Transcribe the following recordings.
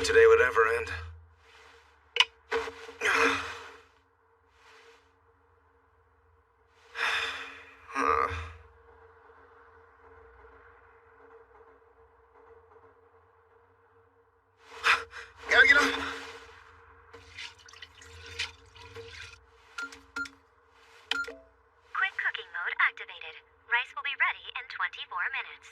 hoping today would ever end. Gotta get up. Quick cooking mode activated. Rice will be ready in 24 minutes.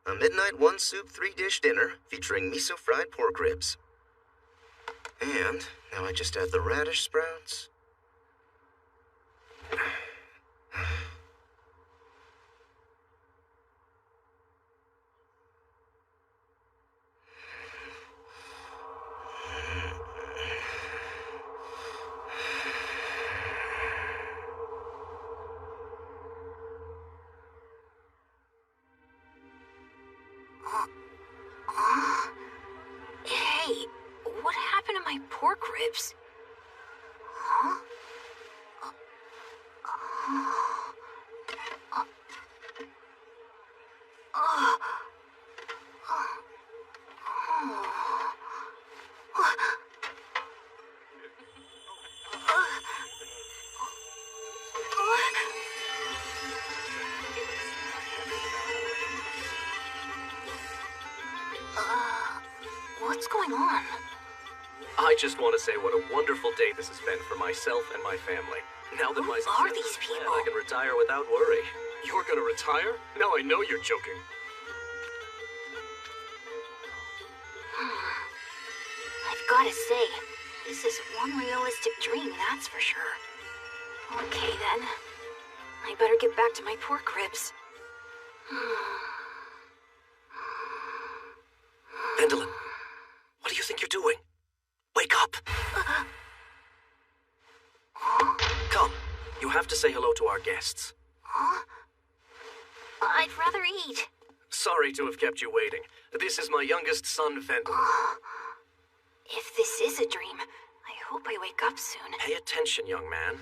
A midnight one-soup, three-dish dinner featuring miso fried pork ribs. And now I just add the radish sprouts. Hey, what happened to my pork ribs? Huh? What's going on? I just want to say what a wonderful day this has been for myself and my family. Now that Who my are success these is planned, people? I can retire without worry. You're gonna retire? Now I know you're joking. I've gotta say, this is one realistic dream, that's for sure. Okay then. I better get back to my pork ribs. Vendolin, what do you think you're doing? Wake up! Come, you have to say hello to our guests. Huh? I'd rather eat. Sorry to have kept you waiting. This is my youngest son, Vendolin. If this is a dream, I hope I wake up soon. Pay attention, young man.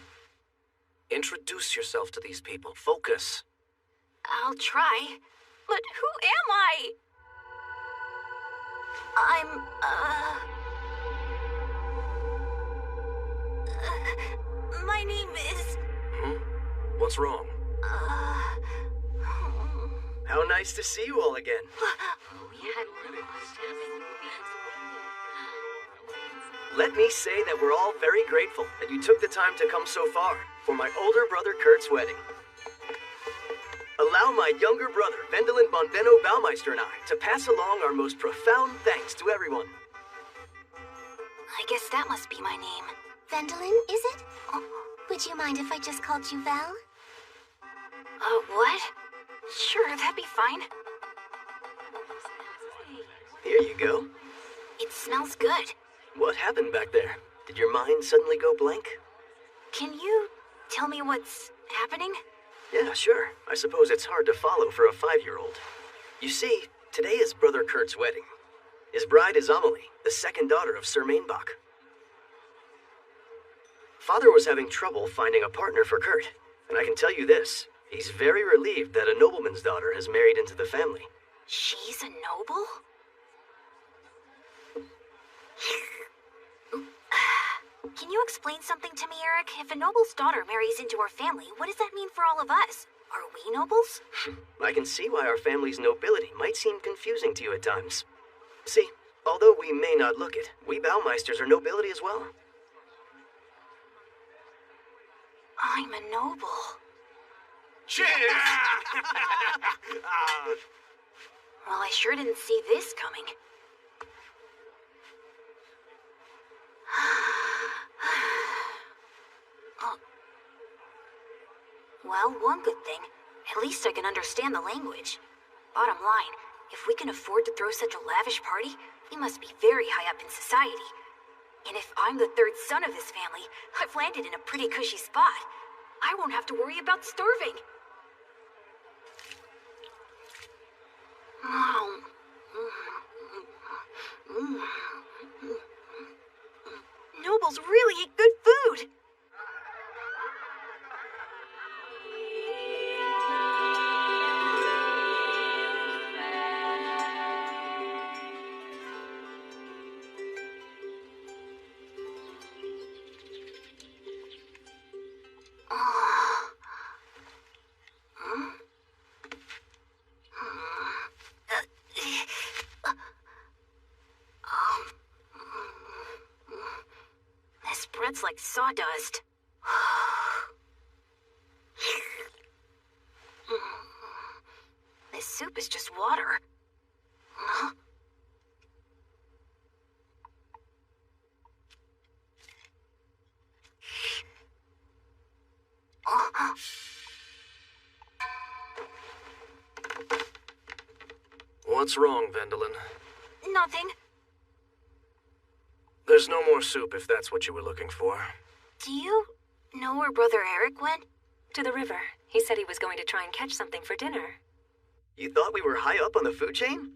Introduce yourself to these people. Focus. I'll try. But who am I? My name is... What's wrong? How nice to see you all again. Let me say that we're all very grateful that you took the time to come so far for my older brother Kurt's wedding. Allow my younger brother, Vendolin Bonveno Baumeister, and I to pass along our most profound thanks to everyone. I guess that must be my name. Vendolin, is it? Would you mind if I just called you Val? What? Sure, that'd be fine. Here you go. It smells good. What happened back there? Did your mind suddenly go blank? Can you tell me what's happening? Yeah, sure. I suppose it's hard to follow for a 5-year-old. You see, today is Brother Kurt's wedding. His bride is Amelie, the second daughter of Sir Mainbach. Father was having trouble finding a partner for Kurt, and I can tell you this. He's very relieved that a nobleman's daughter has married into the family. She's a noble? Can you explain something to me, Eric? If a noble's daughter marries into our family, what does that mean for all of us? Are we nobles? I can see why our family's nobility might seem confusing to you at times. See, although we may not look it, we Baumeisters are nobility as well. I'm a noble. Cheers! Well, I sure didn't see this coming. Well, one good thing. At least I can understand the language. Bottom line, if we can afford to throw such a lavish party, we must be very high up in society. And if I'm the third son of this family, I've landed in a pretty cushy spot. I won't have to worry about starving. Nobles really eat good food. This bread's like sawdust. This soup is just water. Huh? What's wrong, Vendolin? Nothing. There's no more soup if that's what you were looking for. Do you know where Brother Eric went? To the river. He said he was going to try and catch something for dinner. You thought we were high up on the food chain?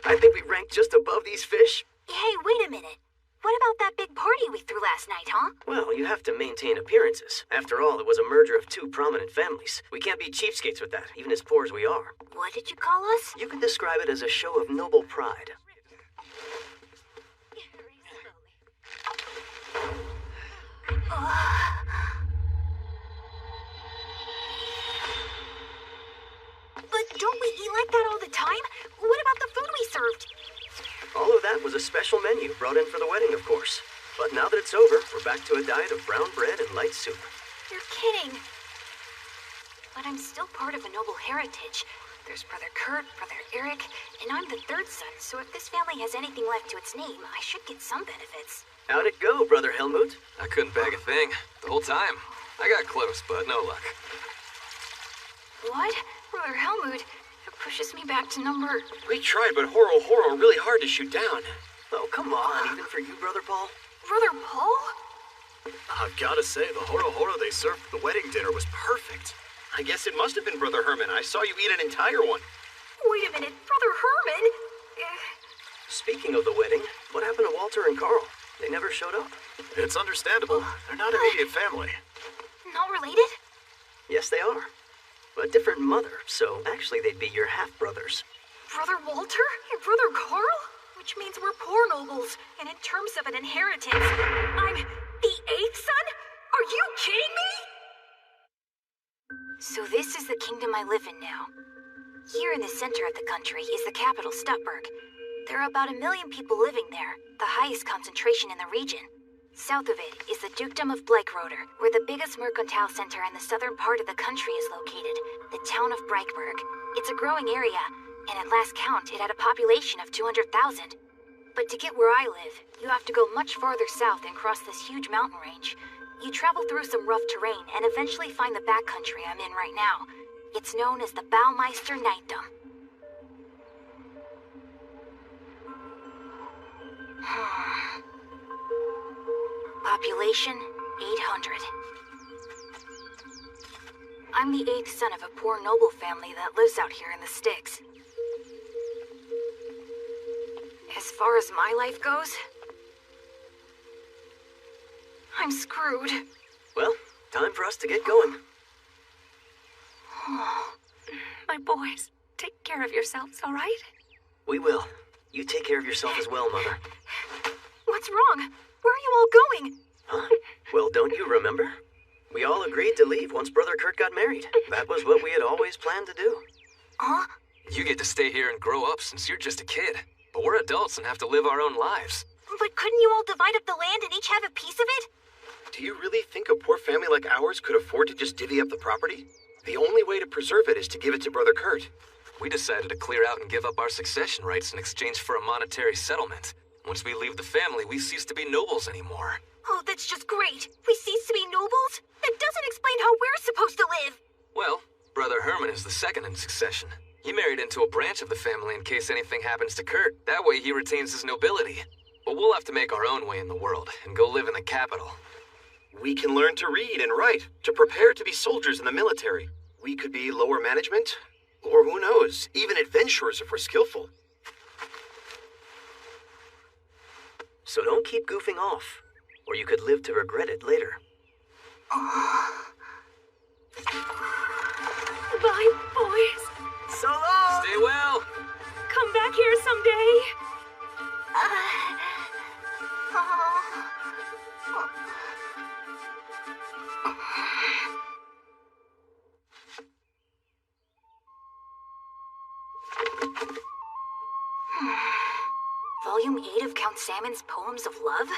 I think we ranked just above these fish. Hey, wait a minute. What about that big party we threw last night, huh? Well, you have to maintain appearances. After all, it was a merger of two prominent families. We can't be cheapskates with that, even as poor as we are. What did you call us? You could describe it as a show of noble pride. But don't we eat like that all the time? What about the food we served? All of that was a special menu brought in for the wedding, of course. But now that it's over, we're back to a diet of brown bread and light soup. You're kidding. But I'm still part of a noble heritage. There's Brother Kurt, Brother Eric, and I'm the third son, so if this family has anything left to its name, I should get some benefits. How'd it go, Brother Helmut? I couldn't bag a thing. The whole time. I got close, but no luck. What? Brother Helmut? It pushes me back to number... We tried, but Horo really hard to shoot down. Oh, come on, even for you, Brother Paul? Brother Paul? I've got to say, the Horo they served at the wedding dinner was perfect. I guess it must have been Brother Herman. I saw you eat an entire one. Wait a minute, Brother Herman? Speaking of the wedding, what happened to Walter and Carl? They never showed up. It's understandable. They're not immediate family. Not related? Yes, they are. A different mother, so actually they'd be your half-brothers. Brother Walter and Brother Carl? Which means we're poor nobles, and in terms of an inheritance, I'm the 8th son? Are you kidding me? So this is the kingdom I live in now. Here in the center of the country is the capital, Stutberg. There are about 1 million people living there, the highest concentration in the region. South of it is the Dukedom of Bleichroder, where the biggest mercantile center in the southern part of the country is located, the town of Breichberg. It's a growing area, and at last count, it had a population of 200,000. But to get where I live, you have to go much farther south and cross this huge mountain range. You travel through some rough terrain and eventually find the backcountry I'm in right now. It's known as the Baumeister Knightdom. Population 800. I'm the 8th son of a poor noble family that lives out here in the sticks. As far as my life goes, I'm screwed. Well, time for us to get going. My boys, take care of yourselves, all right? We will. You take care of yourself as well, Mother. What's wrong? Where are you all going? Huh? Well, don't you remember? We all agreed to leave once Brother Kurt got married. That was what we had always planned to do. Huh? You get to stay here and grow up since you're just a kid. But we're adults and have to live our own lives. But couldn't you all divide up the land and each have a piece of it? Do you really think a poor family like ours could afford to just divvy up the property? The only way to preserve it is to give it to Brother Kurt. We decided to clear out and give up our succession rights in exchange for a monetary settlement. Once we leave the family, we cease to be nobles anymore. Oh, that's just great. We cease to be nobles? That doesn't explain how we're supposed to live. Well, Brother Herman is the second in succession. He married into a branch of the family in case anything happens to Kurt. That way he retains his nobility. But we'll have to make our own way in the world and go live in the capital. We can learn to read and write, to prepare to be soldiers in the military. We could be lower management, or who knows, even adventurers if we're skillful. So don't keep goofing off, or you could live to regret it later. Bye, boys. So long! Stay well. Come back here someday. Volume 8 of Count Salmon's Poems of Love?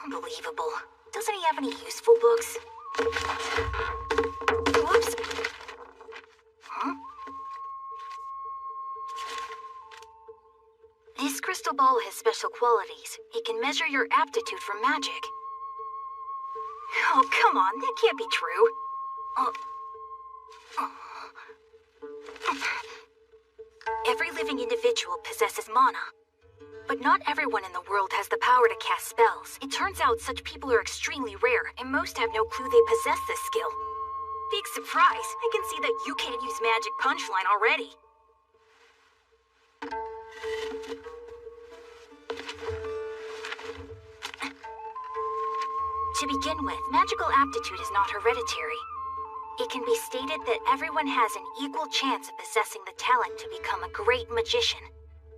Unbelievable. Doesn't he have any useful books? Whoops. Huh? This crystal ball has special qualities. It can measure your aptitude for magic. Oh, come on. That can't be true. Every living individual possesses mana. But not everyone in the world has the power to cast spells. It turns out such people are extremely rare, and most have no clue they possess this skill. Big surprise! I can see that you can't use magic punchline already. To begin with, magical aptitude is not hereditary. It can be stated that everyone has an equal chance of possessing the talent to become a great magician.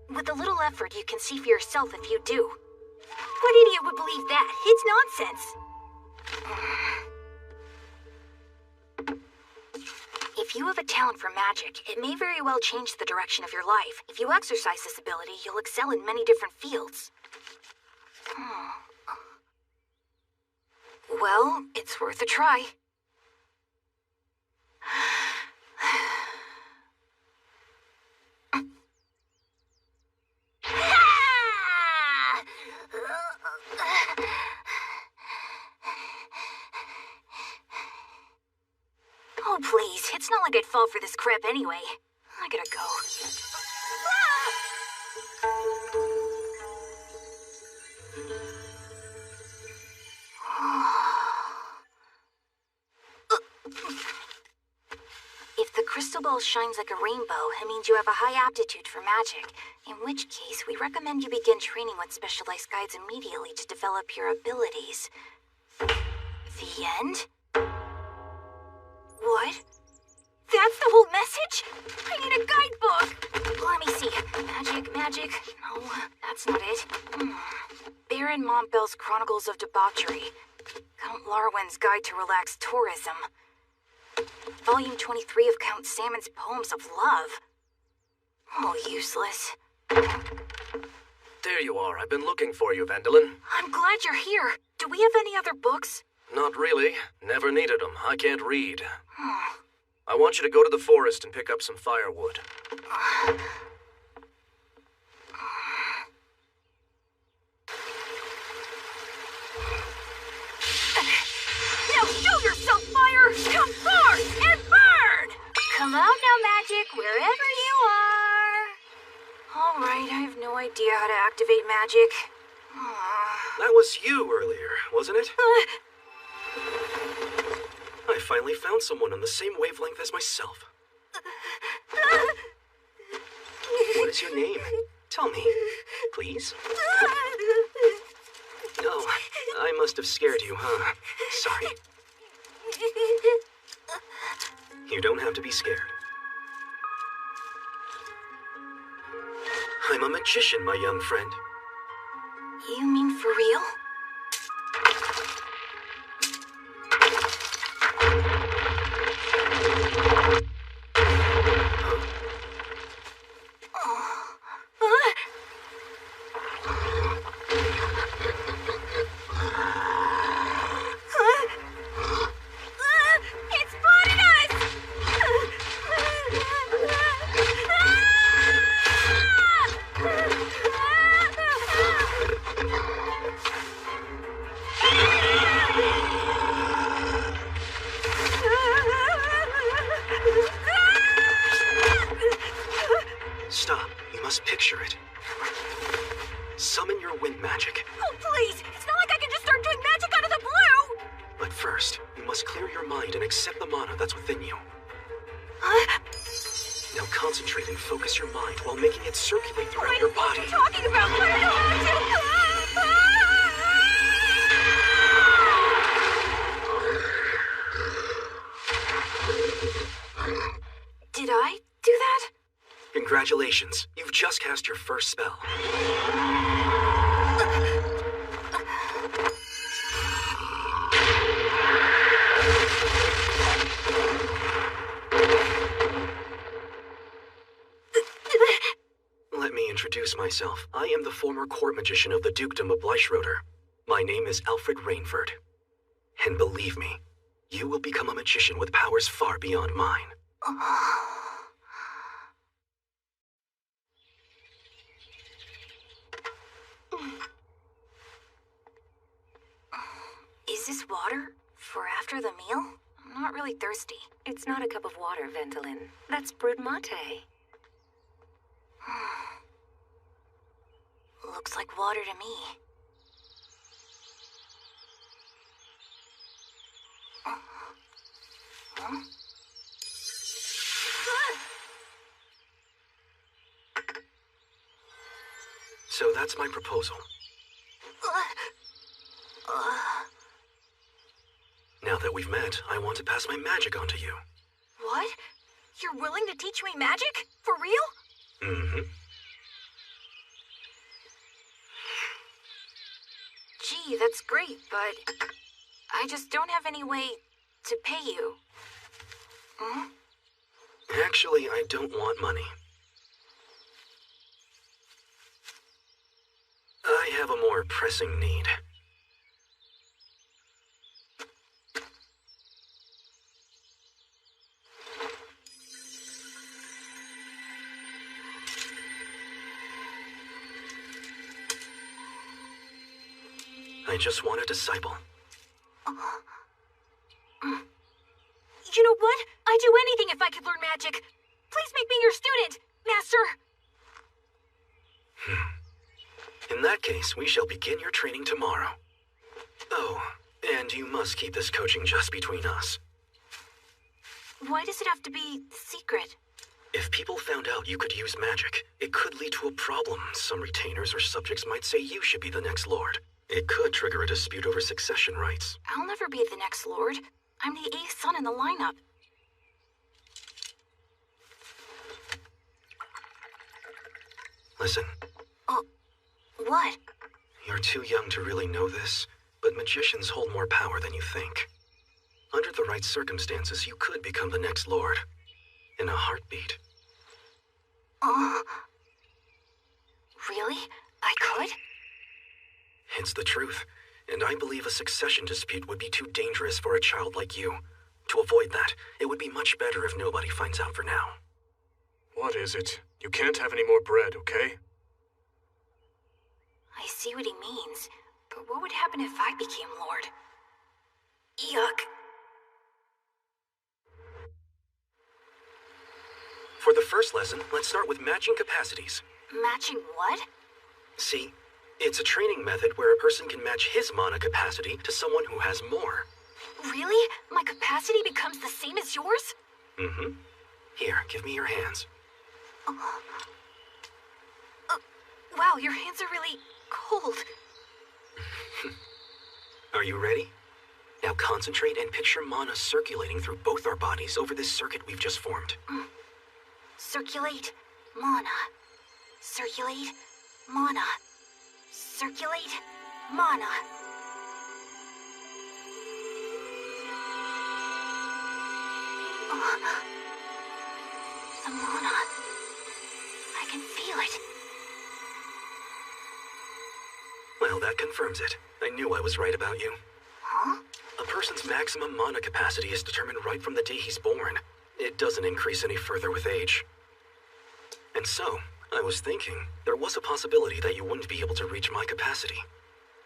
With a little effort, you can see for yourself if you do. What idiot would believe that? It's nonsense. If you have a talent for magic, it may very well change the direction of your life. If you exercise this ability, you'll excel in many different fields. Well, it's worth a try. Oh, please. It's not like I'd fall for this crap anyway. I gotta go. If the crystal ball shines like a rainbow, it means you have a high aptitude for magic. In which case, we recommend you begin training with specialized guides immediately to develop your abilities. The end? What? That's the whole message? I need a guidebook! Let me see. Magic. No, that's not it. Baron Montbell's Chronicles of Debauchery. Count Larwin's Guide to Relaxed Tourism. Volume 23 of Count Salmon's Poems of Love. Oh, useless. There you are. I've been looking for you, Vandelin. I'm glad you're here. Do we have any other books? Not really. Never needed them. I can't read. I want you to go to the forest and pick up some firewood. Now show yourself, fire! Come forth and burn! Come out now, magic, wherever you are. All right, I have no idea how to activate magic. That was you earlier, wasn't it? I finally found someone on the same wavelength as myself. What is your name? Tell me, please. Oh, I must have scared you, huh? Sorry. You don't have to be scared. I'm a magician, my young friend. You mean for real? must clear your mind and accept the mana that's within you. Now concentrate and focus your mind while making it circulate throughout your body. What are you talking about? But I don't want to. Did I do that? Congratulations, you've just cast your first spell. Let me introduce myself. I am the former court magician of the Dukedom of Bleichroder. My name is Alfred Rainford. And believe me, you will become a magician with powers far beyond mine. Is this water for after the meal? I'm not really thirsty. It's not a cup of water, Ventolin. That's brewed mate. Looks like water to me. Huh? So that's my proposal. Now that we've met, I want to pass my magic on to you. What? You're willing to teach me magic? For real? Mm-hmm. Gee, that's great, but I just don't have any way to pay you. Hmm? Actually, I don't want money. I have a more pressing need. I just want a disciple. You know what? I'd do anything if I could learn magic. Please make me your student, Master. In that case, we shall begin your training tomorrow. Oh, and you must keep this coaching just between us. Why does it have to be secret? If people found out you could use magic, it could lead to a problem. Some retainers or subjects might say you should be the next lord. It could trigger a dispute over succession rights. I'll never be the next lord. I'm the 8th son in the lineup. Listen. Oh, what? You're too young to really know this, but magicians hold more power than you think. Under the right circumstances, you could become the next lord. In a heartbeat. Really? I could? It's the truth, and I believe a succession dispute would be too dangerous for a child like you. To avoid that, it would be much better if nobody finds out for now. What is it? You can't have any more bread, okay? I see what he means, but what would happen if I became lord? Yuck. For the first lesson, let's start with matching capacities. Matching what? See, it's a training method where a person can match his mana capacity to someone who has more. Really? My capacity becomes the same as yours? Mm-hmm. Here, give me your hands. Wow, your hands are really cold. Are you ready? Now concentrate and picture mana circulating through both our bodies over this circuit we've just formed. Circulate, mana. Circulate, mana. Circulate, mana. The mana. I can feel it. Well, that confirms it. I knew I was right about you. Huh? A person's maximum mana capacity is determined right from the day he's born. It doesn't increase any further with age. And so, I was thinking, there was a possibility that you wouldn't be able to reach my capacity.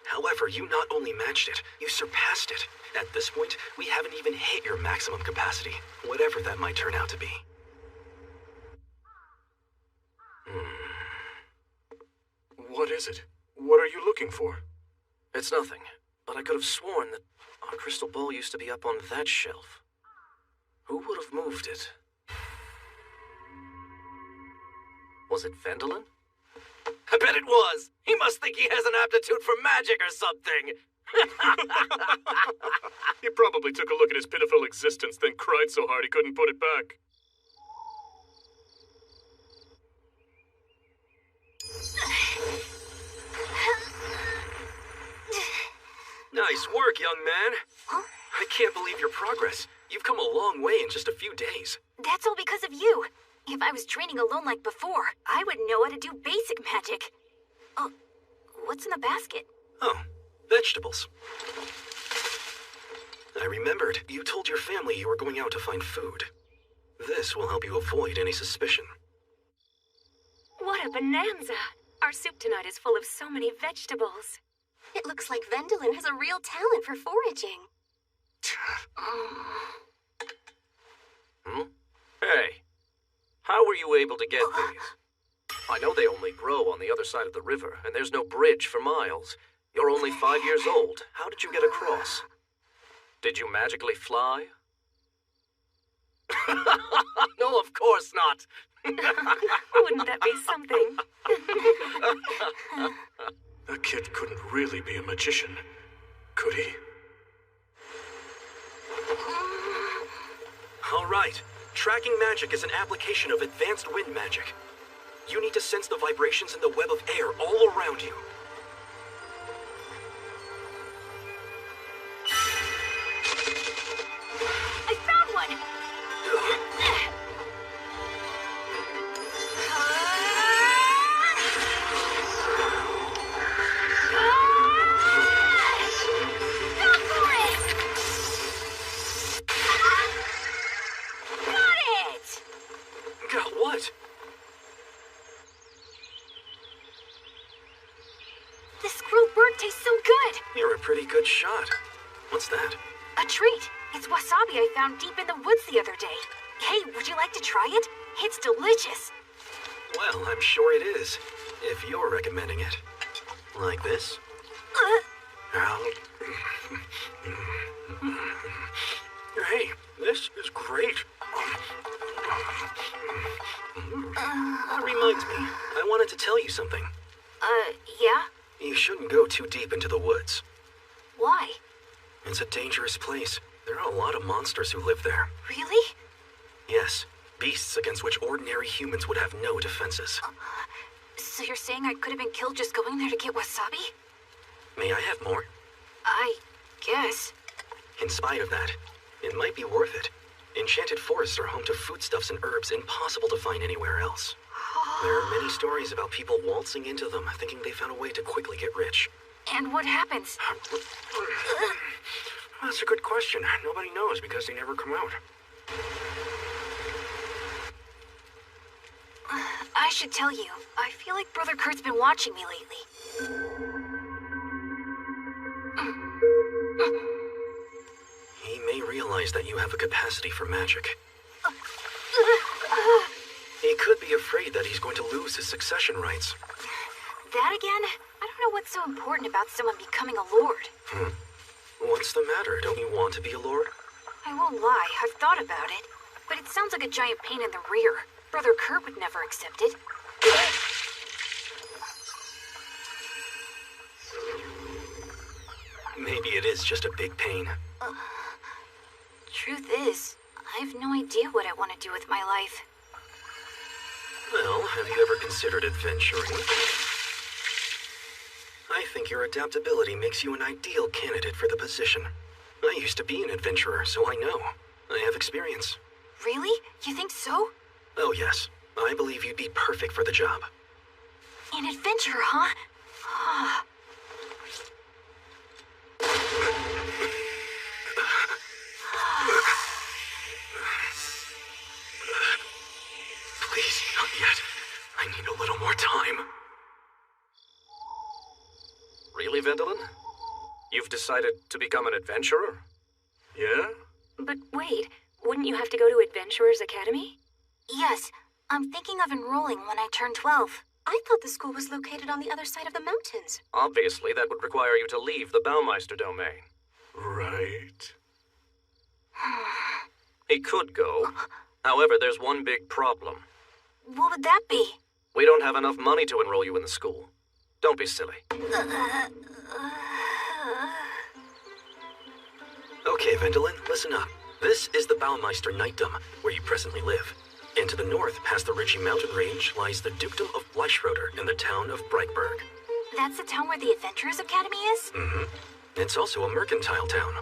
However, you not only matched it, you surpassed it. At this point, we haven't even hit your maximum capacity, whatever that might turn out to be. What is it? What are you looking for? It's nothing, but I could have sworn that... Our crystal ball used to be up on that shelf. Who would have moved it? Was it Vendolin? I bet it was! He must think he has an aptitude for magic or something! He probably took a look at his pitiful existence, then cried so hard he couldn't put it back. Nice work, young man. Huh? I can't believe your progress. You've come a long way in just a few days. That's all because of you. If I was training alone like before, I would know how to do basic magic. Oh, what's in the basket? Oh, vegetables. I remembered. You told your family you were going out to find food. This will help you avoid any suspicion. What a bonanza! Our soup tonight is full of so many vegetables. It looks like Vendolin has a real talent for foraging. Hey, how were you able to get these? I know they only grow on the other side of the river, and there's no bridge for miles. You're only 5 years old. How did you get across? Did you magically fly? No, of course not. Wouldn't that be something? That kid couldn't really be a magician, could he? All right. Tracking magic is an application of advanced wind magic. You need to sense the vibrations in the web of air all around you. I found one! Go for it! Got it! Got what? The squirrel bird tastes so good! You're a pretty good shot. What's that? A treat! It's wasabi I found deep in the woods the other day. Hey, would you like to try it? It's delicious. Well, I'm sure it is, if you're recommending it. Like this? Hey, this is great. That reminds me, I wanted to tell you something. Yeah? You shouldn't go too deep into the woods. Why? It's a dangerous place. There are a lot of monsters who live there. Really? Yes, beasts against which ordinary humans would have no defenses. So you're saying I could have been killed just going there to get wasabi? May I have more? I guess. In spite of that, it might be worth it. Enchanted forests are home to foodstuffs and herbs impossible to find anywhere else. There are many stories about people waltzing into them, thinking they found a way to quickly get rich. And what happens? That's a good question. Nobody knows because they never come out. I should tell you, I feel like Brother Kurt's been watching me lately. He may realize that you have a capacity for magic. He could be afraid that he's going to lose his succession rights. That again? I don't know what's so important about someone becoming a lord. What's the matter? Don't you want to be a lord? I won't lie, I've thought about it. But it sounds like a giant pain in the rear. Brother Kurt would never accept it. Maybe it is just a big pain. Truth is, I have no idea what I want to do with my life. Well, have you ever considered adventuring? I think your adaptability makes you an ideal candidate for the position. I used to be an adventurer, so I know. I have experience. Really? You think so? Oh, yes. I believe you'd be perfect for the job. An adventurer, huh? Please, not yet. I need a little more time. Really, Vendolin? You've decided to become an adventurer? Yeah? But wait, wouldn't you have to go to Adventurers Academy? Yes, I'm thinking of enrolling when I turn 12. I thought the school was located on the other side of the mountains. Obviously, that would require you to leave the Baumeister domain. Right. He could go. However, there's one big problem. What would that be? We don't have enough money to enroll you in the school. Don't be silly. Okay, Vendelin, listen up. This is the Baumeister Knightdom, where you presently live. And to the north, past the ridgy mountain range, lies the Dukedom of Fleischroder in the town of Breitberg. That's the town where the Adventurers Academy is? Mm-hmm. It's also a mercantile town.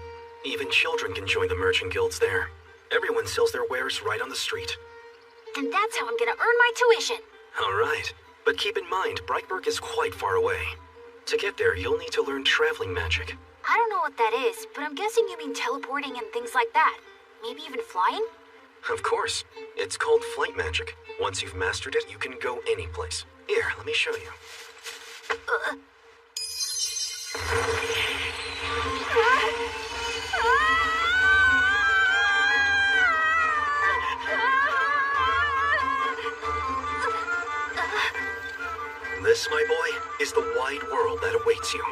Even children can join the merchant guilds there. Everyone sells their wares right on the street. And that's how I'm gonna earn my tuition. All right. But keep in mind, Breitberg is quite far away. To get there, you'll need to learn traveling magic. I don't know what that is, but I'm guessing you mean teleporting and things like that. Maybe even flying? Of course. It's called flight magic. Once you've mastered it, you can go any place. Here, let me show you. This, my boy, is the wide world that awaits you.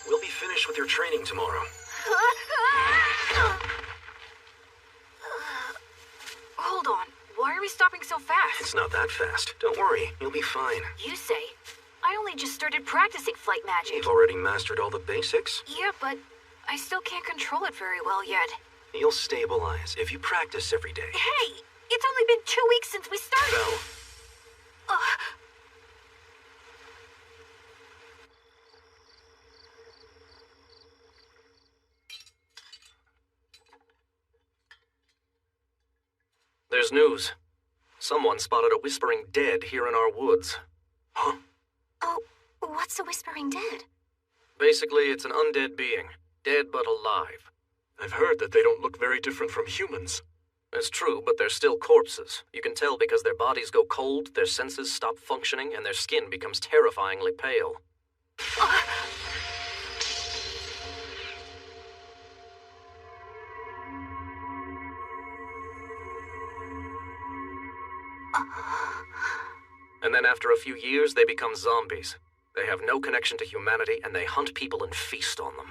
We'll be finished with your training tomorrow. Hold on. Why are we stopping so fast? It's not that fast. Don't worry, you'll be fine. You say? I only just started practicing flight magic. You've already mastered all the basics? Yeah, but I still can't control it very well yet. You'll stabilize if you practice every day. Hey! It's only been 2 weeks since we started! Belle. There's news. Someone spotted a Whispering Dead here in our woods. Huh? Oh, what's a Whispering Dead? Basically, it's an undead being. Dead but alive. I've heard that they don't look very different from humans. It's true, but they're still corpses. You can tell because their bodies go cold, their senses stop functioning, and their skin becomes terrifyingly pale. And then after a few years, they become zombies. They have no connection to humanity, and they hunt people and feast on them.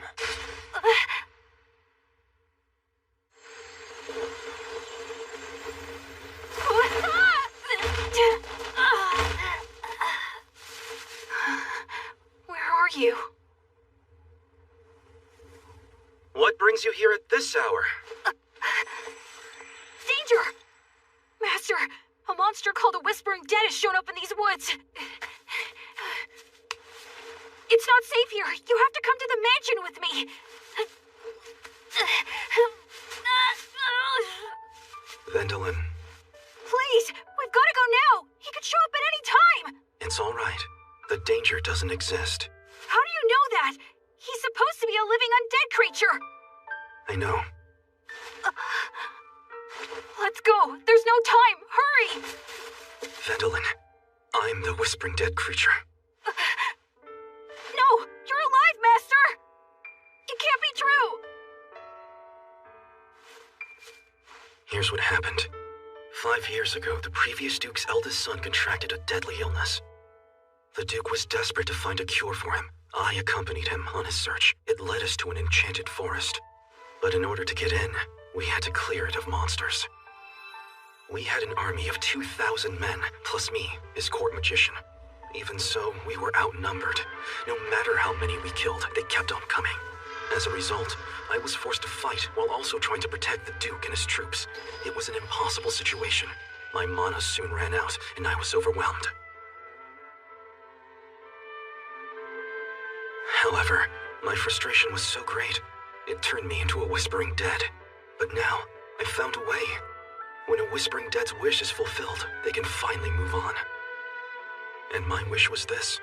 Where are you? What brings you here at this hour? Danger! Master, a monster called a Whispering Dead has shown up in these woods. It's not safe here. You have to come to the mansion with me. Vendelin, Please, we've got to go now. He could show up at any time. it's all right. The danger doesn't exist. How do you know that? He's supposed to be a living undead creature. I know. Let's go. There's no time. Hurry. Vendelin, I'm the Whispering Dead creature. No, you're alive, Master. It can't be true. Here's what happened. 5 years ago, the previous Duke's eldest son contracted a deadly illness. The Duke was desperate to find a cure for him. I accompanied him on his search. It led us to an enchanted forest. But in order to get in, we had to clear it of monsters. We had an army of 2,000 men, plus me, his court magician. Even so, we were outnumbered. No matter how many we killed, they kept on coming. As a result, I was forced to fight while also trying to protect the Duke and his troops. It was an impossible situation. My mana soon ran out, and I was overwhelmed. However, my frustration was so great, it turned me into a Whispering Dead. But now, I've found a way. When a Whispering Dead's wish is fulfilled, they can finally move on. And my wish was this.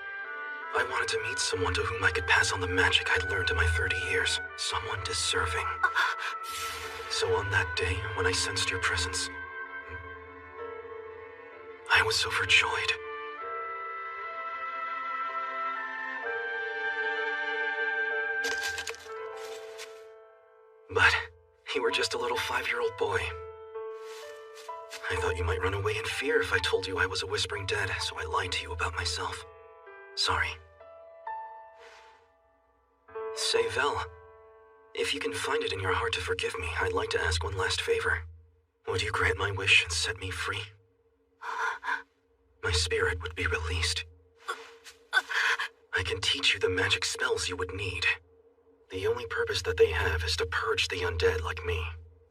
I wanted to meet someone to whom I could pass on the magic I'd learned in my 30 years. Someone deserving. So on that day, when I sensed your presence, I was overjoyed. But you were just a little 5-year-old boy. I thought you might run away in fear if I told you I was a Whispering Dead, so I lied to you about myself. Sorry. Say, Vel, if you can find it in your heart to forgive me, I'd like to ask one last favor. Would you grant my wish and set me free? My spirit would be released. I can teach you the magic spells you would need. The only purpose that they have is to purge the undead like me.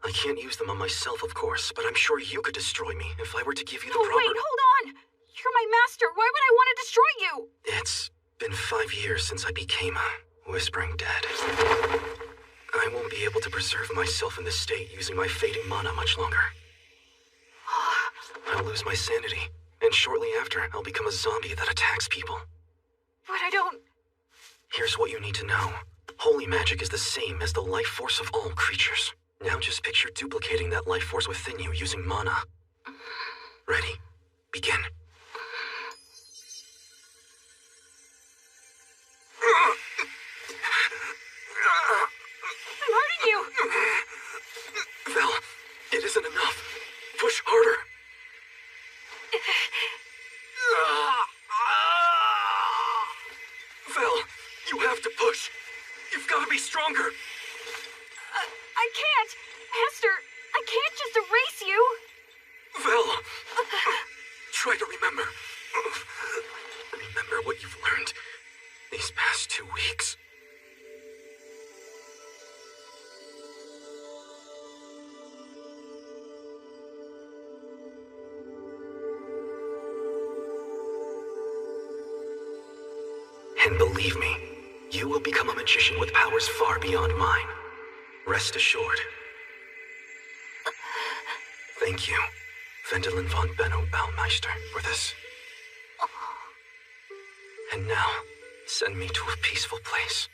I can't use them on myself, of course, but I'm sure you could destroy me if I were to give you the proper— Wait, hold on! You're my master. Why would I want to destroy you? It's been 5 years since I became a Whispering Dead. I won't be able to preserve myself in this state using my fading mana much longer. I'll lose my sanity, and shortly after, I'll become a zombie that attacks people. But I don't... Here's what you need to know. Holy magic is the same as the life force of all creatures. Now just picture duplicating that life force within you using mana. Ready? Begin. I'm hurting you! Vel, it isn't enough. Push harder. Vel, you have to push. You've got to be stronger. I can't! Master, I can't just erase you! Vel, try to remember. Remember what you've learned these past 2 weeks. And believe me, you will become a magician with powers far beyond mine. Rest assured. Thank you, Wendelin von Benno Baumeister, for this. And now, send me to a peaceful place.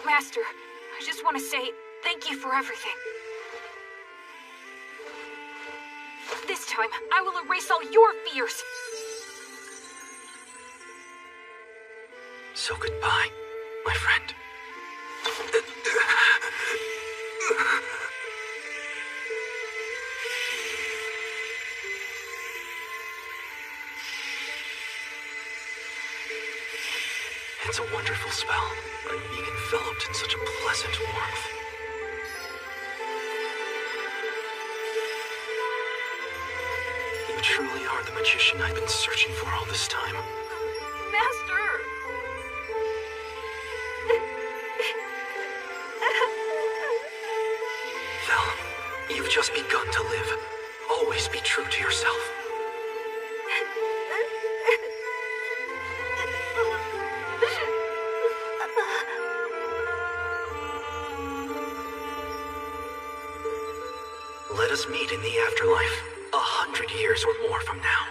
Master, I just want to say thank you for everything. This time, I will erase all your fears. So goodbye, my friend. It's a wonderful spell. I'm being enveloped in such a pleasant warmth. You truly are the magician I've been searching for all this time. Master! Vel, you've just begun to live. Always be true to yourself. Let us meet in the afterlife, 100 years or more from now.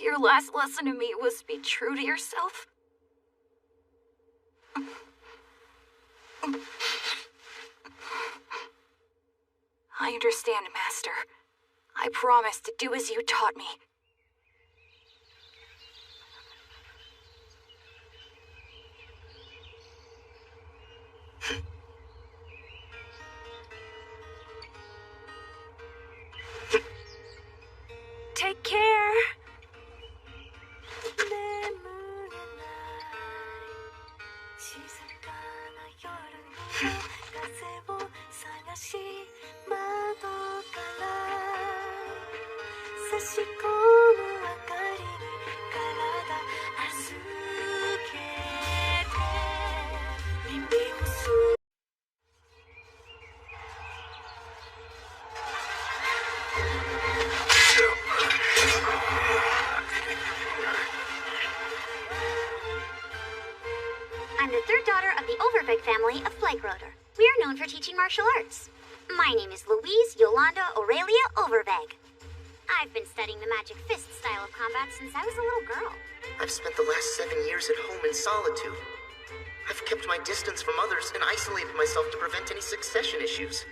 Your last lesson to me was be true to yourself. I understand, Master. I promise to do as you taught me. Take care. し込む明かりに体預けて耳をす I'm the third daughter of the Overbeck family of Flakeroder. We are known for teaching martial arts. My name is Louise Yolanda Aurelia Overbeck. I've been studying the magic fist style of combat since I was a little girl. I've spent the last 7 years at home in solitude. I've kept my distance from others and isolated myself to prevent any succession issues.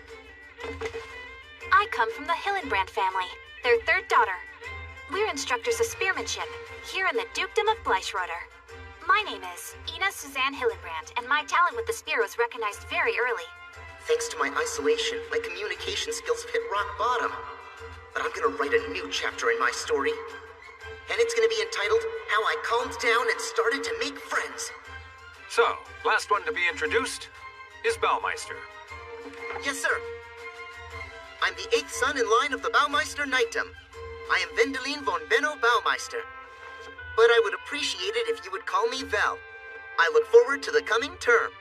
I come from the Hillenbrand family, their third daughter. We're instructors of spearmanship here in the Dukedom of Fleischroder. My name is Ina Suzanne Hillenbrand, and my talent with the spear was recognized very early. Thanks to my isolation, my communication skills have hit rock bottom. But I'm gonna write a new chapter in my story. And it's gonna be entitled, How I Calmed Down and Started to Make Friends. So, last one to be introduced is Baumeister. Yes, sir. I'm the 8th son in line of the Baumeister Knightdom. I am Wendelin von Benno Baumeister. But I would appreciate it if you would call me Val. I look forward to the coming term.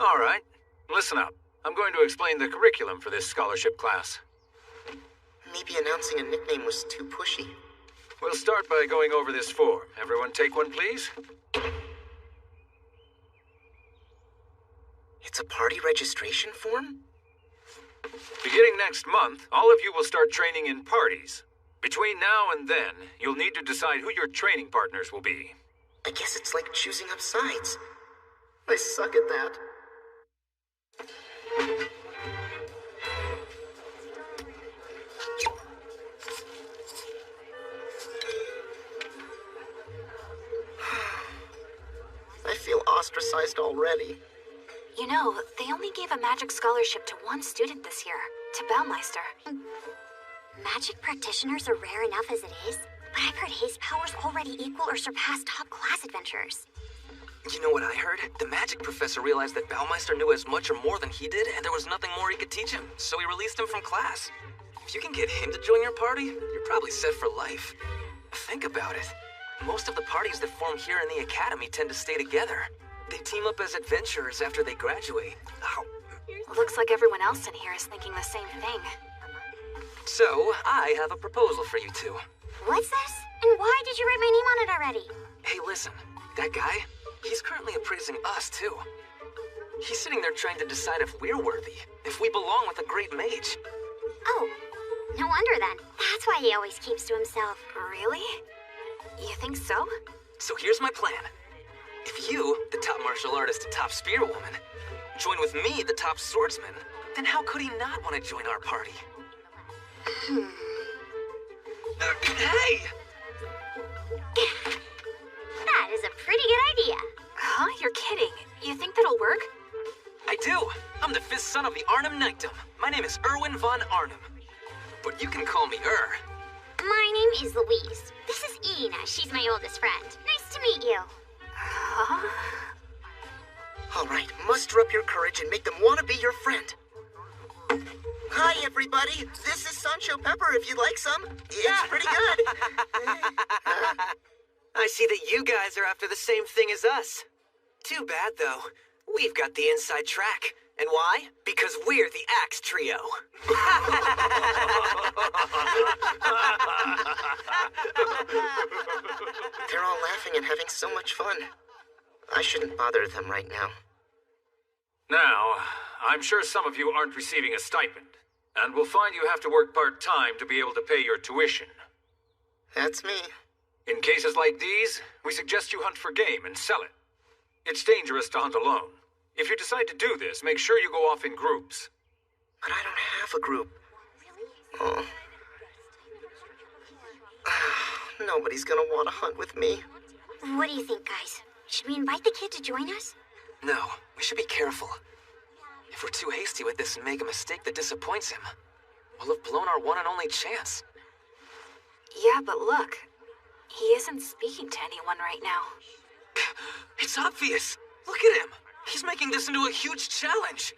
All right, listen up. I'm going to explain the curriculum for this scholarship class. Maybe announcing a nickname was too pushy. We'll start by going over this form. Everyone take one, please. It's a party registration form? Beginning next month, all of you will start training in parties. Between now and then, you'll need to decide who your training partners will be. I guess it's like choosing up sides. I suck at that. I feel ostracized already. You know, they only gave a magic scholarship to one student this year, to Baumeister. Magic practitioners are rare enough as it is, but I've heard his powers already equal or surpass top-class adventurers. You know what I heard? The magic professor realized that Baumeister knew as much or more than he did, and there was nothing more he could teach him, so he released him from class. If you can get him to join your party, you're probably set for life. Think about it. Most of the parties that form here in the academy tend to stay together. They team up as adventurers after they graduate. Oh. Looks like everyone else in here is thinking the same thing. So, I have a proposal for you two. What's this? And why did you write my name on it already? Hey, listen. That guy, he's currently appraising us, too. He's sitting there trying to decide if we're worthy, if we belong with a great mage. Oh, no wonder then. That's why he always keeps to himself. Really? You think so? So here's my plan. If you, the top martial artist and top spearwoman, join with me, the top swordsman, then how could he not want to join our party? Hey! That is a pretty good idea. Huh? You're kidding. You think that'll work? I do. I'm the 5th son of the Arnhem Knightdom. My name is Erwin von Arnhem. But you can call me My name is Louise. This is Ina. She's my oldest friend. Nice to meet you. Huh? All right, muster up your courage and make them want to be your friend. Hi, everybody. This is Sancho Pepper, if you'd like some. It's pretty good. I see that you guys are after the same thing as us. Too bad, though. We've got the inside track. And why? Because we're the Axe Trio. They're all laughing and having so much fun. I shouldn't bother them right now. Now, I'm sure some of you aren't receiving a stipend, and will find you have to work part-time to be able to pay your tuition. That's me. In cases like these, we suggest you hunt for game and sell it. It's dangerous to hunt alone. If you decide to do this, make sure you go off in groups. But I don't have a group. Oh. Nobody's gonna want to hunt with me. What do you think, guys? Should we invite the kid to join us? No, we should be careful. If we're too hasty with this and make a mistake that disappoints him, we'll have blown our one and only chance. Yeah, but look. He isn't speaking to anyone right now. It's obvious. Look at him. He's making this into a huge challenge.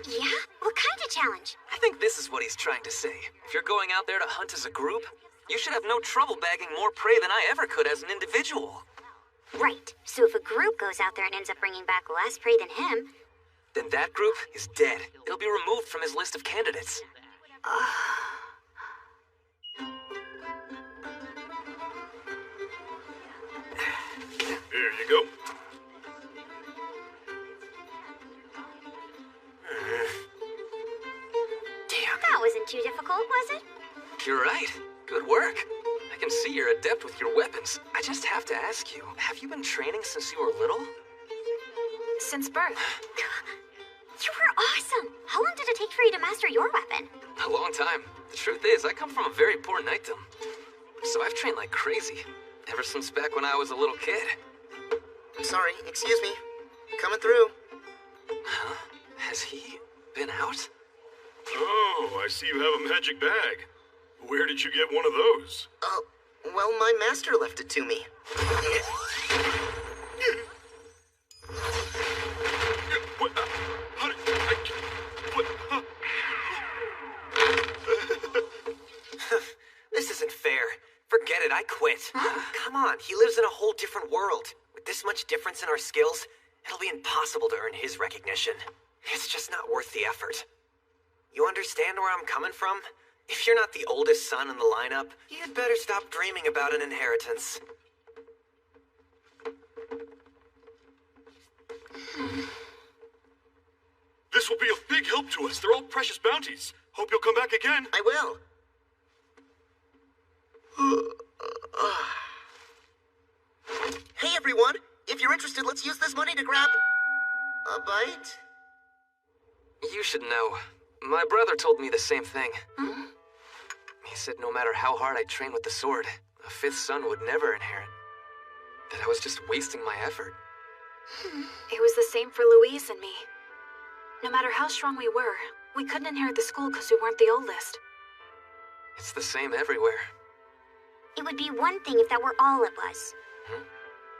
Yeah? What kind of challenge? I think this is what he's trying to say. If you're going out there to hunt as a group, you should have no trouble bagging more prey than I ever could as an individual. Right. So if a group goes out there and ends up bringing back less prey than him... Then that group is dead. It'll be removed from his list of candidates. Here you go. That wasn't too difficult, was it? You're right. Good work. I can see you're adept with your weapons. I just have to ask you, have you been training since you were little? Since birth. You were awesome! How long did it take for you to master your weapon? A long time. The truth is, I come from a very poor knightdom. So I've trained like crazy. Ever since back when I was a little kid. I'm sorry, excuse me. Coming through. Huh? Has he been out? Oh, I see you have a magic bag. Where did you get one of those? Well, my master left it to me. What? How did what? This isn't fair. Forget it, I quit. Come on, he lives in a whole different world. With this much difference in our skills, it'll be impossible to earn his recognition. It's just not worth the effort. You understand where I'm coming from? If you're not the oldest son in the lineup, you'd better stop dreaming about an inheritance. This will be a big help to us. They're all precious bounties. Hope you'll come back again. I will. Hey everyone, if you're interested, let's use this money to grab a bite. You should know. My brother told me the same thing. He said no matter how hard I trained with the sword, a fifth son would never inherit. That I was just wasting my effort. It was the same for Louise and me. No matter how strong we were, we couldn't inherit the school because we weren't the oldest. It's the same everywhere. It would be one thing if that were all it was.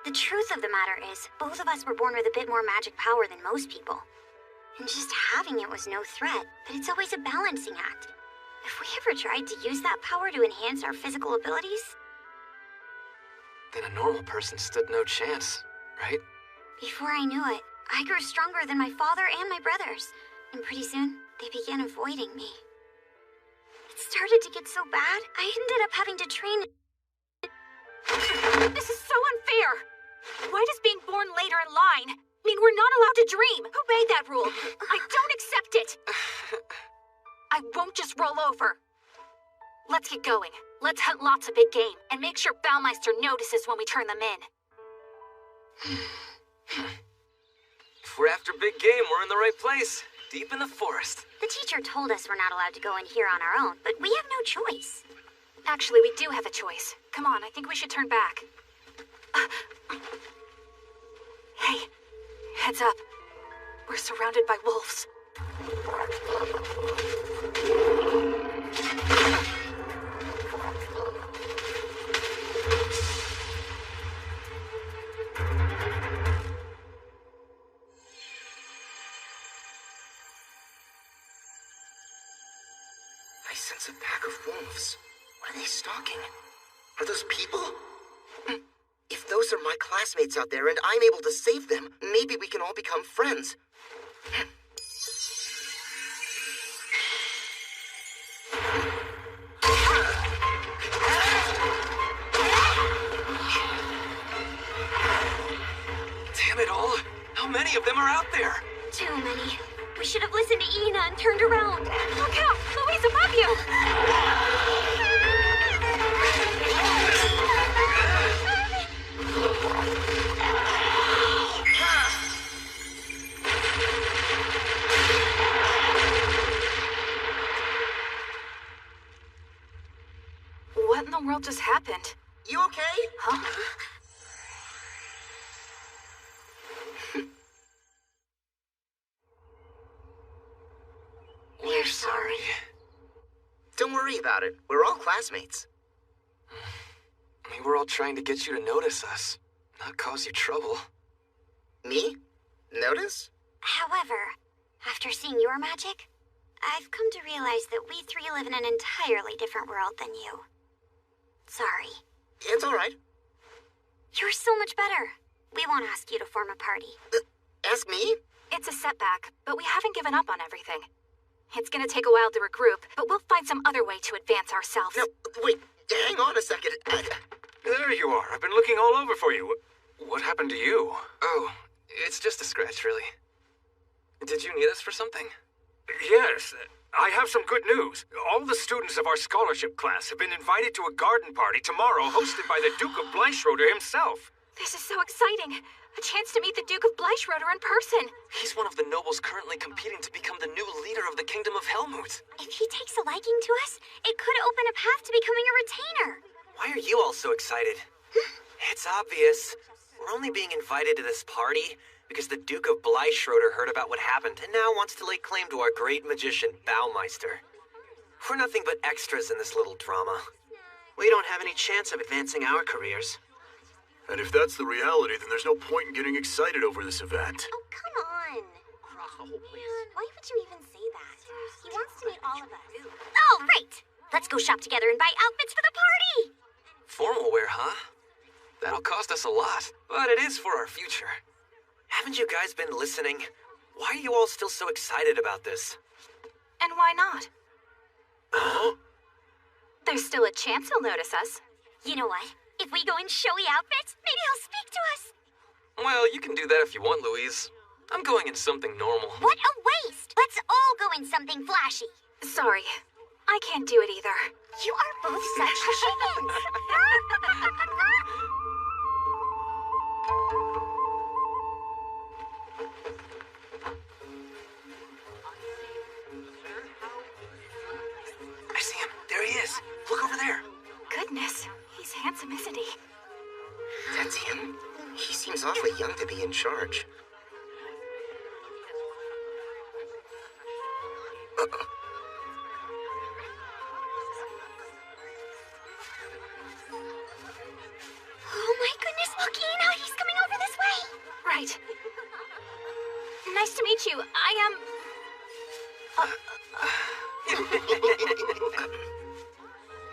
The truth of the matter is, both of us were born with a bit more magic power than most people. And just having it was no threat, but it's always a balancing act. If we ever tried to use that power to enhance our physical abilities... Then a normal person stood no chance, right? Before I knew it, I grew stronger than my father and my brothers. And pretty soon, they began avoiding me. It started to get so bad, I ended up having to train... This is so unfair! Why does being born later in line mean we're not allowed to dream? Who made that rule? I don't accept it! I won't just roll over. Let's get going. Let's hunt lots of big game, and make sure Baumeister notices when we turn them in. If we're after big game, we're in the right place. Deep in the forest. The teacher told us we're not allowed to go in here on our own, but we have no choice. Actually, we do have a choice. Come on, I think we should turn back. Hey, heads up. We're surrounded by wolves. I sense a pack of wolves. What are they stalking? Are those people? If those are my classmates out there and I'm able to save them, maybe we can all become friends. Damn it all! How many of them are out there? Too many. We should have listened to Ina and turned around. Look out! Louise, above you! What in the world just happened? You okay? Huh? We're sorry. Don't worry about it. We're all classmates. We were all trying to get you to notice us, not cause you trouble. Me? Notice? However, after seeing your magic, I've come to realize that we three live in an entirely different world than you. Sorry. It's alright. You're so much better. We won't ask you to form a party. Ask me? It's a setback, but we haven't given up on everything. It's gonna take a while to regroup, but we'll find some other way to advance ourselves. No, wait, hang on a second. There you are. I've been looking all over for you. What happened to you? Oh, it's just a scratch, really. Did you need us for something? Yes, I have some good news. All the students of our scholarship class have been invited to a garden party tomorrow hosted by the Duke of Bleichroder himself. This is so exciting. A chance to meet the Duke of Bleichroder in person. He's one of the nobles currently competing to become the new leader of the Kingdom of Helmut. If he takes a liking to us, it could open a path to becoming a retainer. Why are you all so excited? It's obvious. We're only being invited to this party because the Duke of Bleichroder heard about what happened and now wants to lay claim to our great magician, Baumeister. We're nothing but extras in this little drama. We don't have any chance of advancing our careers. And if that's the reality, then there's no point in getting excited over this event. Oh, come on. Across the whole place. Man, why would you even say that? He wants to meet all of us. Oh, right. Let's go shop together and buy outfits for the party. Formal wear, huh? That'll cost us a lot, but it is for our future. Haven't you guys been listening? Why are you all still so excited about this? And why not? Huh? There's still a chance he'll notice us. You know what? If we go in showy outfits, maybe he'll speak to us. Well, you can do that if you want, Louise. I'm going in something normal. What a waste! Let's all go in something flashy. Sorry, I can't do it either. You are both such chickens. I see him. There he is. Look over there. Goodness, he's handsome, isn't he? That's him. He seems awfully young to be in charge. Oh my goodness, look, Ina, he's coming over this way. Right. Nice to meet you. I am...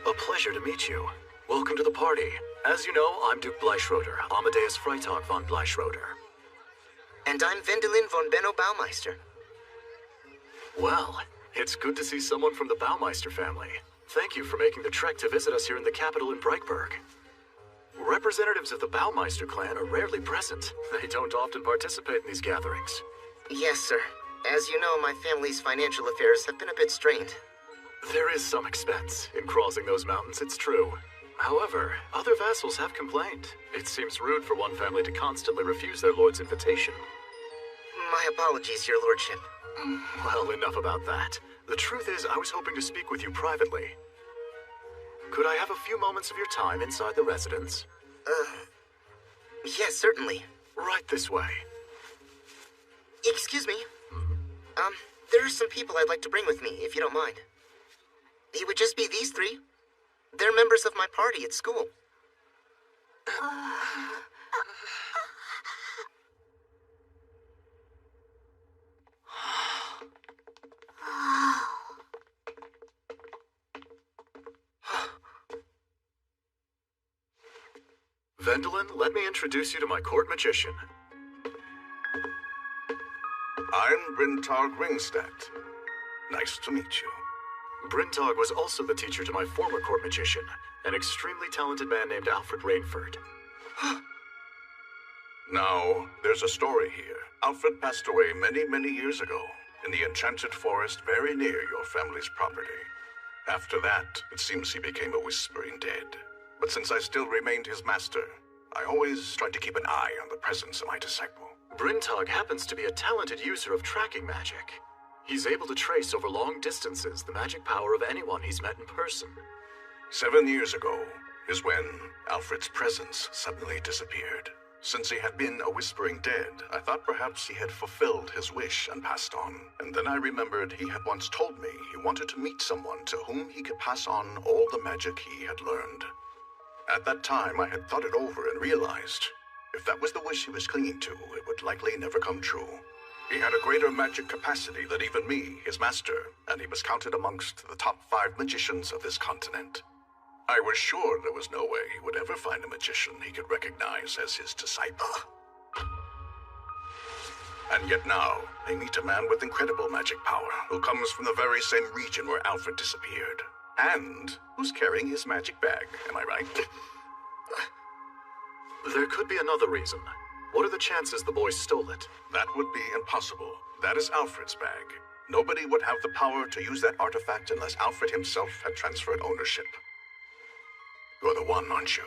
A pleasure to meet you. Welcome to the party. As you know, I'm Duke Bleichroder, Amadeus Freitag von Bleichroder. And I'm Wendelin von Benno Baumeister. Well, it's good to see someone from the Baumeister family. Thank you for making the trek to visit us here in the capital in Breitberg. Representatives of the Baumeister clan are rarely present. They don't often participate in these gatherings. Yes, sir. As you know, my family's financial affairs have been a bit strained. There is some expense in crossing those mountains, it's true. However, other vassals have complained. It seems rude for one family to constantly refuse their lord's invitation. My apologies, your lordship. Well, enough about that. The truth is, I was hoping to speak with you privately. Could I have a few moments of your time inside the residence? Yes, certainly. Right this way. Excuse me. There are some people I'd like to bring with me, if you don't mind. It would just be these three. They're members of my party at school. Wendelin, let me introduce you to my court magician. I'm Brintag Ringstedt. Nice to meet you. Brintag was also the teacher to my former court magician, an extremely talented man named Alfred Rainford. Now, there's a story here. Alfred passed away many, many years ago in the enchanted forest very near your family's property. After that, it seems he became a whispering dead. But since I still remained his master, I always tried to keep an eye on the presence of my disciple. Brintag happens to be a talented user of tracking magic. He's able to trace over long distances the magic power of anyone he's met in person. 7 years ago is when Alfred's presence suddenly disappeared. Since he had been a whispering dead, I thought perhaps he had fulfilled his wish and passed on. And then I remembered he had once told me he wanted to meet someone to whom he could pass on all the magic he had learned. At that time, I had thought it over and realized if that was the wish he was clinging to, it would likely never come true. He had a greater magic capacity than even me, his master, and he was counted amongst the top 5 magicians of this continent. I was sure there was no way he would ever find a magician he could recognize as his disciple. And yet now, I meet a man with incredible magic power, who comes from the very same region where Alfred disappeared, and who's carrying his magic bag, am I right? There could be another reason. What are the chances the boy stole it? That would be impossible. That is Alfred's bag. Nobody would have the power to use that artifact unless Alfred himself had transferred ownership. You're the one, aren't you?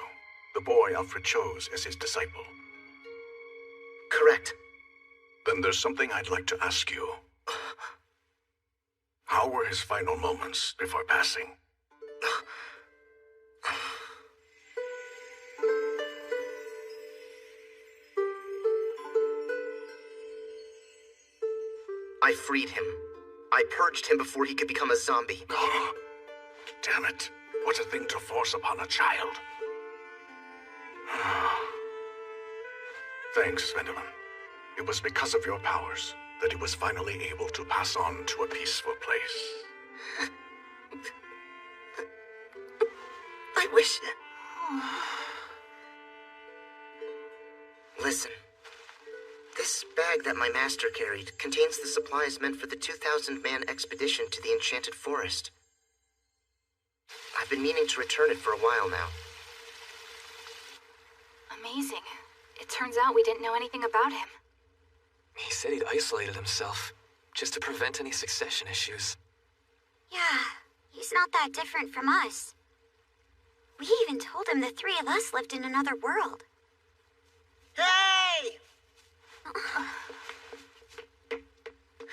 The boy Alfred chose as his disciple. Correct. Then there's something I'd like to ask you. How were his final moments before passing? I freed him. I purged him before he could become a zombie. Damn it. What a thing to force upon a child. Thanks, Vendelin. It was because of your powers that he was finally able to pass on to a peaceful place. I wish... Listen. This bag that my master carried contains the supplies meant for the 2,000-man expedition to the Enchanted Forest. I've been meaning to return it for a while now. Amazing. It turns out we didn't know anything about him. He said he'd isolated himself, just to prevent any succession issues. Yeah, he's not that different from us. We even told him the 3 of us lived in another world. Hey!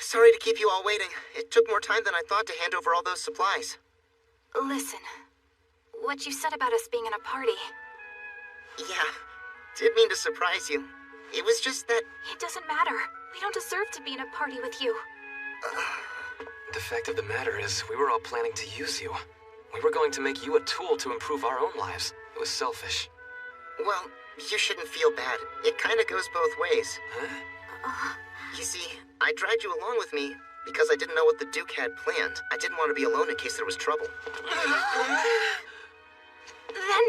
Sorry to keep you all waiting. It took more time than I thought to hand over all those supplies. Listen, what you said about us being in a party... Yeah, did mean to surprise you. It was just that... It doesn't matter. We don't deserve to be in a party with you. The fact of the matter is, we were all planning to use you. We were going to make you a tool to improve our own lives. It was selfish. Well, you shouldn't feel bad. It kind of goes both ways. Huh? You see, I dragged you along with me because I didn't know what the Duke had planned. I didn't want to be alone in case there was trouble. Then,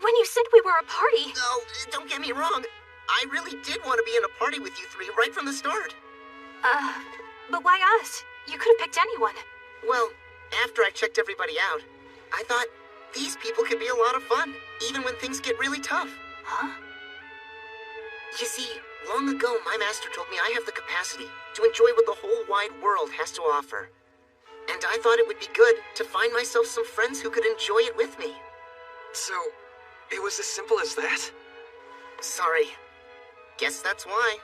when you said we were a party... No, don't get me wrong. I really did want to be in a party with you 3 right from the start. But why us? You could have picked anyone. Well, after I checked everybody out, I thought these people could be a lot of fun, even when things get really tough. Huh? You see, long ago, my master told me I have the capacity to enjoy what the whole wide world has to offer. And I thought it would be good to find myself some friends who could enjoy it with me. So, it was as simple as that? Sorry. Guess that's why.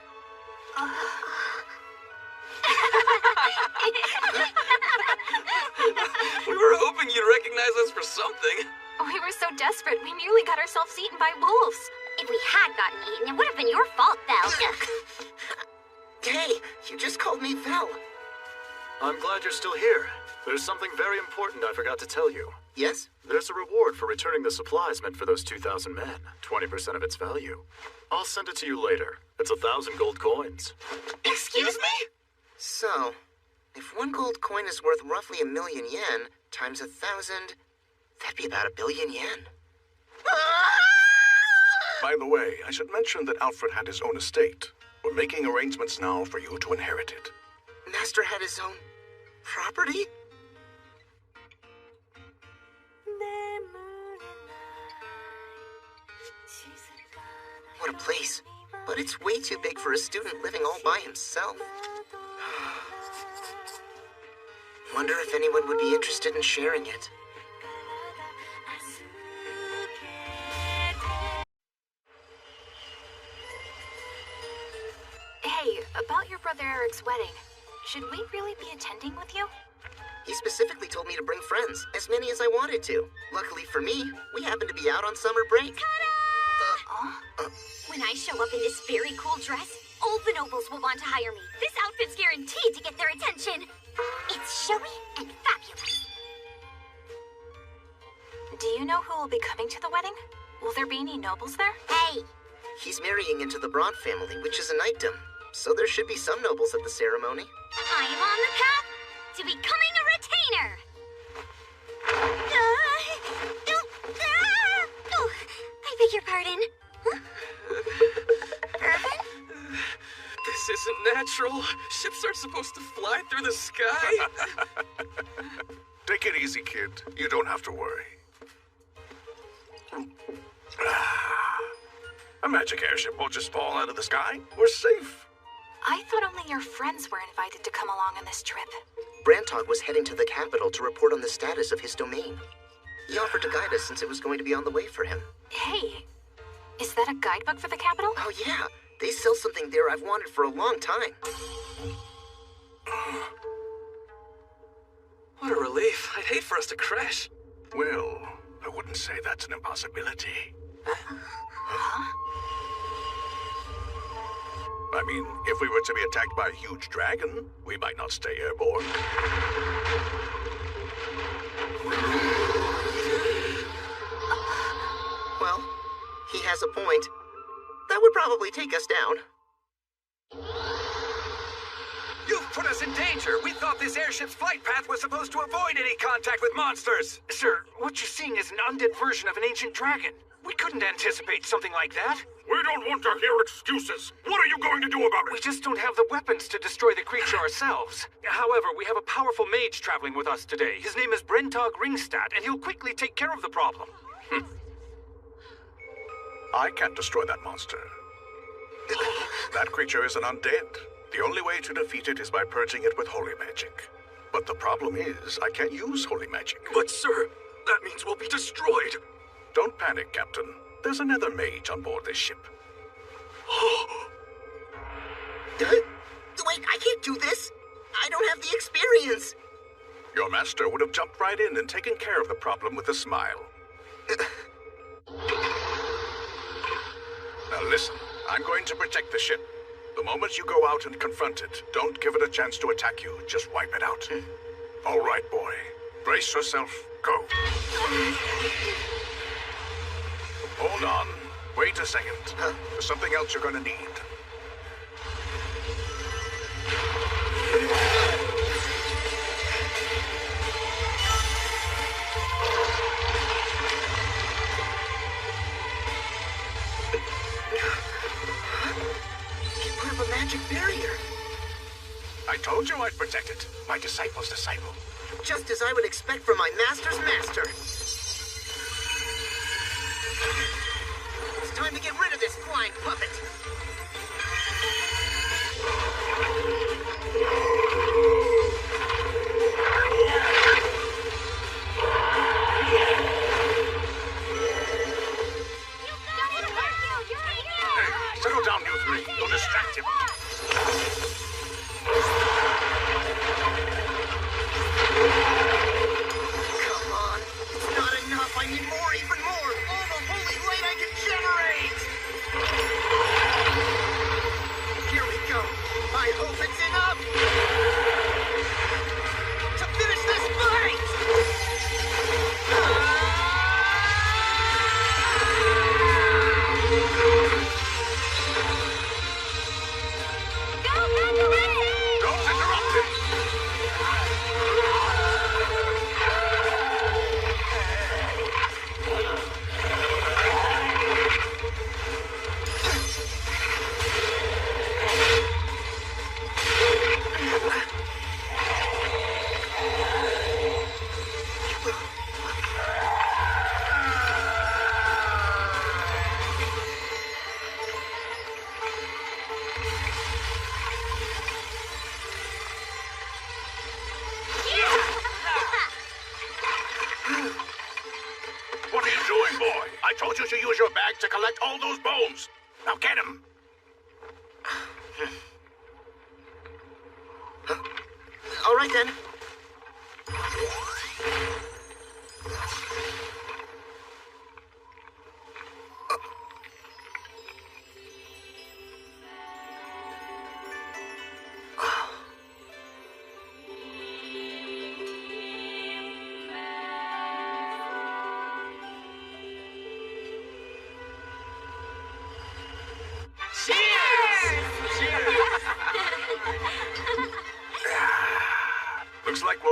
We were hoping you'd recognize us for something. We were so desperate, we nearly got ourselves eaten by wolves. If we had gotten eaten, it would have been your fault, Vel. Hey, you just called me Vel. I'm glad you're still here. There's something very important I forgot to tell you. Yes? There's a reward for returning the supplies meant for those 2,000 men. 20% of its value. I'll send it to you later. It's 1,000 gold coins. Excuse me? So, if 1 gold coin is worth roughly 1,000,000 yen, times 1,000, that'd be about 1 billion yen. By the way, I should mention that Alfred had his own estate. We're making arrangements now for you to inherit it. Master had his own property? What a place. But it's way too big for a student living all by himself. Wonder if anyone would be interested in sharing it. Hey, about your brother Eric's wedding. Should we really be attending with you? He specifically told me to bring friends, as many as I wanted to. Luckily for me, we happen to be out on summer break. When I show up in this very cool dress, all the nobles will want to hire me. This outfit's guaranteed to get their attention. It's showy and fabulous. Do you know who will be coming to the wedding? Will there be any nobles there? Hey! He's marrying into the Bront family, which is a knightdom. so there should be some nobles at the ceremony. I am on the path to becoming a retainer. I beg your pardon. Huh? Irvin? This isn't natural. Ships aren't supposed to fly through the sky. Take it easy, kid. You don't have to worry. A magic airship won't just fall out of the sky. We're safe. I thought only your friends were invited to come along on this trip. Brantog was heading to the capital to report on the status of his domain. He offered to guide us since it was going to be on the way for him. Hey, is that a guidebook for the capital? Oh yeah, they sell something there I've wanted for a long time. What a relief. I'd hate for us to crash. Well, I wouldn't say that's an impossibility. Huh? I mean, if we were to be attacked by a huge dragon, we might not stay airborne. Well, he has a point. That would probably take us down. You've put us in danger! We thought this airship's flight path was supposed to avoid any contact with monsters! Sir, what you're seeing is an undead version of an ancient dragon. We couldn't anticipate something like that. We don't want to hear excuses. What are you going to do about it? We just don't have the weapons to destroy the creature ourselves. However, we have a powerful mage traveling with us today. His name is Brentog Ringstad, and he'll quickly take care of the problem. I can't destroy that monster. That creature is an undead. The only way to defeat it is by purging it with holy magic. But the problem is, I can't use holy magic. But sir, that means we'll be destroyed. Don't panic, Captain. There's another mage on board this ship. Wait, I can't do this. I don't have the experience. Your master would have jumped right in and taken care of the problem with a smile. Now listen, I'm going to protect the ship. The moment you go out and confront it, don't give it a chance to attack you. Just wipe it out. All right, boy. Brace yourself. Go. Hold on. Wait a second. There's something else you're gonna need. Part of a magic barrier. I told you I'd protect it. My disciple's disciple. Just as I would expect from my master's master. It's time to get rid of this flying puppet. Hey, settle down, you three. You'll distract him. Come on. It's not enough. I need more, even more. All the holy light I can generate. Here we go. I hope it's enough to finish this fight. Don't interrupt him. What are you doing, boy? I told you to use your bag to collect all those bones. Now get him. All right, then.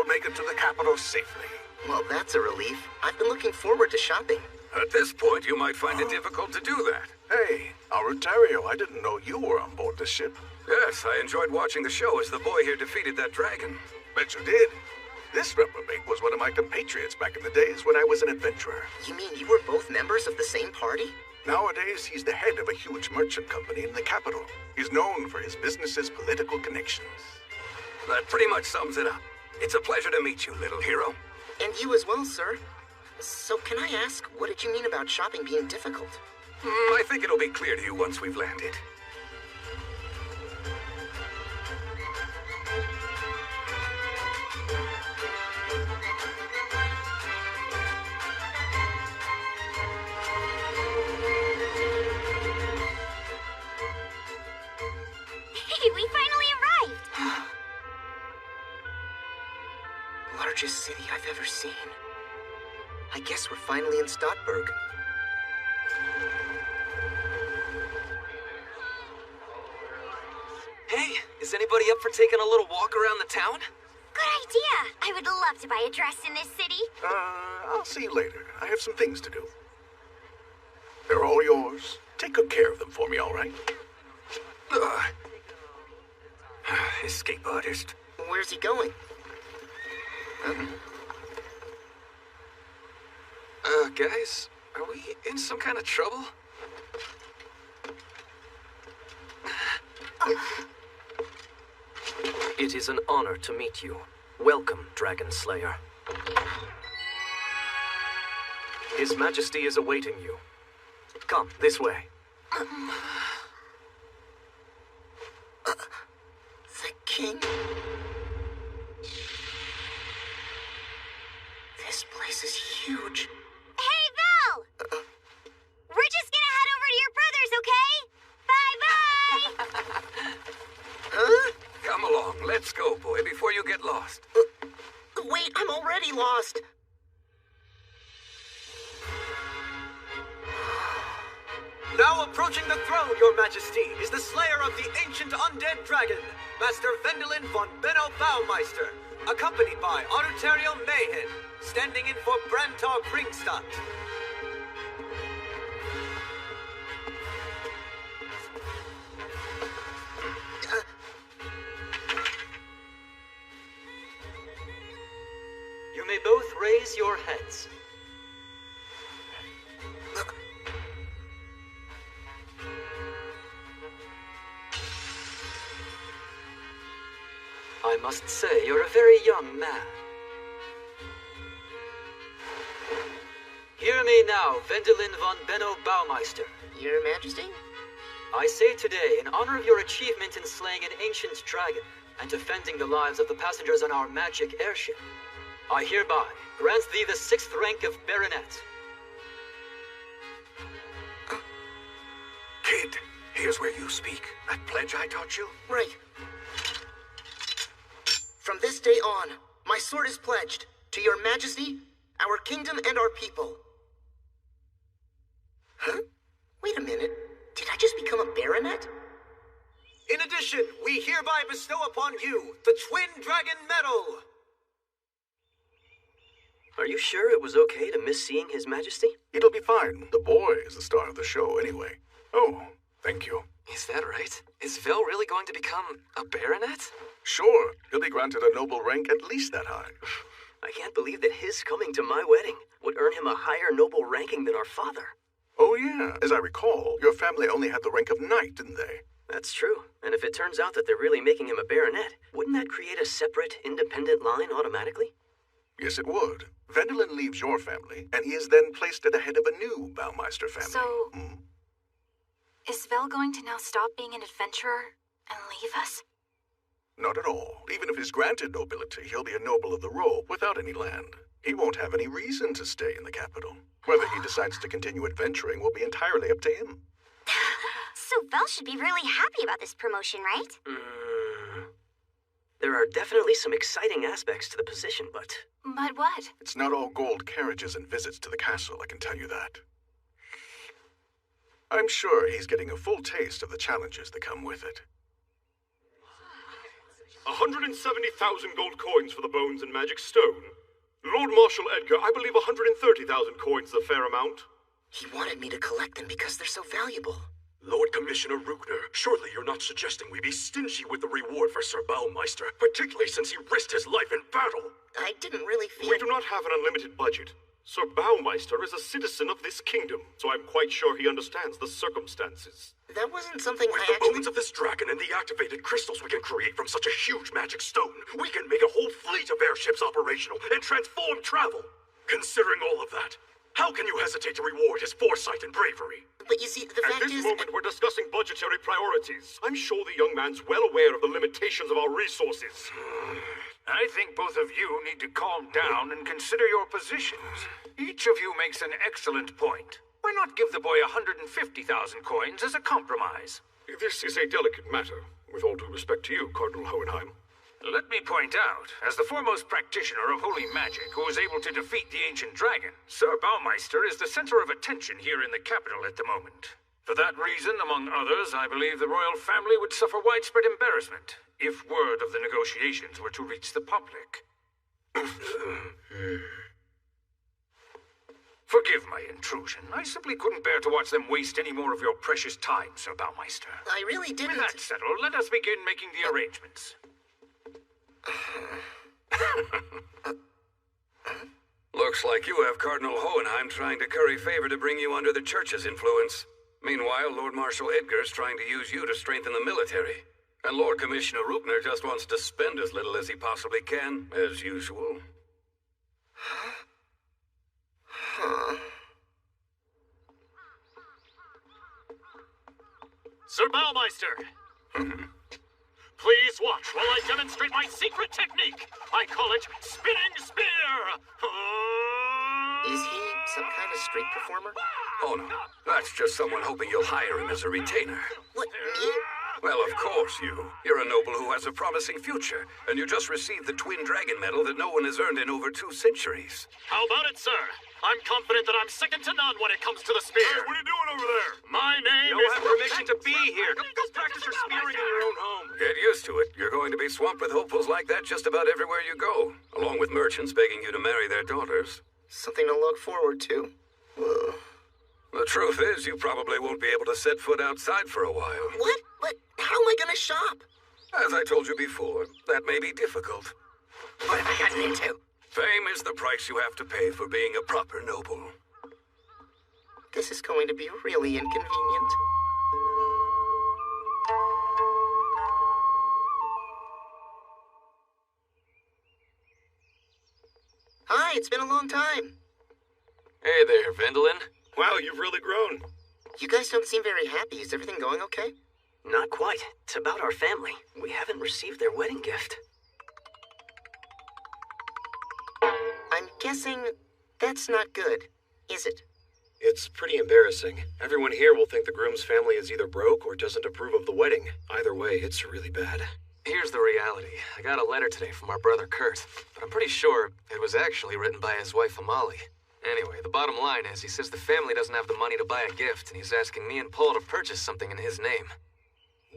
will make it to the capital safely. Well, that's a relief. I've been looking forward to shopping. At this point, you might find it difficult to do that. Hey, Arutario, I didn't know you were on board the ship. Yes, I enjoyed watching the show as the boy here defeated that dragon. Bet you did. This reprobate was one of my compatriots back in the days when I was an adventurer. You mean you were both members of the same party? Nowadays, he's the head of a huge merchant company in the capital. He's known for his business's political connections. That pretty much sums it up. It's a pleasure to meet you, little hero. And you as well, sir. So can I ask, what did you mean about shopping being difficult? I think it'll be clear to you once we've landed. Hey, we finally arrived! Largest city I've ever seen. I guess we're finally in Stadtberg. Hey, is anybody up for taking a little walk around the town? Good idea! I would love to buy a dress in this city. I'll see you later. I have some things to do. They're all yours. Take good care of them for me, all right? Escape artist. Where's he going? Guys, are we in some kind of trouble? It is an honor to meet you. Welcome, Dragon Slayer. His Majesty is awaiting you. Come, this way. The king? This place is huge. Hey, Val! We're just gonna head over to your brother's, okay? Bye-bye! Huh? Come along, let's go, boy, before you get lost. Wait, I'm already lost. Now approaching the throne, Your Majesty, is the slayer of the ancient undead dragon, Master Vendelin von Benno Baumeister, accompanied by Arutario Mayhem, standing in for Brantar Kringstadt. You may both raise your heads. I must say, you're a very young man. Hear me now, Vendelin von Benno Baumeister. Your Majesty? I say today, in honor of your achievement in slaying an ancient dragon and defending the lives of the passengers on our magic airship, I hereby grant thee the 6th rank of Baronet. Kid, here's where you speak. That pledge I taught you? Right. From this day on, my sword is pledged to Your Majesty, our kingdom, and our people. Huh? Wait a minute. Did I just become a baronet? In addition, we hereby bestow upon you the Twin Dragon Medal. Are you sure it was okay to miss seeing His Majesty? It'll be fine. The boy is the star of the show anyway. Oh, thank you. Is that right? Is Vel really going to become a baronet? Sure, he'll be granted a noble rank at least that high. I can't believe that his coming to my wedding would earn him a higher noble ranking than our father. Oh yeah, as I recall, your family only had the rank of knight, didn't they? That's true. And if it turns out that they're really making him a baronet, wouldn't that create a separate, independent line automatically? Yes, it would. Vendelin leaves your family, and he is then placed at the head of a new Baumeister family. So, is Vel going to now stop being an adventurer and leave us? Not at all. Even if he's granted nobility, he'll be a noble of the robe without any land. He won't have any reason to stay in the capital. Whether he decides to continue adventuring will be entirely up to him. So Vel should be really happy about this promotion, right? There are definitely some exciting aspects to the position, but... But what? It's not all gold carriages and visits to the castle, I can tell you that. I'm sure he's getting a full taste of the challenges that come with it. 170,000 gold coins for the bones and magic stone. Lord Marshal Edgar, I believe 130,000 coins is a fair amount. He wanted me to collect them because they're so valuable. Lord Commissioner Ruchner, surely you're not suggesting we be stingy with the reward for Sir Baumeister, particularly since he risked his life in battle. I didn't really feel... We do not have an unlimited budget. Sir Baumeister is a citizen of this kingdom, so I'm quite sure he understands the circumstances. That wasn't something With I the actually... bones of this dragon and the activated crystals we can create from such a huge magic stone, we can make a whole fleet of airships operational and transform travel. Considering all of that, how can you hesitate to reward his foresight and bravery? But you see, the fact At this moment, we're discussing budgetary priorities. I'm sure the young man's well aware of the limitations of our resources. I think both of you need to calm down and consider your positions. Each of you makes an excellent point. Why not give the boy 150,000 coins as a compromise? This is a delicate matter, with all due respect to you, Cardinal Hohenheim. Let me point out, as the foremost practitioner of holy magic who was able to defeat the ancient dragon, Sir Baumeister is the center of attention here in the capital at the moment. For that reason, among others, I believe the royal family would suffer widespread embarrassment if word of the negotiations were to reach the public. Forgive my intrusion. I simply couldn't bear to watch them waste any more of your precious time, Sir Baumeister. I really didn't... With that settled, let us begin making the arrangements. Looks like you have Cardinal Hohenheim trying to curry favor to bring you under the church's influence. Meanwhile, Lord Marshal Edgar's trying to use you to strengthen the military. And Lord Commissioner Ruchner just wants to spend as little as he possibly can, as usual. Sir Baumeister! Please watch while I demonstrate my secret technique. I call it Spinning Spear! Is he some kind of street performer? Oh no, that's just someone hoping you'll hire him as a retainer. What, me? Well, of course you. You're a noble who has a promising future, and you just received the Twin Dragon Medal that no one has earned in over 2 centuries. How about it, sir? I'm confident that I'm second to none when it comes to the spear. Hey, what are you doing over there? My name You is... don't have permission to be here. Go practice your spearing in your own home. Get used to it. You're going to be swamped with hopefuls like that just about everywhere you go, along with merchants begging you to marry their daughters. Something to look forward to. Ugh. The truth is, you probably won't be able to set foot outside for a while. What? But how am I gonna shop? As I told you before, that may be difficult. What have I gotten into? Fame is the price you have to pay for being a proper noble. This is going to be really inconvenient. Hi, it's been a long time. Hey there, Vendelin. Wow, you've really grown. You guys don't seem very happy. Is everything going okay? Not quite. It's about our family. We haven't received their wedding gift. I'm guessing that's not good, is it? It's pretty embarrassing. Everyone here will think the groom's family is either broke or doesn't approve of the wedding. Either way, it's really bad. Here's the reality. I got a letter today from our brother Kurt, but I'm pretty sure it was actually written by his wife Amalie. Anyway, the bottom line is he says the family doesn't have the money to buy a gift, and he's asking me and Paul to purchase something in his name.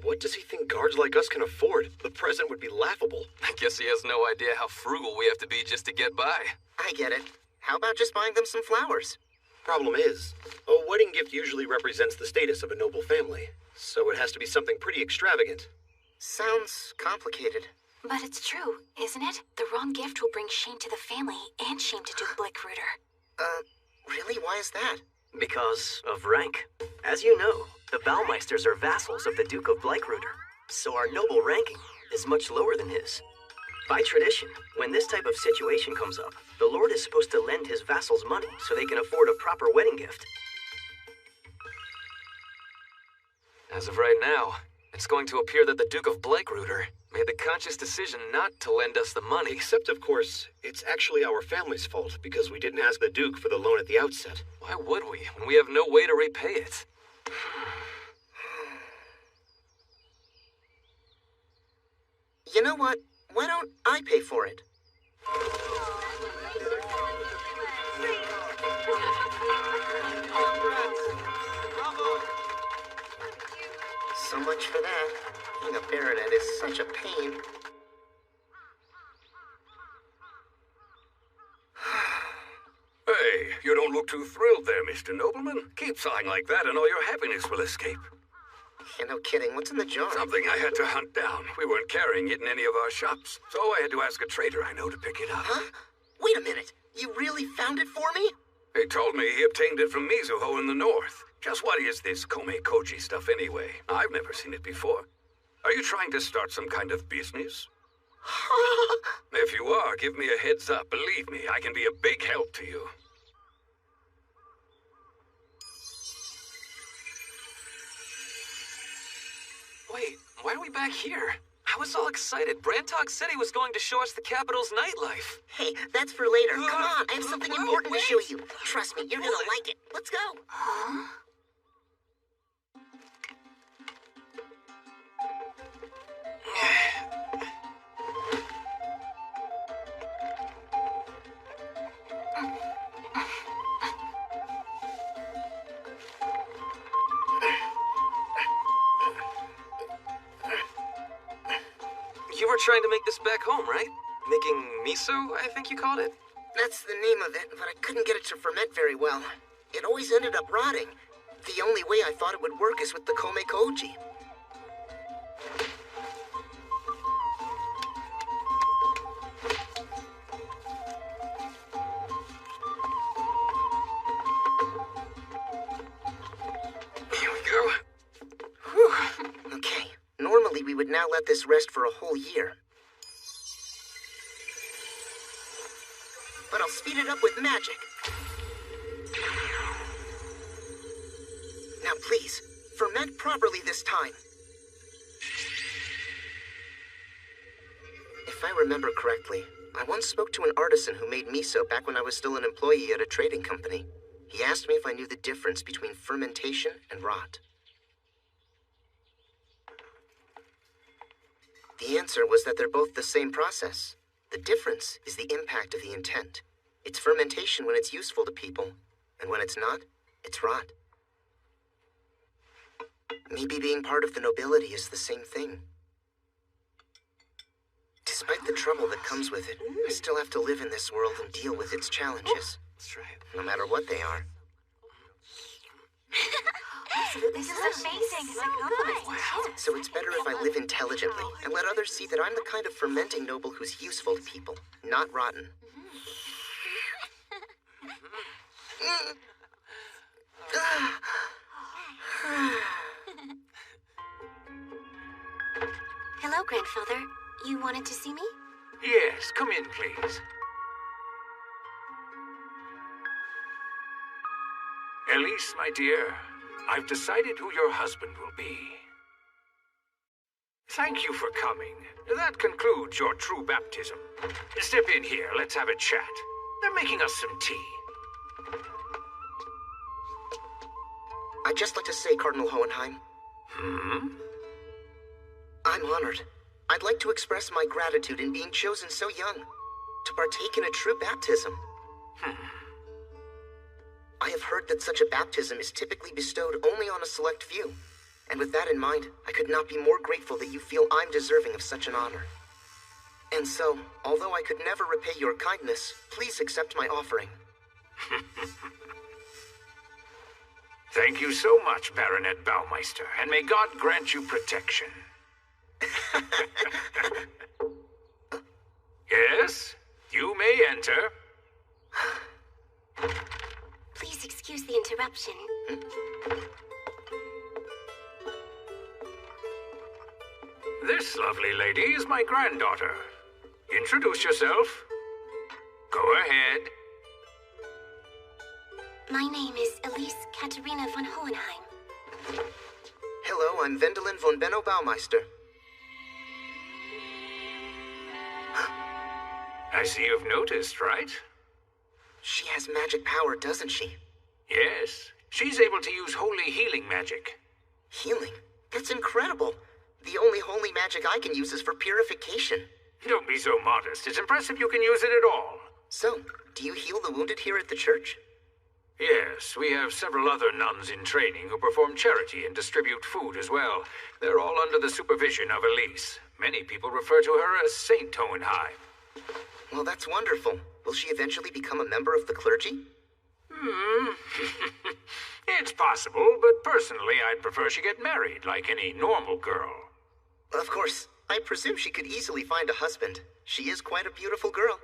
What does he think guards like us can afford? The present would be laughable. I guess he has no idea how frugal we have to be just to get by. I get it. How about just buying them some flowers? Problem is, a wedding gift usually represents the status of a noble family, so it has to be something pretty extravagant. Sounds complicated. But it's true, isn't it? The wrong gift will bring shame to the family and shame to Duke Blackruder. Really? Why is that? Because of rank. As you know, the Baumeisters are vassals of the Duke of Blackruder, so our noble ranking is much lower than his. By tradition, when this type of situation comes up, the Lord is supposed to lend his vassals money so they can afford a proper wedding gift. As of right now, it's going to appear that the Duke of Blackruder made the conscious decision not to lend us the money. Except, of course, it's actually our family's fault because we didn't ask the Duke for the loan at the outset. Why would we, when we have no way to repay it? You know what? Why don't I pay for it? So much for that. Being a baronet is such a pain. too thrilled there, Mr. Nobleman. Keep sighing like that and all your happiness will escape. Yeah, no kidding. What's in the jar? Something I had to hunt down. We weren't carrying it in any of our shops, so I had to ask a trader I know to pick it up. Huh? Wait a minute. You really found it for me? He told me he obtained it from Mizuho in the north. Just what is this Kome Koji stuff anyway? I've never seen it before. Are you trying to start some kind of business? If you are, give me a heads up. Believe me, I can be a big help to you. Wait, why are we back here? I was all excited. Brantog said he was going to show us the capital's nightlife. Hey, that's for later. Come on, I have something important to show you. Trust me, you're gonna like it. Let's go. Huh? You were trying to make this back home, right? Making miso, I think you called it? That's the name of it, but I couldn't get it to ferment very well. It always ended up rotting. The only way I thought it would work is with the Kome Koji. Here we go. Whew. Okay, normally we would now let this rest for a whole year. But I'll speed it up with magic. Now please, ferment properly this time. If I remember correctly, I once spoke to an artisan who made miso back when I was still an employee at a trading company. He asked me if I knew the difference between fermentation and rot. The answer was that they're both the same process. The difference is the impact of the intent. It's fermentation when it's useful to people, and when it's not, it's rot. Maybe being part of the nobility is the same thing. Despite the trouble that comes with it, I still have to live in this world and deal with its challenges. That's right. No matter what they are. This is amazing. So it's better if I live intelligently and let others see that I'm the kind of fermenting noble who's useful to people, not rotten. Hello, Grandfather. You wanted to see me? Yes, come in, please. Elise, my dear, I've decided who your husband will be. Thank you for coming. That concludes your true baptism. Step in here, let's have a chat. They're making us some tea. I'd just like to say, Cardinal Hohenheim. I'm honored. I'd like to express my gratitude in being chosen so young to partake in a true baptism. I have heard that such a baptism is typically bestowed only on a select few. And with that in mind, I could not be more grateful that you feel I'm deserving of such an honor. And so, although I could never repay your kindness, please accept my offering. Thank you so much, Baronet Baumeister, and may God grant you protection. Yes, you may enter. Please excuse the interruption. This lovely lady is my granddaughter. Introduce yourself. Go ahead. My name is Elise Katerina von Hohenheim. Hello, I'm Wendelin von Benno Baumeister. I see you've noticed, right? She has magic power, doesn't she? Yes. She's able to use holy healing magic. Healing? That's incredible. The only holy magic I can use is for purification. Don't be so modest. It's impressive you can use it at all. So, do you heal the wounded here at the church? Yes, we have several other nuns in training who perform charity and distribute food as well. They're all under the supervision of Elise. Many people refer to her as Saint Hohenheim. Well, that's wonderful. Will she eventually become a member of the clergy? It's possible, but personally I'd prefer she get married like any normal girl. Of course, I presume she could easily find a husband. She is quite a beautiful girl.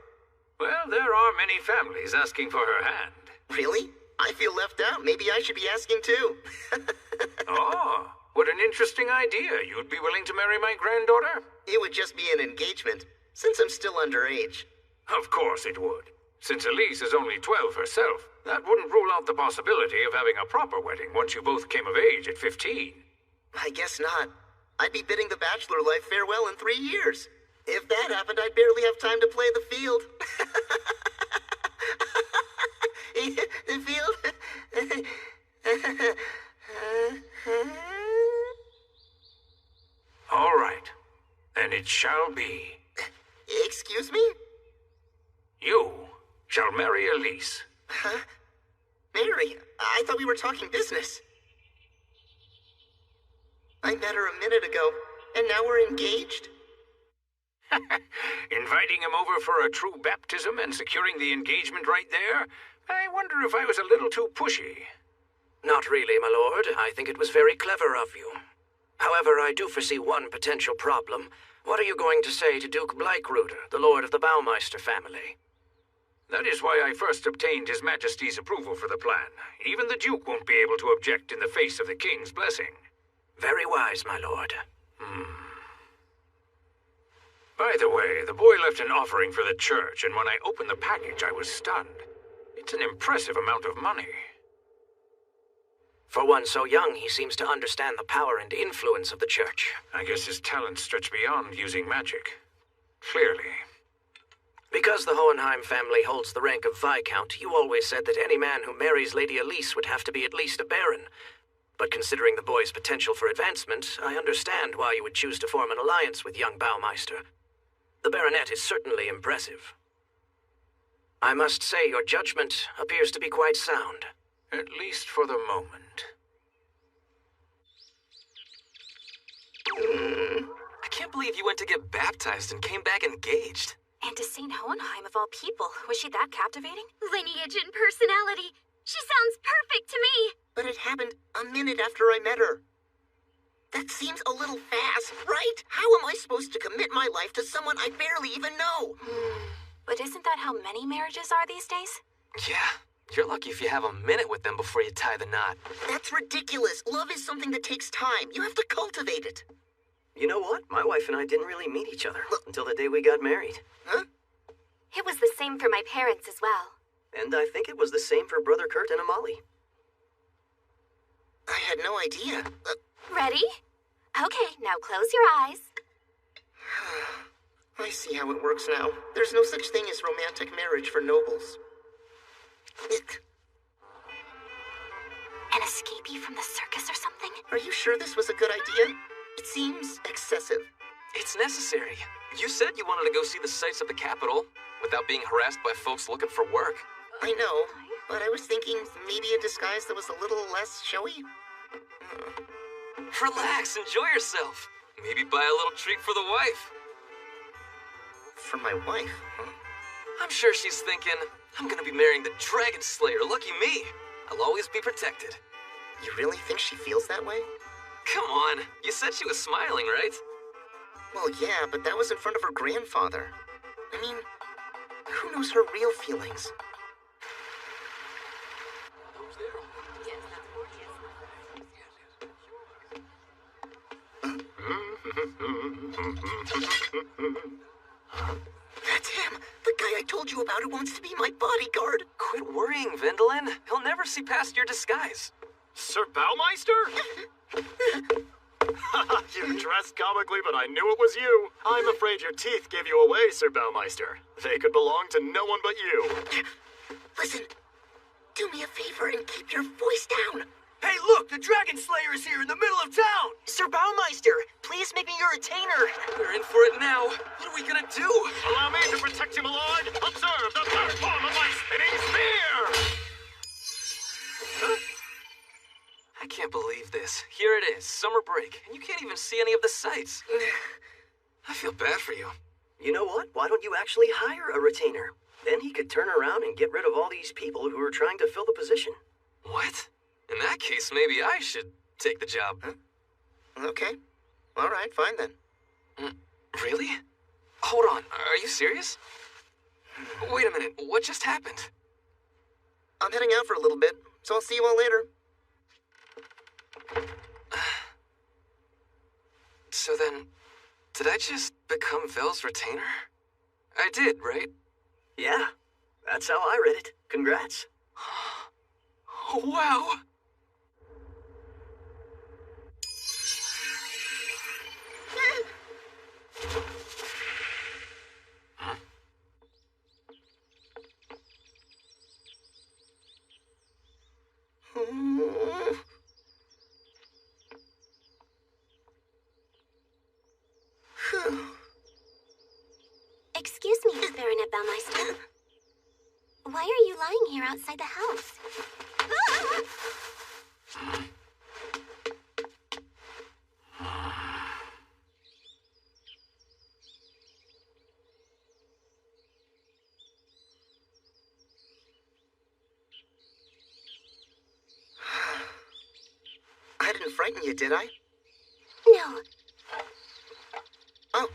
Well, there are many families asking for her hand. Really? I feel left out. Maybe I should be asking too. Oh, what an interesting idea. You'd be willing to marry my granddaughter? It would just be an engagement, since I'm still underage. Of course it would. Since Elise is only 12 herself, that wouldn't rule out the possibility of having a proper wedding once you both came of age at 15. I guess not. I'd be bidding the bachelor life farewell in 3 years. If that happened, I'd barely have time to play the field. The field? All right. Then it shall be. Excuse me? You shall marry Elise. Huh? Mary, I thought we were talking business. I met her a minute ago, and now we're engaged? Inviting him over for a true baptism and securing the engagement right there? I wonder if I was a little too pushy. Not really, my lord. I think it was very clever of you. However, I do foresee one potential problem. What are you going to say to Duke Bleichruder, the lord of the Baumeister family? That is why I first obtained His Majesty's approval for the plan. Even the Duke won't be able to object in the face of the King's blessing. Very wise, my lord. By the way, the boy left an offering for the church, and when I opened the package, I was stunned. It's an impressive amount of money. For one so young, he seems to understand the power and influence of the church. I guess his talents stretch beyond using magic. Clearly. Because the Hohenheim family holds the rank of Viscount, you always said that any man who marries Lady Elise would have to be at least a baron. But considering the boy's potential for advancement, I understand why you would choose to form an alliance with young Baumeister. The baronet is certainly impressive. I must say your judgment appears to be quite sound. At least for the moment. I can't believe you went to get baptized and came back engaged. And to St. Hohenheim of all people. Was she that captivating? Lineage and personality. She sounds perfect to me. But it happened a minute after I met her. That seems a little fast, right? How am I supposed to commit my life to someone I barely even know? But isn't that how many marriages are these days? Yeah, you're lucky if you have a minute with them before you tie the knot. That's ridiculous. Love is something that takes time. You have to cultivate it. You know what? My wife and I didn't really meet each other until the day we got married. Huh? It was the same for my parents as well. And I think it was the same for Brother Kurt and Amalie. I had no idea. Ready? Okay, now close your eyes. I see how it works now. There's no such thing as romantic marriage for nobles. An escapee from the circus or something? Are you sure this was a good idea? It seems excessive. It's necessary. You said you wanted to go see the sights of the capital without being harassed by folks looking for work. I know, but I was thinking maybe a disguise that was a little less showy. Relax, enjoy yourself. Maybe buy a little treat for the wife. For my wife, huh? I'm sure she's thinking, I'm gonna be marrying the Dragon Slayer, lucky me. I'll always be protected. You really think she feels that way? Come on, you said she was smiling, right? Well, yeah, but that was in front of her grandfather. I mean, who knows her real feelings? That's him! The guy I told you about who wants to be my bodyguard! Quit worrying, Vendelin. He'll never see past your disguise. Sir Baumeister? You dressed comically, but I knew it was you. I'm afraid your teeth gave you away, Sir Baumeister. They could belong to no one but you. Listen, do me a favor and keep your voice down. Hey, look! The Dragon Slayer is here in the middle of town! Sir Baumeister, please make me your retainer! We're in for it now. What are we gonna do? Allow me to protect you, my lord. Observe the third form of my spinning spear! Huh? I can't believe this. Here it is, summer break, and you can't even see any of the sights. I feel bad for you. You know what? Why don't you actually hire a retainer? Then he could turn around and get rid of all these people who are trying to fill the position. What? In that case, maybe I should take the job. Huh? Okay. All right, fine then. Really? Hold on, are you serious? Wait a minute, what just happened? I'm heading out for a little bit, so I'll see you all later. So then, did I just become Vel's retainer? I did, right? Yeah, that's how I read it. Congrats. Wow! Excuse me, Baronet Baumeister. Why are you lying here outside the house? I didn't frighten you, did I? No. Oh.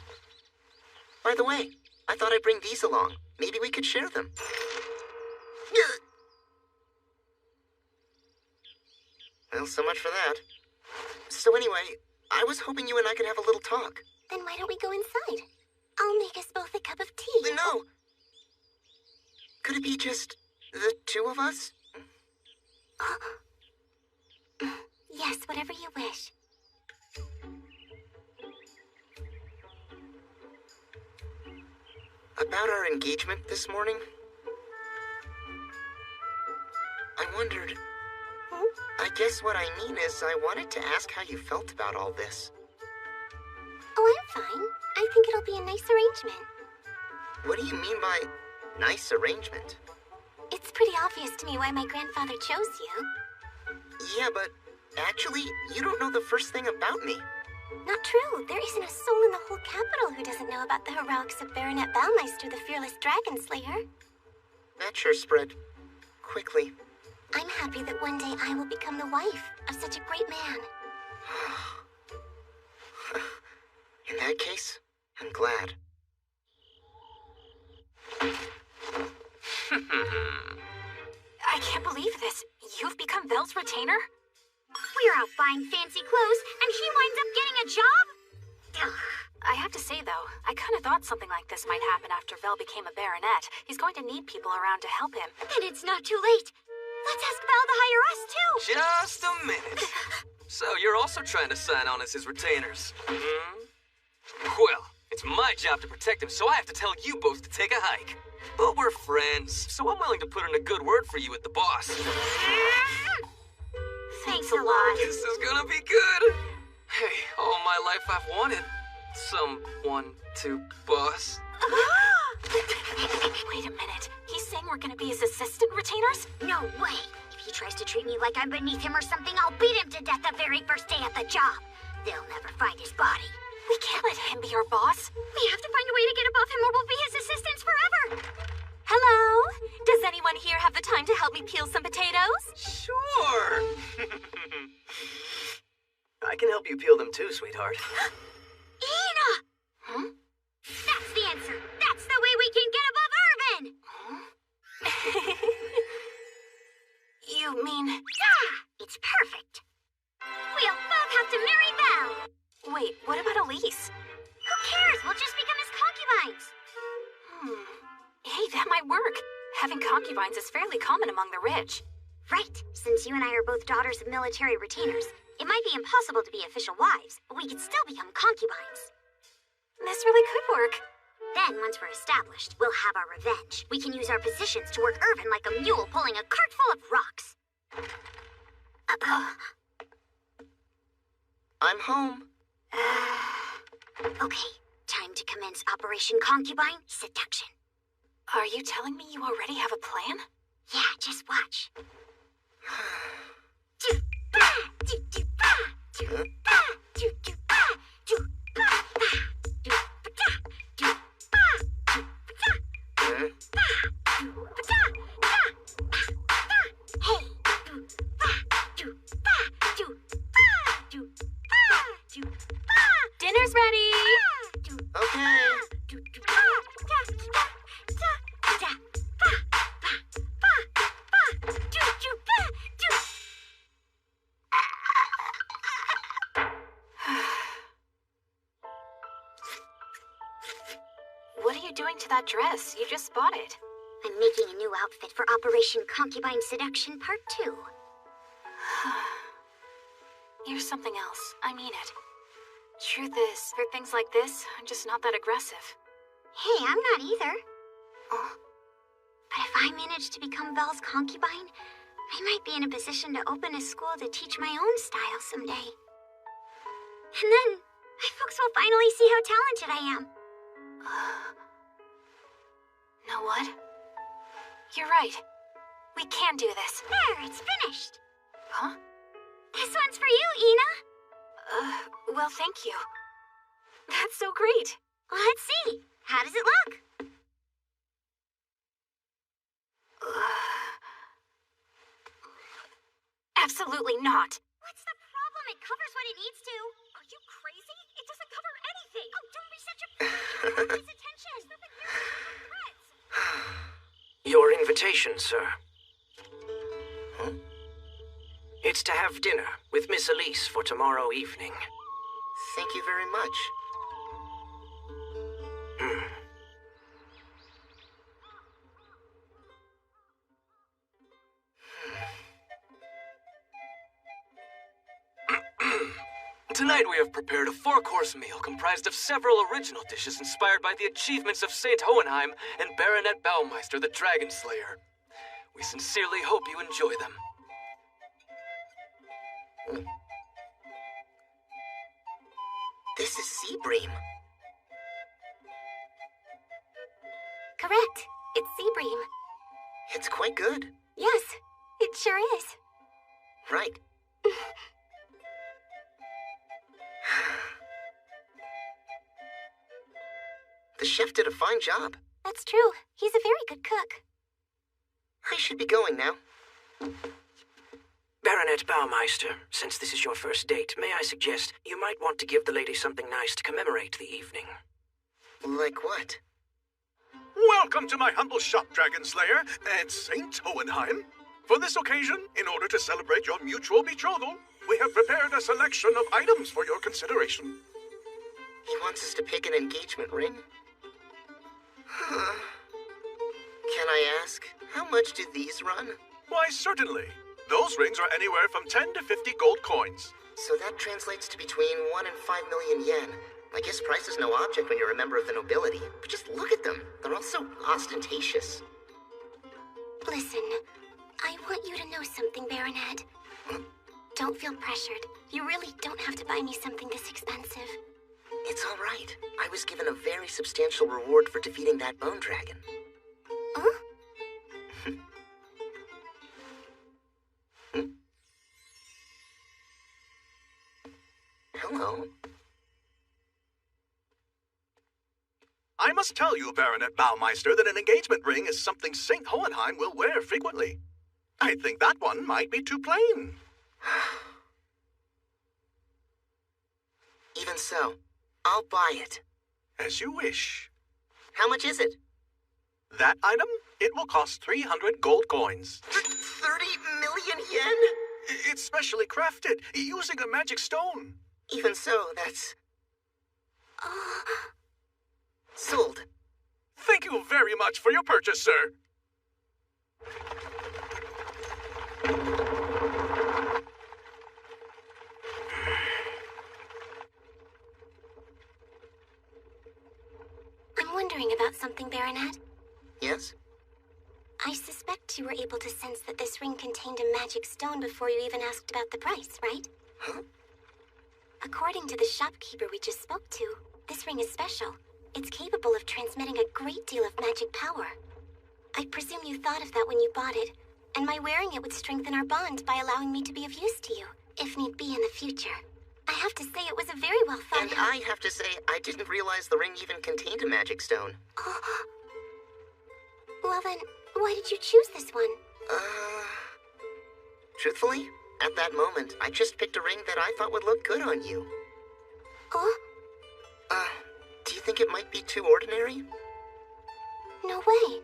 By the way, I thought I'd bring these along. Maybe we could share them. Well, so much for that. So anyway, I was hoping you and I could have a little talk. Then why don't we go inside? I'll make us both a cup of tea. No. Could it be just the two of us? Yes, whatever you wish. About our engagement this morning, I wondered... I guess what I mean is I wanted to ask how you felt about all this. Oh, I'm fine. I think it'll be a nice arrangement. What do you mean by nice arrangement? It's pretty obvious to me why my grandfather chose you. Yeah, but actually, you don't know the first thing about me. Not true. There isn't a soul in the whole capital who doesn't know about the heroics of Baronet Baumeister, the fearless dragon slayer. That sure spread quickly. I'm happy that one day I will become the wife of such a great man. In that case, I'm glad. I can't believe this. You've become Vel's retainer? We're out buying fancy clothes, and he winds up getting a job? I have to say, though, I kind of thought something like this might happen after Vel became a baronet. He's going to need people around to help him. Then it's not too late. Let's ask Vel to hire us, too. Just a minute. So you're also trying to sign on as his retainers? Well, it's my job to protect him, so I have to tell you both to take a hike. But we're friends, so I'm willing to put in a good word for you with the boss. Thanks a lot. This is gonna be good. Hey, all my life I've wanted someone to boss. Wait a minute. He's saying we're gonna be his assistant retainers? No way. If he tries to treat me like I'm beneath him or something, I'll beat him to death the very first day at the job. They'll never find his body. We can't let him be our boss. We have to find a way to get above him or we'll be his assistants forever. Hello? Does anyone here have the time to help me peel some potatoes? Sure. I can help you peel them too, sweetheart. Ina! Huh? That's the answer. That's the way we can get above Irvin! You mean... Ah! It's perfect. We'll both have to marry Vel. Wait, what about Elise? Who cares? We'll just become his concubines. Hey, that might work. Having concubines is fairly common among the rich. Right. Since you and I are both daughters of military retainers, it might be impossible to be official wives, but we could still become concubines. This really could work. Then, once we're established, we'll have our revenge. We can use our positions to work Irvin like a mule pulling a cart full of rocks. I'm home. Okay, time to commence Operation Concubine Seduction. Are you telling me you already have a plan? Yeah, just watch. Dinner's ready! Okay. What are you doing to that dress? You just bought it. I'm making a new outfit for Operation Concubine Seduction Part 2. Here's something else. I mean it. Truth is, for things like this, I'm just not that aggressive. Hey, I'm not either. Oh. But if I manage to become Vel's concubine, I might be in a position to open a school to teach my own style someday. And then, my folks will finally see how talented I am. Know what? You're right. We can do this. There, it's finished. Huh? This one's for you, Ina. Well, thank you. That's so great. Let's see. How does it look? Absolutely not. What's the problem? It covers what it needs to. Are you crazy? It doesn't cover anything. Oh, don't be such a prude. His attention is nothing here. Your invitation, sir. Huh? It's to have dinner with Miss Elise for tomorrow evening. Thank you very much. Tonight we have prepared a 4-course meal comprised of several original dishes inspired by the achievements of Saint Hohenheim and Baronet Baumeister, the Dragon Slayer. We sincerely hope you enjoy them. This is Seabream. Correct. It's Seabream. It's quite good. Yes, it sure is. Right. The chef did a fine job. That's true. He's a very good cook. I should be going now. Baronet Baumeister, since this is your first date, may I suggest you might want to give the lady something nice to commemorate the evening? Like what? Welcome to my humble shop, Dragon Slayer and Saint Hohenheim. For this occasion, in order to celebrate your mutual betrothal, we have prepared a selection of items for your consideration. He wants us to pick an engagement ring? Can I ask, how much do these run? Why, certainly. Those rings are anywhere from 10 to 50 gold coins. So that translates to between 1 and 5 million yen. I guess price is no object when you're a member of the nobility. But just look at them. They're all so ostentatious. Listen, I want you to know something, Baronet. Don't feel pressured. You really don't have to buy me something this expensive. It's all right. I was given a very substantial reward for defeating that bone dragon. Huh? Hello. I must tell you, Baronet Baumeister, that an engagement ring is something Saint Hohenheim will wear frequently. I think that one might be too plain. Even so, I'll buy it. As you wish. How much is it? That item? It will cost 300 gold coins. 30 million yen? It's specially crafted, using a magic stone. Even so, that's... Sold. Thank you very much for your purchase, sir. I'm wondering about something, Baronet. Yes? I suspect you were able to sense that this ring contained a magic stone before you even asked about the price, right? Huh? According to the shopkeeper we just spoke to, this ring is special. It's capable of transmitting a great deal of magic power. I presume you thought of that when you bought it, and my wearing it would strengthen our bond by allowing me to be of use to you, if need be in the future. I have to say it was a very well thought out. And I have to say, I didn't realize the ring even contained a magic stone. Well then, why did you choose this one? Truthfully, at that moment, I just picked a ring that I thought would look good on you. Huh? Do you think it might be too ordinary? No way.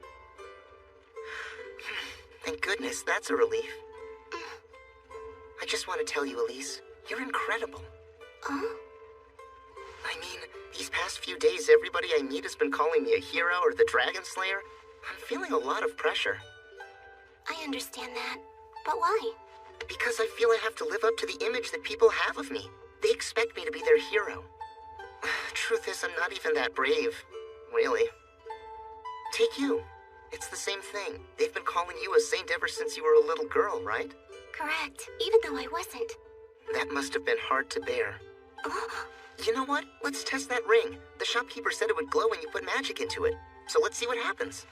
Thank goodness, that's a relief. I just want to tell you, Elise, you're incredible. Huh? I mean, these past few days, everybody I meet has been calling me a hero or the Dragon Slayer. I'm feeling a lot of pressure. I understand that. But why? Because I feel I have to live up to the image that people have of me. They expect me to be their hero. Truth is, I'm not even that brave. Really. Take you. It's the same thing. They've been calling you a saint ever since you were a little girl, right? Correct, even though I wasn't. That must have been hard to bear. You know what? Let's test that ring. The shopkeeper said it would glow when you put magic into it. So let's see what happens.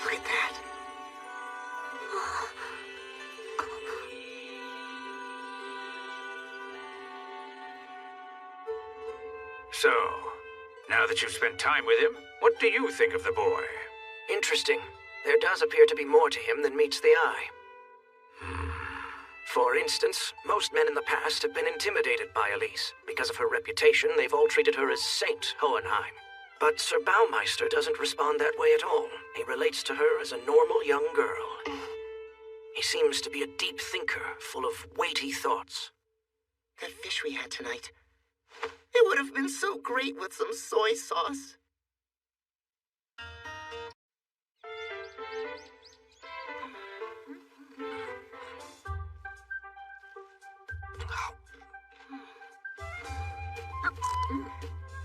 Look at that. So, now that you've spent time with him, what do you think of the boy? Interesting. There does appear to be more to him than meets the eye. For instance, most men in the past have been intimidated by Elise. Because of her reputation, they've all treated her as Saint Hohenheim. But Sir Baumeister doesn't respond that way at all. He relates to her as a normal young girl. He seems to be a deep thinker, full of weighty thoughts. That fish we had tonight. It would have been so great with some soy sauce.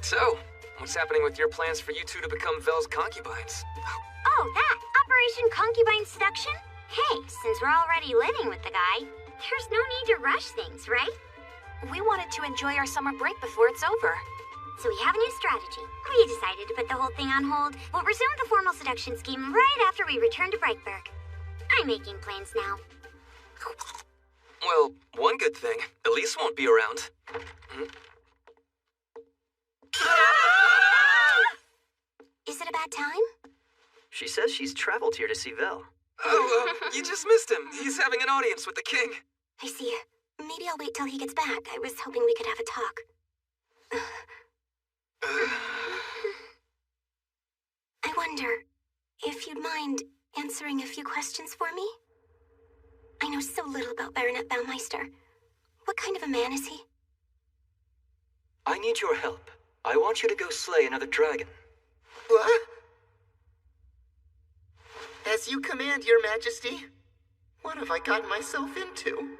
So, what's happening with your plans for you two to become Vel's concubines? Oh, that! Operation Concubine Seduction? Hey, since we're already living with the guy, there's no need to rush things, right? We wanted to enjoy our summer break before it's over. So we have a new strategy. We decided to put the whole thing on hold. We'll resume the formal seduction scheme right after we return to Brightburg. I'm making plans now. Well, one good thing, Elise won't be around. Is it a bad time? She says she's traveled here to see Vel. Oh, you just missed him. He's having an audience with the king. I see. Maybe I'll wait till he gets back. I was hoping we could have a talk. I wonder if you'd mind answering a few questions for me? I know so little about Baronet Baumeister. What kind of a man is he? I need your help. I want you to go slay another dragon. What? As you command, Your Majesty. What have I gotten myself into?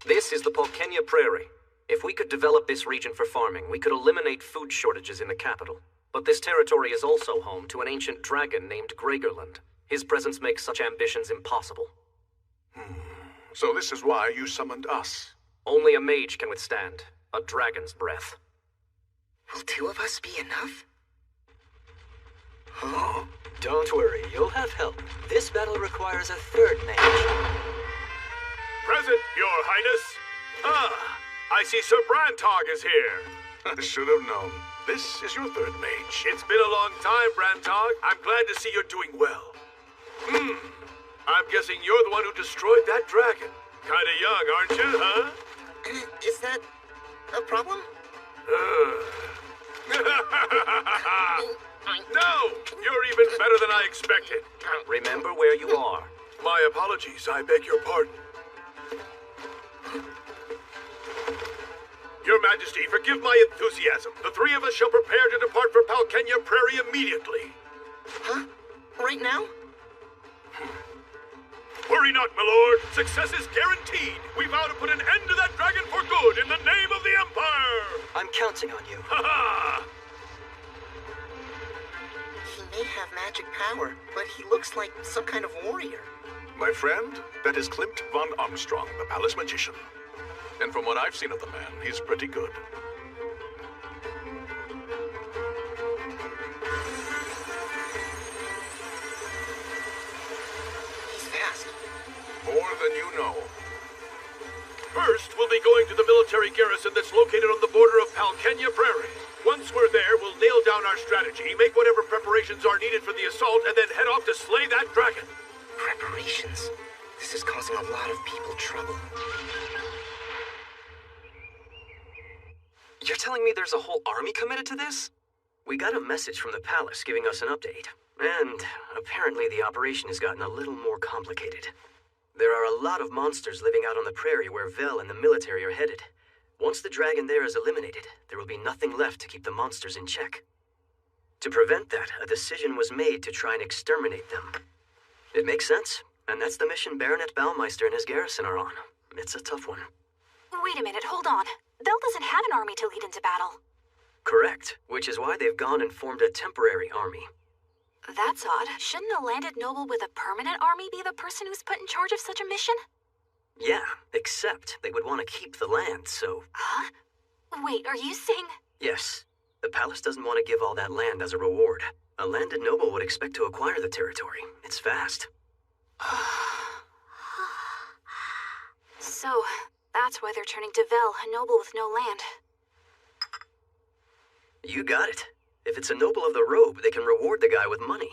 This is the Polkenya Prairie. If we could develop this region for farming, we could eliminate food shortages in the capital. But this territory is also home to an ancient dragon named Gregerland. His presence makes such ambitions impossible. So this is why you summoned us. Only a mage can withstand a dragon's breath. Will two of us be enough? Huh? Don't worry, you'll have help. This battle requires a third mage. Present, Your Highness. Ah, I see Sir Brantog is here. I should have known. This is your third mage. It's been a long time, Brantog. I'm glad to see you're doing well. I'm guessing you're the one who destroyed that dragon. Kinda young, aren't you, huh? Is that a problem? No! You're even better than I expected. Remember where you are. My apologies. I beg your pardon. Your Majesty, forgive my enthusiasm. The three of us shall prepare to depart for Polkenya Prairie immediately. Huh? Right now? Worry not, my lord. Success is guaranteed. We vow to put an end to that dragon for good in the name of the Empire. I'm counting on you. Ha ha! He may have magic power, but he looks like some kind of warrior. My friend, that is Klimt von Armstrong, the palace magician. And from what I've seen of the man, he's pretty good. know? First, we'll be going to the military garrison that's located on the border of Palkenya Prairie. Once we're there, we'll nail down our strategy, make whatever preparations are needed for the assault, and then head off to slay that dragon. Preparations? This is causing a lot of people trouble. You're telling me there's a whole army committed to this? We got a message from the palace giving us an update. And apparently the operation has gotten a little more complicated. There are a lot of monsters living out on the prairie where Vel and the military are headed. Once the dragon there is eliminated, there will be nothing left to keep the monsters in check. To prevent that, a decision was made to try and exterminate them. It makes sense, and that's the mission Baronet Baumeister and his garrison are on. It's a tough one. Wait a minute, hold on. Vel doesn't have an army to lead into battle. Correct, which is why they've gone and formed a temporary army. That's odd. Shouldn't a landed noble with a permanent army be the person who's put in charge of such a mission? Yeah, except they would want to keep the land, so... Huh? Wait, are you saying... Yes. The palace doesn't want to give all that land as a reward. A landed noble would expect to acquire the territory. It's fast. So, that's why they're turning to Vel, a noble with no land. You got it. If it's a noble of the robe, they can reward the guy with money.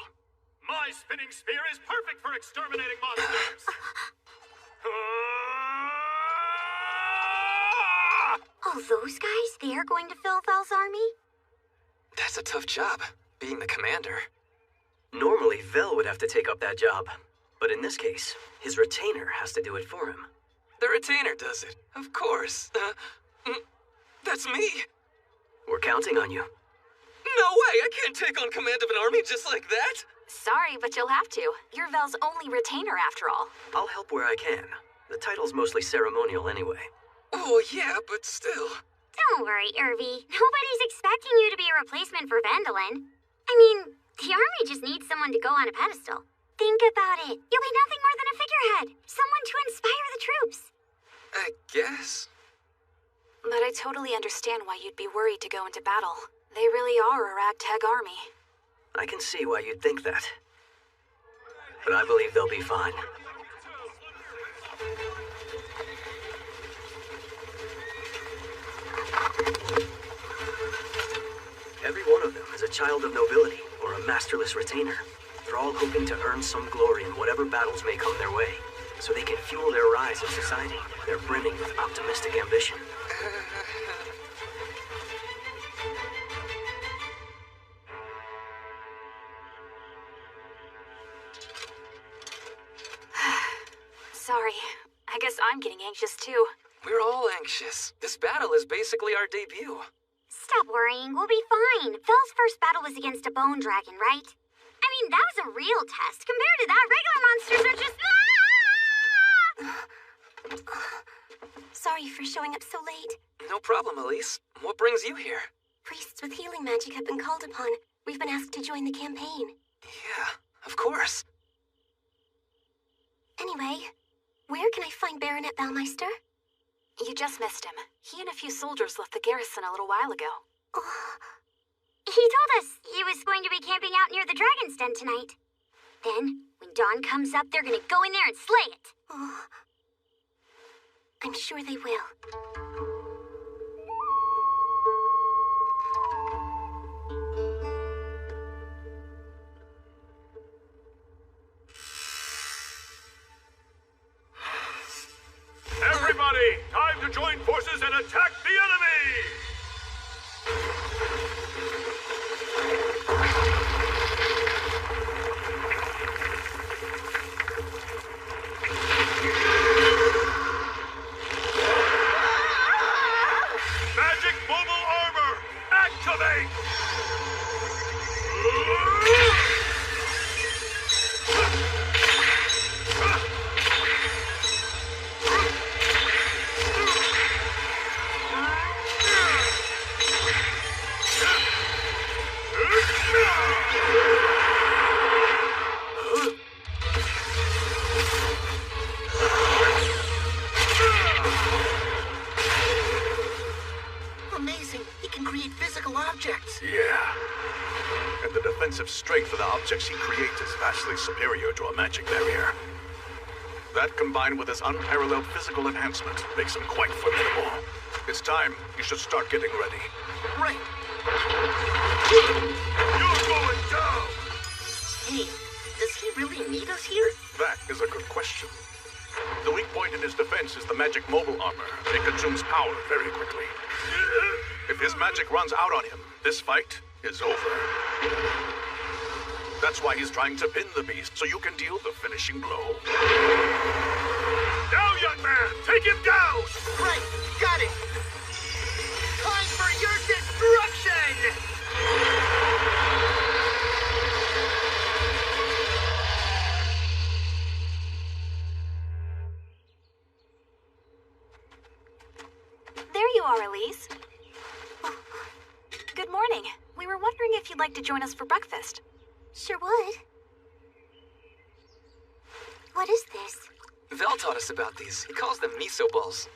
My spinning spear is perfect for exterminating monsters! Oh, those guys? They're going to fill Vel's army? That's a tough job, being the commander. Normally, Vel would have to take up that job. But in this case, his retainer has to do it for him. The retainer does it, of course. That's me. We're counting on you. No way! I can't take on command of an army just like that! Sorry, but you'll have to. You're Vel's only retainer, after all. I'll help where I can. The title's mostly ceremonial anyway. Oh, yeah, but still. Don't worry, Irvi. Nobody's expecting you to be a replacement for Vandalin. I mean, the army just needs someone to go on a pedestal. Think about it. You'll be nothing more than a figurehead. Someone to inspire the troops. I guess. But I totally understand why you'd be worried to go into battle. They really are a ragtag army. I can see why you'd think that. But I believe they'll be fine. Every one of them is a child of nobility or a masterless retainer. They're all hoping to earn some glory in whatever battles may come their way, so they can fuel their rise in society. They're brimming with optimistic ambition. Sorry. I guess I'm getting anxious too. We're all anxious. This battle is basically our debut. Stop worrying. We'll be fine. Vel's first battle was against a bone dragon, right? I mean, that was a real test. Compared to that, regular monsters are just... Sorry for showing up so late. No problem, Elise. What brings you here? Priests with healing magic have been called upon. We've been asked to join the campaign. Yeah, of course. Anyway, where can I find Baronet Baumeister? You just missed him. He and a few soldiers left the garrison a little while ago. He told us he was going to be camping out near the Dragon's Den tonight. Then, when dawn comes up, they're gonna go in there and slay it. I'm sure they will. Everybody, time to join forces and attack the enemy! Magic mobile armor, activate! Amazing. He can create physical objects. Yeah. And the defensive strength of the objects he creates is vastly superior to a magic barrier. That, combined with his unparalleled physical enhancement, makes him quite formidable. It's time you should start getting ready. Right. You're going down! Hey, does he really need us here? That is a good question. The weak point in his defense is the magic mobile armor. It consumes power very quickly. If his magic runs out on him, this fight is over. That's why he's trying to pin the beast, so you can deal the finishing blow. Now, young man, take him down! Right, got it! Time for your destruction! There you are, Elise. Good morning. We were wondering if you'd like to join us for breakfast. Sure would. What is this? Vel taught us about these. He calls them miso balls.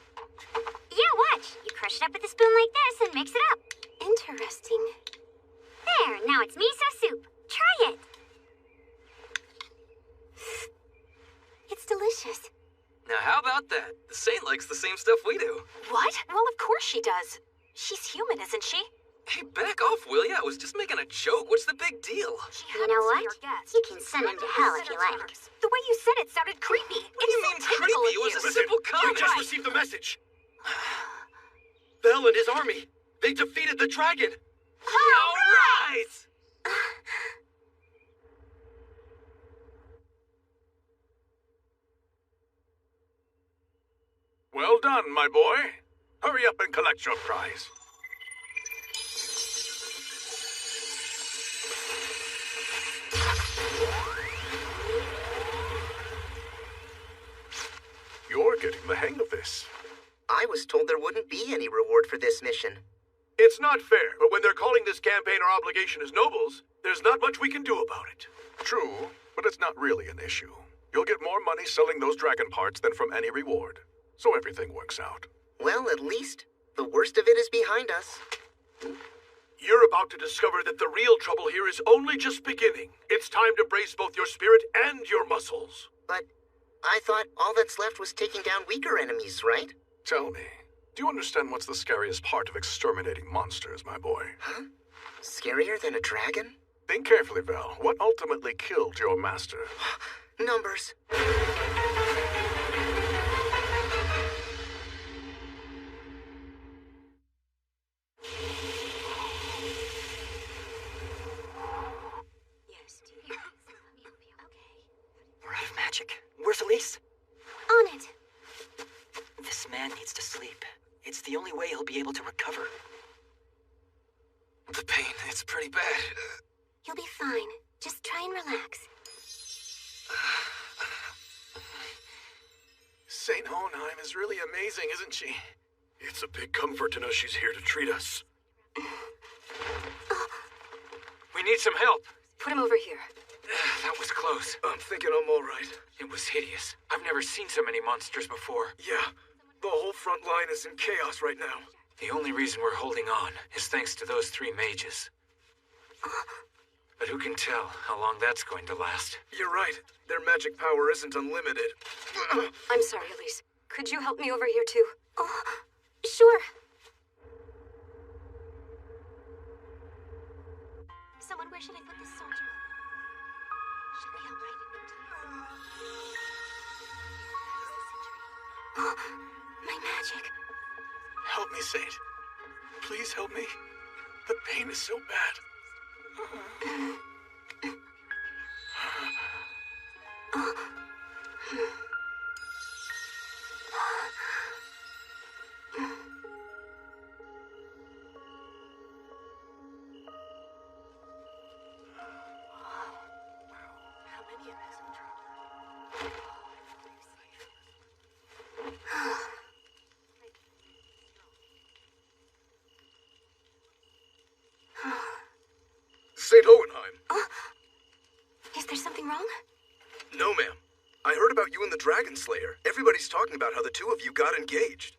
Yeah, watch. You crush it up with a spoon like this and mix it up. Interesting. There, now it's miso soup. Try it. It's delicious. Now, how about that? The Saint likes the same stuff we do. What? Well, of course she does. She's human, isn't she? Hey, back off, will ya? I was just making a joke. What's the big deal? You know what? You can send him to hell if you like. The way you said it sounded creepy. What do you mean creepy? It was a simple comment. We just received the message. Vel and his army. They defeated the dragon. All right! Well done, my boy. Hurry up and collect your prize. You're getting the hang of this. I was told there wouldn't be any reward for this mission. It's not fair, but when they're calling this campaign our obligation as nobles, there's not much we can do about it. True, but it's not really an issue. You'll get more money selling those dragon parts than from any reward. So everything works out. Well, at least the worst of it is behind us. You're about to discover that the real trouble here is only just beginning. It's time to brace both your spirit and your muscles. But I thought all that's left was taking down weaker enemies, right? Tell me, do you understand what's the scariest part of exterminating monsters, my boy? Huh? Scarier than a dragon? Think carefully, Vel. What ultimately killed your master? Numbers. We're out of magic. Where's Elise? On it. This man needs to sleep. It's the only way he'll be able to recover. The pain, it's pretty bad. You'll be fine. Just try and relax. Saint Hohenheim is really amazing, isn't she? It's a big comfort to know she's here to treat us. We need some help. Put him over here. That was close. I'm thinking I'm all right. It was hideous. I've never seen so many monsters before. Yeah, the whole front line is in chaos right now. The only reason we're holding on is thanks to those 3 mages. But who can tell how long that's going to last? You're right. Their magic power isn't unlimited. I'm sorry, Elise. Could you help me over here, too? Oh, sure. Someone, where should I put this soldier? Should we help right in oh, my magic. Help me, Saint. Please help me. The pain is so bad. Saint Hohenheim. Is there something wrong? No, ma'am. I heard about you and the Dragon Slayer. Everybody's talking about how the two of you got engaged.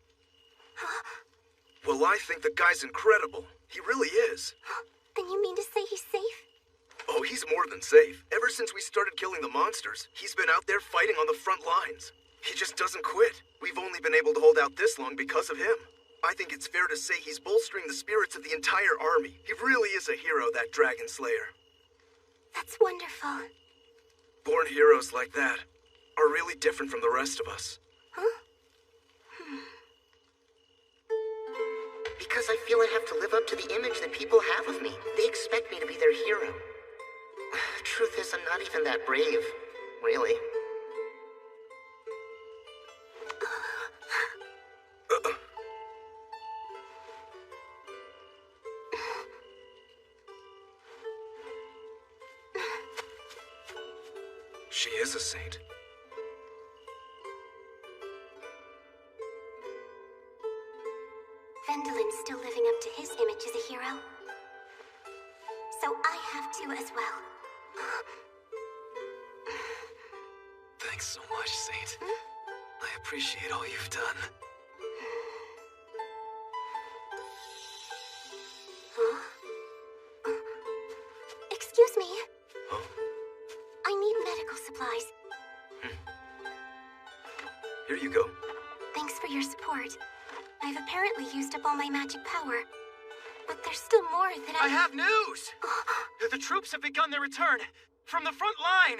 Well, I think the guy's incredible. He really is. Then you mean to say he's safe? Oh, he's more than safe. Ever since we started killing the monsters, he's been out there fighting on the front lines. He just doesn't quit. We've only been able to hold out this long because of him. I think it's fair to say he's bolstering the spirits of the entire army. He really is a hero, that Dragon Slayer. That's wonderful. Born heroes like that are really different from the rest of us. Huh? Because I feel I have to live up to the image that people have of me. They expect me to be their hero. Truth is, I'm not even that brave, really. She is a saint. Vendelin's still living up to his image as a hero. So I have to as well. Thanks so much, Saint. I appreciate all you've done. Huh? Excuse me. I need medical supplies. Here you go. Thanks for your support. I've apparently used up all my magic power. But there's still more that I have news! The troops have begun their return from the front line!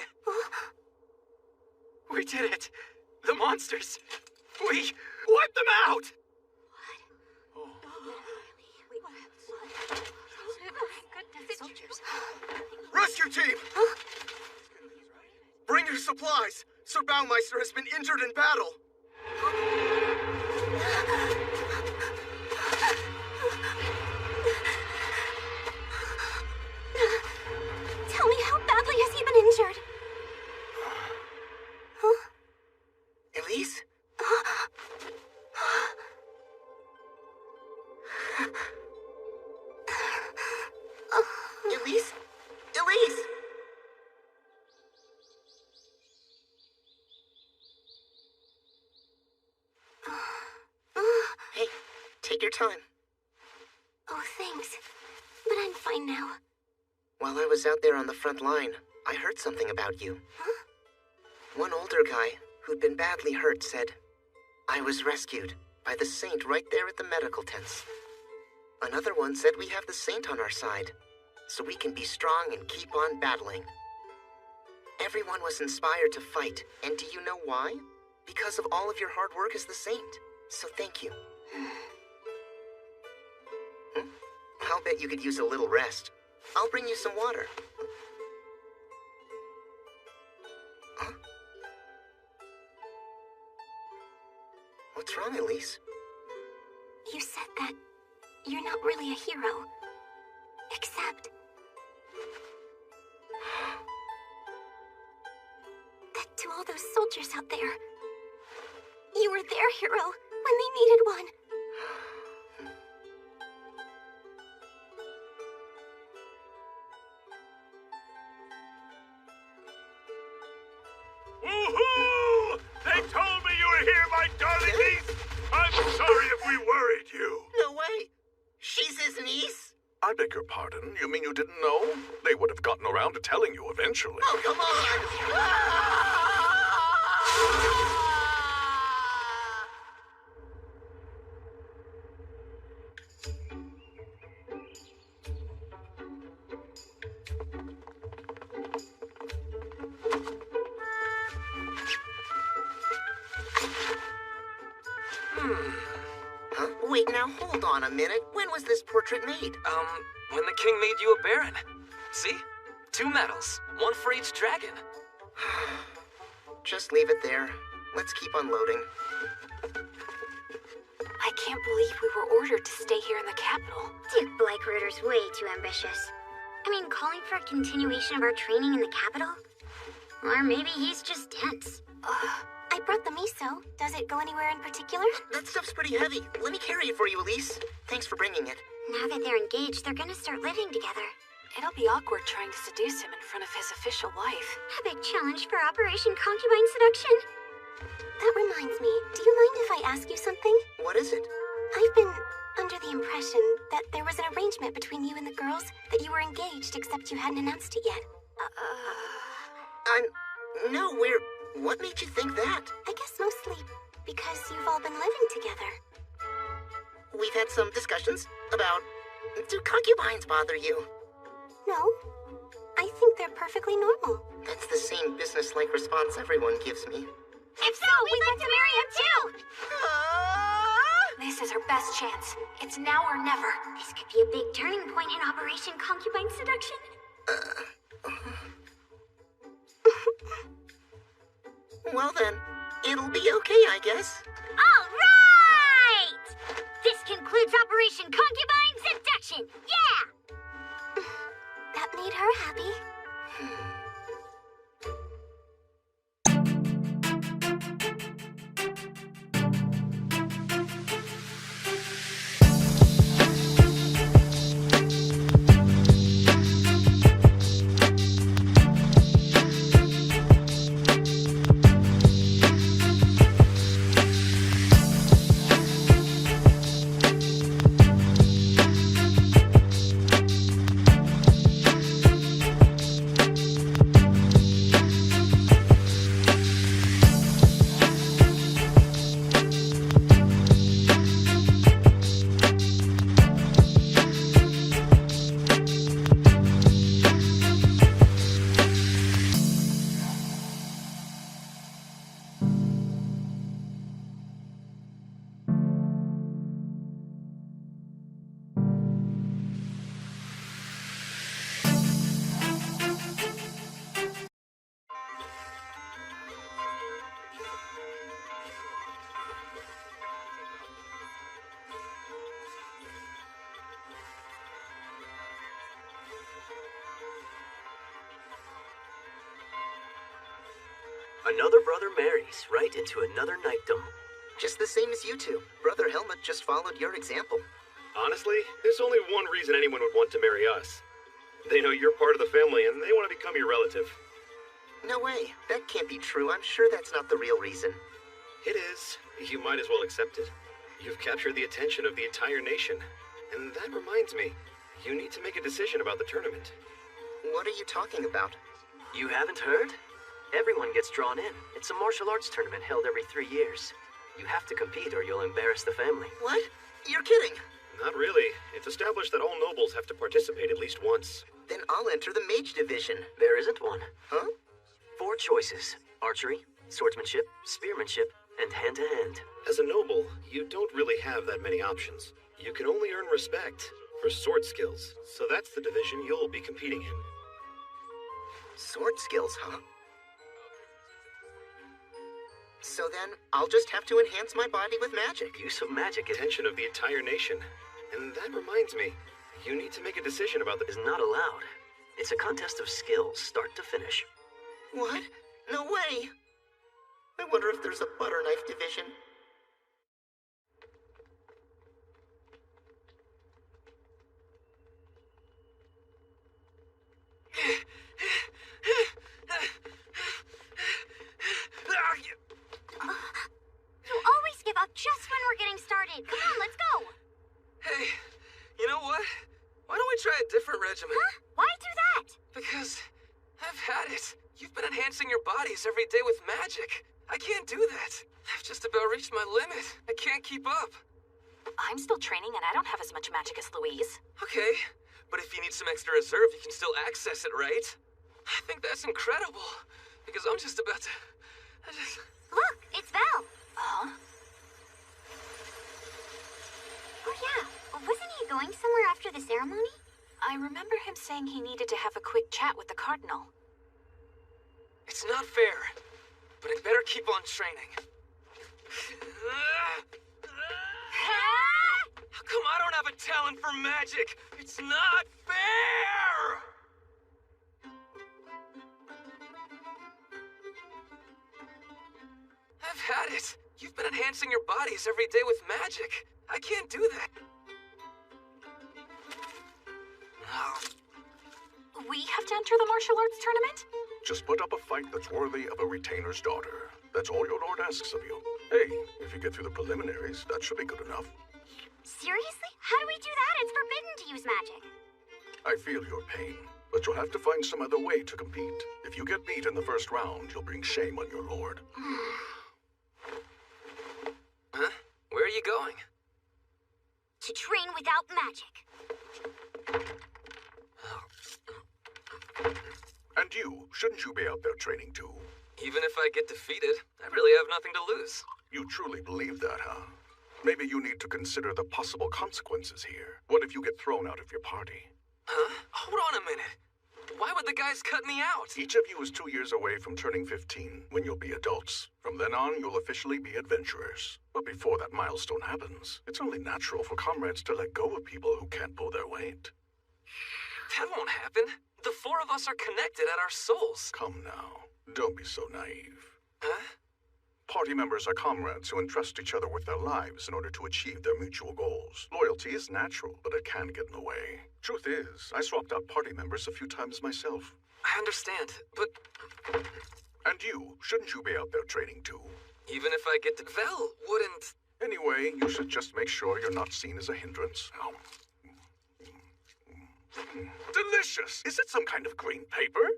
We did it! The monsters! We wiped them out! Rescue team! Bring your supplies! Sir Baumeister has been injured in battle! Tell me, how badly has he been injured? Huh? Elise? Elise? Elise! Hey, take your time. Oh, thanks. But I'm fine now. While I was out there on the front line, I heard something about you. Huh? One older guy who'd been badly hurt said, I was rescued by the Saint right there at the medical tents. Another one said we have the Saint on our side, so we can be strong and keep on battling. Everyone was inspired to fight, and do you know why? Because of all of your hard work as the Saint. So thank you. I'll bet you could use a little rest. I'll bring you some water. Huh? What's wrong, Elise? You said that you're not really a hero. Except that to all those soldiers out there, you were their hero when they needed one. Woohoo! They told me you were here, my darling niece! I'm sorry if we worried you. No way! She's his niece? I beg your pardon. You mean you didn't know? They would have gotten around to telling you eventually. Oh, come on! Huh? Wait, now hold on a minute. When was this portrait made? When the king made you a baron. See? 2 medals. 1 for each dragon. Just leave it there. Let's keep unloading. I can't believe we were ordered to stay here in the capital. Duke Bleichruder's way too ambitious. I mean, calling for a continuation of our training in the capital? Or maybe he's just tense. I brought the miso. Does it go anywhere in particular? That stuff's pretty heavy. Let me carry it for you, Elise. Thanks for bringing it. Now that they're engaged, they're gonna start living together. It'll be awkward trying to seduce him in front of his official wife. A big challenge for Operation Concubine Seduction. That reminds me, do you mind if I ask you something? What is it? I've been under the impression that there was an arrangement between you and the girls, that you were engaged, except you hadn't announced it yet. No, what made you think that? I guess mostly because you've all been living together. We've had some discussions about... Do concubines bother you? No, I think they're perfectly normal. That's the same business-like response everyone gives me. If so, we'd like to marry him too! This is her best chance. It's now or never. This could be a big turning point in Operation Concubine Seduction. Well then, it'll be okay, I guess. All right! This concludes Operation Concubine Seduction! Yeah! That made her happy. Another brother marries right into another knightdom. Just the same as you two. Brother Helmut just followed your example. Honestly, there's only one reason anyone would want to marry us. They know you're part of the family and they want to become your relative. No way. That can't be true. I'm sure that's not the real reason. It is. You might as well accept it. You've captured the attention of the entire nation. And that reminds me, you need to make a decision about the tournament. What are you talking about? You haven't heard? Everyone gets drawn in. It's a martial arts tournament held every 3 years. You have to compete or you'll embarrass the family. What? You're kidding. Not really. It's established that all nobles have to participate at least once. Then I'll enter the mage division. There isn't one. Huh? 4 choices. Archery, swordsmanship, spearmanship, and hand-to-hand. As a noble, you don't really have that many options. You can only earn respect for sword skills. So that's the division you'll be competing in. Sword skills, huh? So then, I'll just have to enhance my body with magic. Use of magic is attention of the entire nation. And that reminds me, you need to make a decision about is not allowed. It's a contest of skills, start to finish. What? No way! I wonder if there's a butter knife division. You always give up just when we're getting started. Come on, let's go. Hey, you know what? Why don't we try a different regimen? Huh? Why do that? Because I've had it. You've been enhancing your bodies every day with magic. I can't do that. I've just about reached my limit. I can't keep up. I'm still training and I don't have as much magic as Louise. Okay, but if you need some extra reserve, you can still access it, right? I think that's incredible. Because I'm just about to... Look, it's Val. Huh? Oh yeah, wasn't he going somewhere after the ceremony? I remember him saying he needed to have a quick chat with the Cardinal. It's not fair, but I better keep on training. How come I don't have a talent for magic? It's not fair! I've had it. You've been enhancing your bodies every day with magic. I can't do that. We have to enter the martial arts tournament? Just put up a fight that's worthy of a retainer's daughter. That's all your lord asks of you. Hey, if you get through the preliminaries, that should be good enough. Seriously? How do we do that? It's forbidden to use magic. I feel your pain, but you'll have to find some other way to compete. If you get beat in the first round, you'll bring shame on your lord. you going? To train without magic. And you, shouldn't you be out there training too? Even if I get defeated, I really have nothing to lose. You truly believe that, huh? Maybe you need to consider the possible consequences here. What if you get thrown out of your party? Huh? Hold on a minute. Why would the guys cut me out? Each of you is 2 years away from turning 15, when you'll be adults. From then on, you'll officially be adventurers. But before that milestone happens, it's only natural for comrades to let go of people who can't pull their weight. That won't happen. The four of us are connected at our souls. Come now. Don't be so naive. Huh? Party members are comrades who entrust each other with their lives in order to achieve their mutual goals. Loyalty is natural, but it can get in the way. Truth is, I swapped out party members a few times myself. I understand, but... And you, shouldn't you be out there training too? Even if I get to... Vel wouldn't... Anyway, you should just make sure you're not seen as a hindrance. Delicious! Is it some kind of green paper?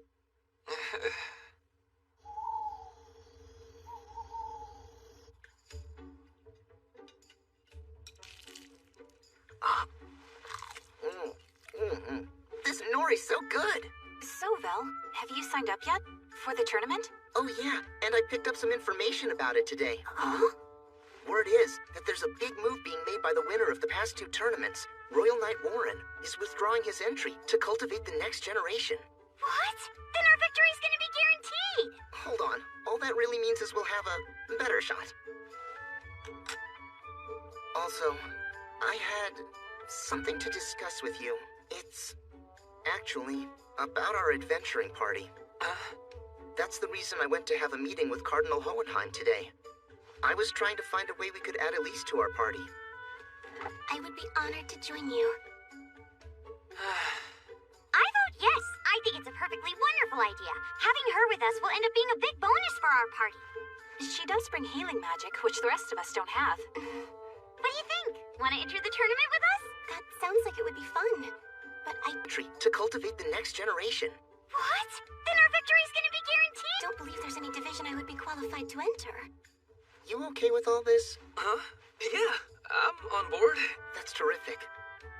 This nori's so good. So, Vel, have you signed up yet? For the tournament? Oh yeah, and I picked up some information about it today. Huh? Word is that there's a big move being made by the winner of the past 2 tournaments. Royal Knight Warren is withdrawing his entry to cultivate the next generation. What? Then our victory's gonna be guaranteed! Hold on. All that really means is we'll have a better shot. Also, I had something to discuss with you. It's actually about our adventuring party. That's the reason I went to have a meeting with Cardinal Hohenheim today. I was trying to find a way we could add Elise to our party. I would be honored to join you. I vote yes! I think it's a perfectly wonderful idea. Having her with us will end up being a big bonus for our party. She does bring healing magic, which the rest of us don't have. What do you think? Want to enter the tournament with us? That sounds like it would be fun. But I... To cultivate the next generation. What? Then our victory's gonna be guaranteed? Don't believe there's any division I would be qualified to enter. You okay with all this? Huh? Yeah, I'm on board. That's terrific.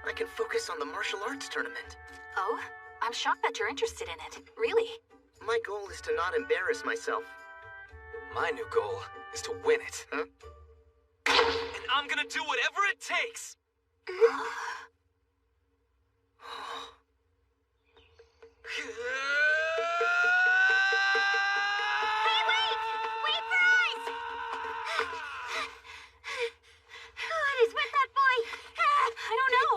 I can focus on the martial arts tournament. Oh? I'm shocked that you're interested in it. Really? My goal is to not embarrass myself. My new goal is to win it. Huh? And I'm gonna do whatever it takes! Hey, wait! Wait for us! What is with that boy? I don't know.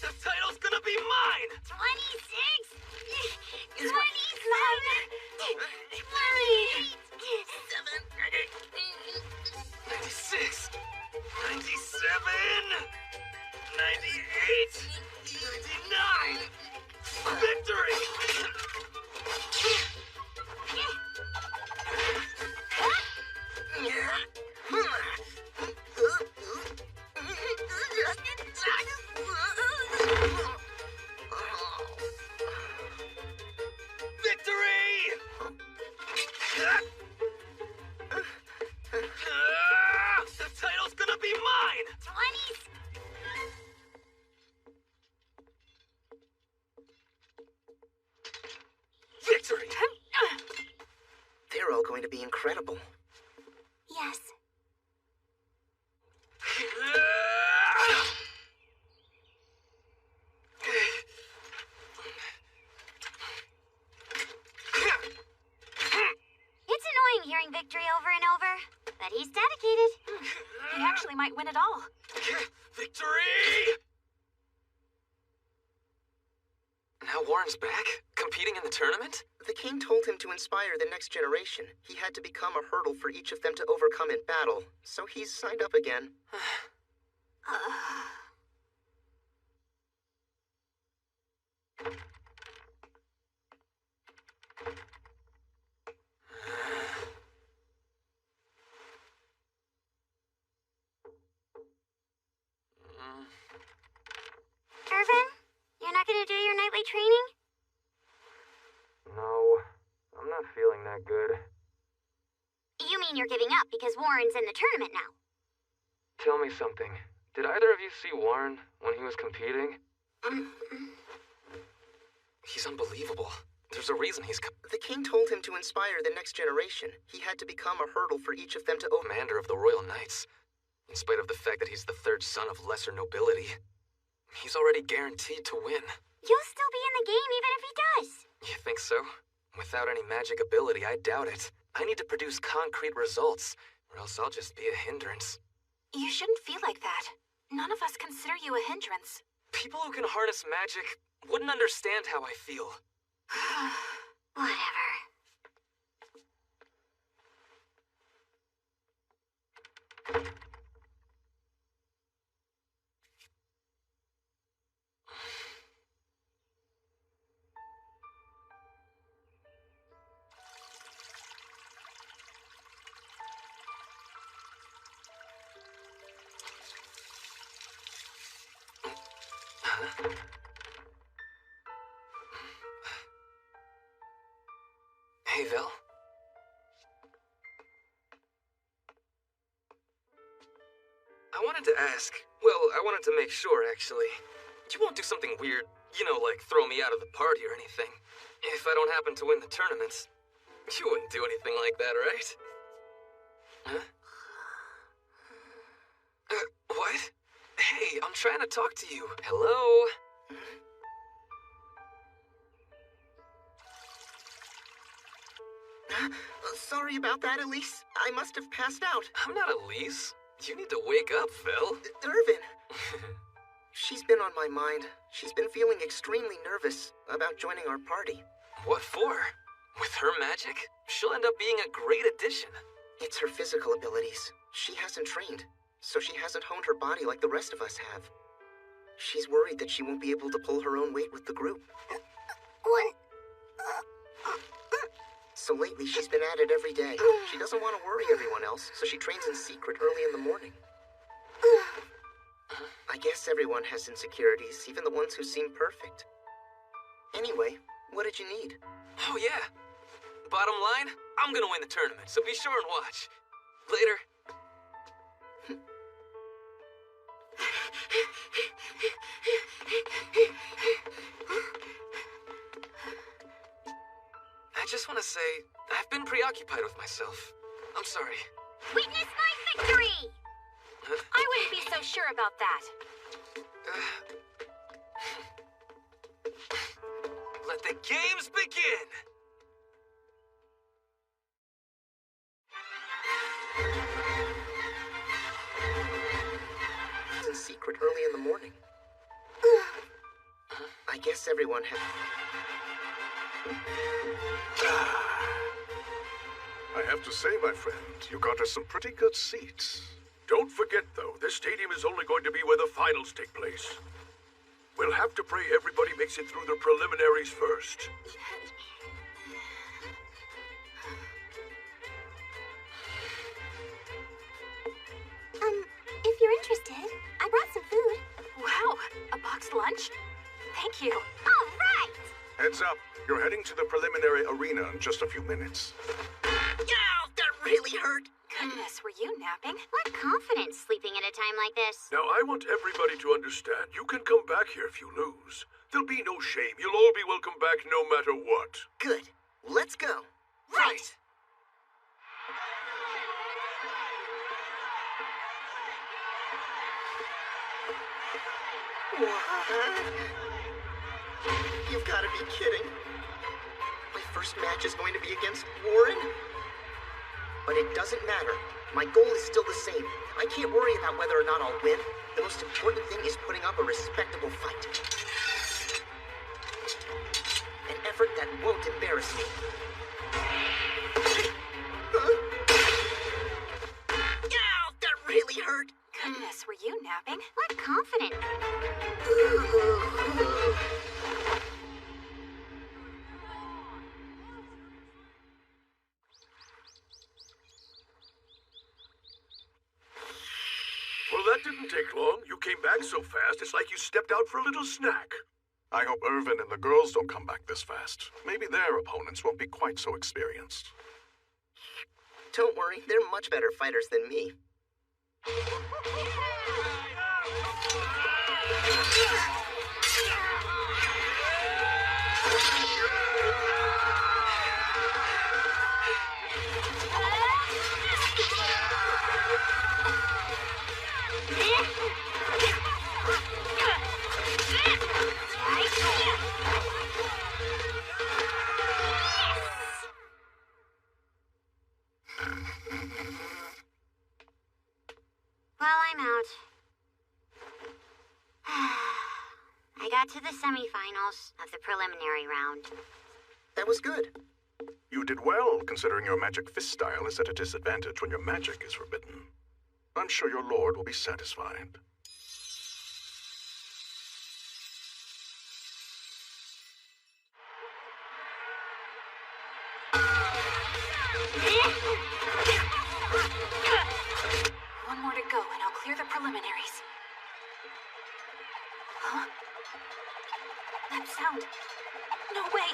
The title's gonna be mine! 26! 27! 96! 97! 98! 99! Victory! The title's gonna be mine! 20s! Victory! They're all going to be incredible. Yes. It's annoying hearing victory over and over, but he's dedicated. He actually might win it all. Victory! Now Warren's back? Competing in the tournament? The king told him to inspire the next generation. He had to become a hurdle for each of them to overcome in battle, so he's signed up again. Irvin, you're not gonna do your nightly training? No, I'm not feeling that good. mean you're giving up because Warren's in the tournament now. Tell me something. Did either of you see Warren when he was competing? He's unbelievable. There's a reason he's... The king told him to inspire the next generation. He had to become a hurdle for each of them to overcome. Commander of the Royal Knights. In spite of the fact that he's the third son of lesser nobility, he's already guaranteed to win. You'll still be in the game even if he does. You think so? Without any magic ability, I doubt it. I need to produce concrete results, or else I'll just be a hindrance. You shouldn't feel like that. None of us consider you a hindrance. People who can harness magic wouldn't understand how I feel. Whatever. Hey, Vel. I wanted to ask. Well, I wanted to make sure, actually. You won't do something weird, like throw me out of the party or anything. If I don't happen to win the tournaments, you wouldn't do anything like that, right? Huh? What? Hey, I'm trying to talk to you. Hello? Sorry about that, Elise. I must have passed out. I'm not Elise. You need to wake up, Phil. Irvin. She's been on my mind. She's been feeling extremely nervous about joining our party. What for? With her magic, she'll end up being a great addition. It's her physical abilities. She hasn't trained, so she hasn't honed her body like the rest of us have. She's worried that she won't be able to pull her own weight with the group. So lately, she's been at it every day. She doesn't want to worry everyone else, so she trains in secret early in the morning. I guess everyone has insecurities, even the ones who seem perfect. Anyway, what did you need? Oh, yeah. Bottom line, I'm gonna win the tournament, so be sure and watch. Later. I just want to say, I've been preoccupied with myself. I'm sorry. Witness my victory! I wouldn't be so sure about that. Let the games begin! In secret early in the morning. I guess everyone has... I have to say, my friend, you got us some pretty good seats. Don't forget, though, this stadium is only going to be where the finals take place. We'll have to pray everybody makes it through the preliminaries first. If you're interested, I brought some food. Wow, a boxed lunch? Thank you. All right! Heads up, you're heading to the preliminary arena in just a few minutes. Ow, that really hurt. Goodness, were you napping? What confidence sleeping at a time like this. Now, I want everybody to understand, you can come back here if you lose. There'll be no shame. You'll all be welcome back no matter what. Good. Let's go. Right! What? You've got to be kidding. My first match is going to be against Warren? But it doesn't matter. My goal is still the same. I can't worry about whether or not I'll win. The most important thing is putting up a respectable fight. An effort that won't embarrass me. Ow, that really hurt. Goodness, were you napping? What confidence. Well, that didn't take long. You came back so fast, it's like you stepped out for a little snack. I hope Irvin and the girls don't come back this fast. Maybe their opponents won't be quite so experienced. Don't worry, they're much better fighters than me. Well, I'm out. I got to the semifinals of the preliminary round. That was good. You did well, considering your magic fist style is at a disadvantage when your magic is forbidden. I'm sure your lord will be satisfied. One more to go, and I'll clear the preliminaries. Huh? That sound. No way!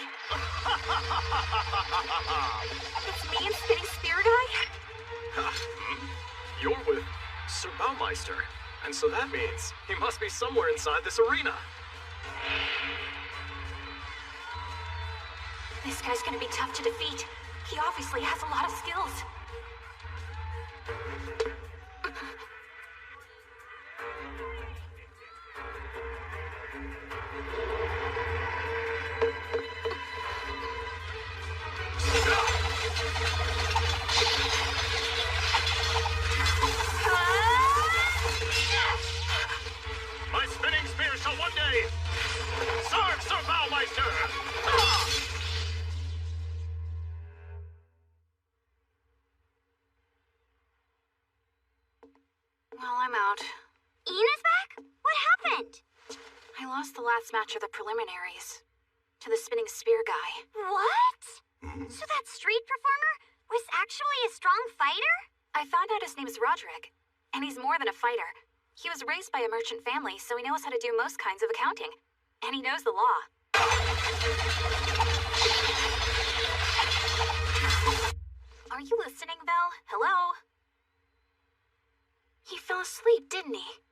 It's me and Spinning Spear Guy? You're with Sir Baumeister, and so that means he must be somewhere inside this arena. This guy's gonna be tough to defeat. He obviously has a lot of skills. My spinning spear shall one day serve Sir Baumeister! Well, I'm out. Ina's back? What happened? I lost the last match of the preliminaries to the Spinning Spear Guy. What? So that street performer was actually a strong fighter? I found out his name's Roderick, and he's more than a fighter. He was raised by a merchant family, so he knows how to do most kinds of accounting. And he knows the law. Are you listening, Vel? Hello? He fell asleep, didn't he?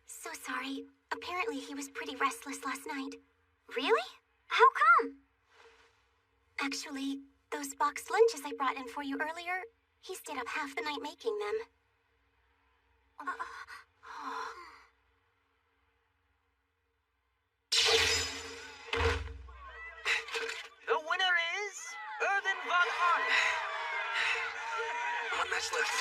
So sorry. Apparently he was pretty restless last night. Really? How come? Actually, those boxed lunches I brought in for you earlier, he stayed up half the night making them. The winner is Irvin von Arn. One match left.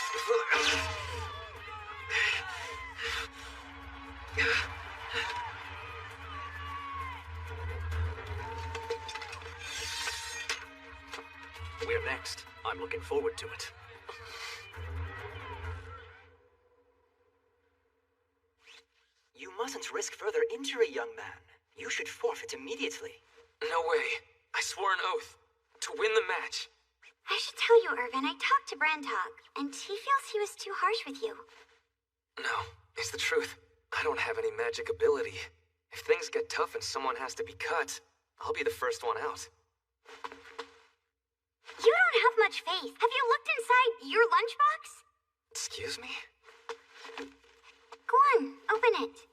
We're next. I'm looking forward to it. You mustn't risk further injury, young man. You should forfeit immediately. No way. I swore an oath. To win the match. I should tell you, Irvin, I talked to Brentog, and he feels he was too harsh with you. No, it's the truth. I don't have any magic ability. If things get tough and someone has to be cut, I'll be the first one out. You don't have much faith. Have you looked inside your lunchbox? Excuse me? Go on, open it.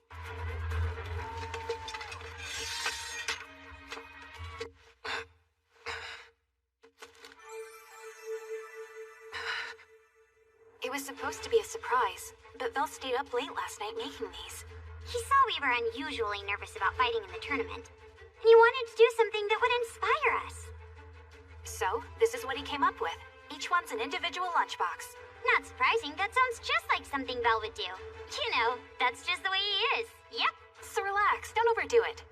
It was supposed to be a surprise, but Vel stayed up late last night making these. He saw we were unusually nervous about fighting in the tournament, and he wanted to do something that would inspire us. So, this is what he came up with. Each one's an individual lunchbox. Not surprising, that sounds just like something Vel would do. You know, that's just the way he is. Yep. So relax, don't overdo it.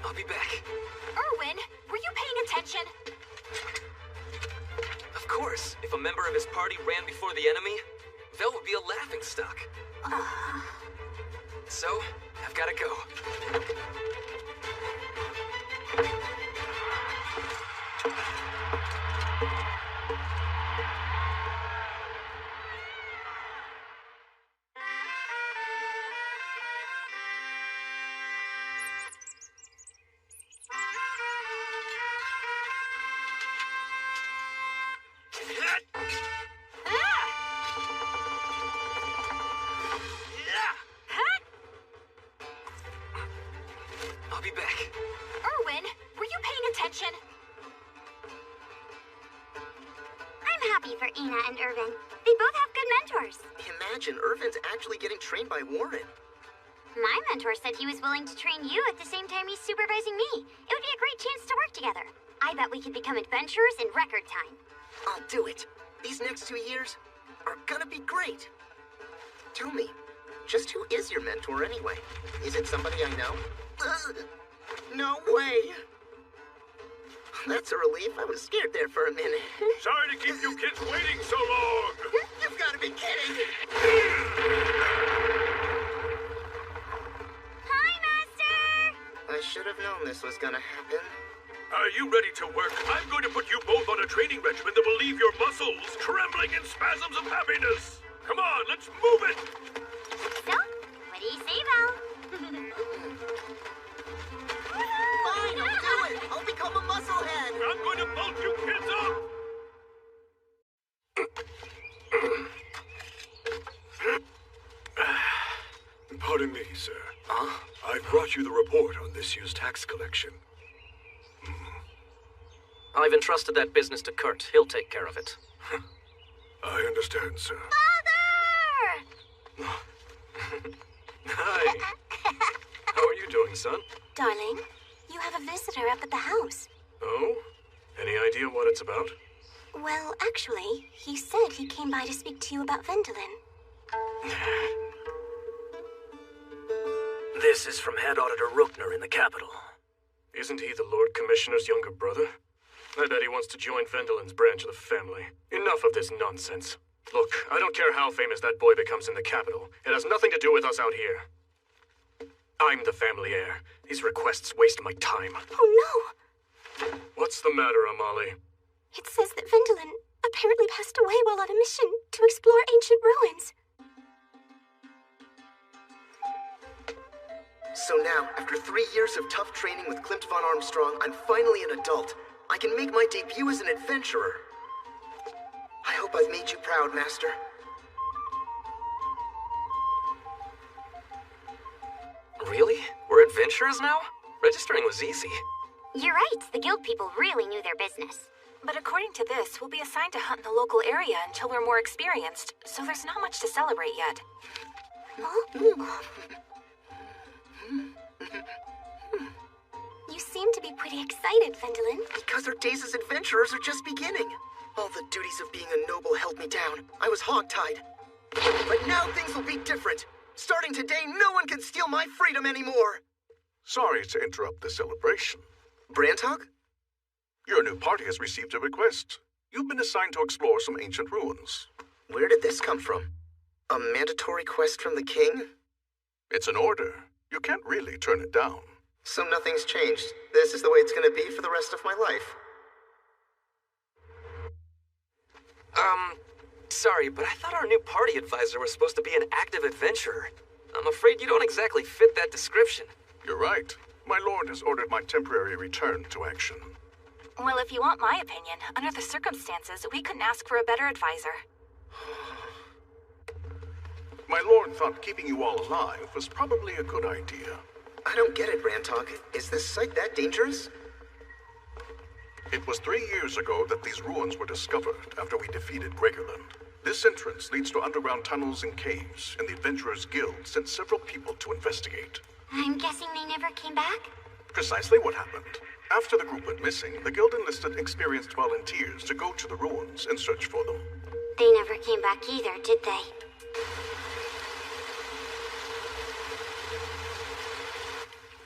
I'll be back. Irwin, were you paying attention? Of course. If a member of his party ran before the enemy, Vel would be a laughingstock. So, I've gotta go. Ina and Irvin. They both have good mentors. Imagine Irvin's actually getting trained by Warren. My mentor said he was willing to train you at the same time he's supervising me. It would be a great chance to work together. I bet we could become adventurers in record time. I'll do it. These next 2 years are gonna be great. Tell me, just who is your mentor anyway? Is it somebody I know? No way. That's a relief. I was scared there for a minute. Sorry to keep you kids waiting so long. You've got to be kidding. Hi, Master! I should have known this was gonna happen. Are you ready to work? I'm going to put you both on a training regimen that will leave your muscles trembling in spasms of happiness. Come on, let's move it. So, what do you say, Val? Fine, I'll do it. I'll become a musclehead. I'm going to bulk you kids up. Pardon me, sir. Huh? I brought you the report on this year's tax collection. I've entrusted that business to Kurt. He'll take care of it. I understand, sir. Father! Hi. How are you doing, son? Darling, you have a visitor up at the house. Oh? Any idea what it's about? Well, actually, he said he came by to speak to you about Vendolin. This is from Head Auditor Rookner in the capital. Isn't he the Lord Commissioner's younger brother? I bet he wants to join Vendolin's branch of the family. Enough of this nonsense. Look, I don't care how famous that boy becomes in the capital. It has nothing to do with us out here. I'm the family heir. These requests waste my time. Oh, no! What's the matter, Amali? It says that Vendolin apparently passed away while on a mission to explore ancient ruins. So now, after 3 years of tough training with Klimt von Armstrong, I'm finally an adult. I can make my debut as an adventurer. I hope I've made you proud, Master. Really? We're adventurers now? Registering was easy. You're right. The guild people really knew their business. But according to this, we'll be assigned to hunt in the local area until we're more experienced, so there's not much to celebrate yet. You seem to be pretty excited, Vendolin. Because our days as adventurers are just beginning. All the duties of being a noble held me down. I was hogtied. But now things will be different. Starting today, no one can steal my freedom anymore. Sorry to interrupt the celebration. Brandhog? Your new party has received a request. You've been assigned to explore some ancient ruins. Where did this come from? A mandatory quest from the king? It's an order. You can't really turn it down. So nothing's changed. This is the way it's gonna be for the rest of my life. Sorry, but I thought our new party advisor was supposed to be an active adventurer. I'm afraid you don't exactly fit that description. You're right. My lord has ordered my temporary return to action. Well, if you want my opinion, under the circumstances, we couldn't ask for a better advisor. My lord thought keeping you all alive was probably a good idea. I don't get it, Brandhog. Is this site that dangerous? It was 3 years ago that these ruins were discovered after we defeated Gregorland. This entrance leads to underground tunnels and caves, and the Adventurers Guild sent several people to investigate. I'm guessing they never came back? Precisely what happened. After the group went missing, the Guild enlisted experienced volunteers to go to the ruins and search for them. They never came back either, did they?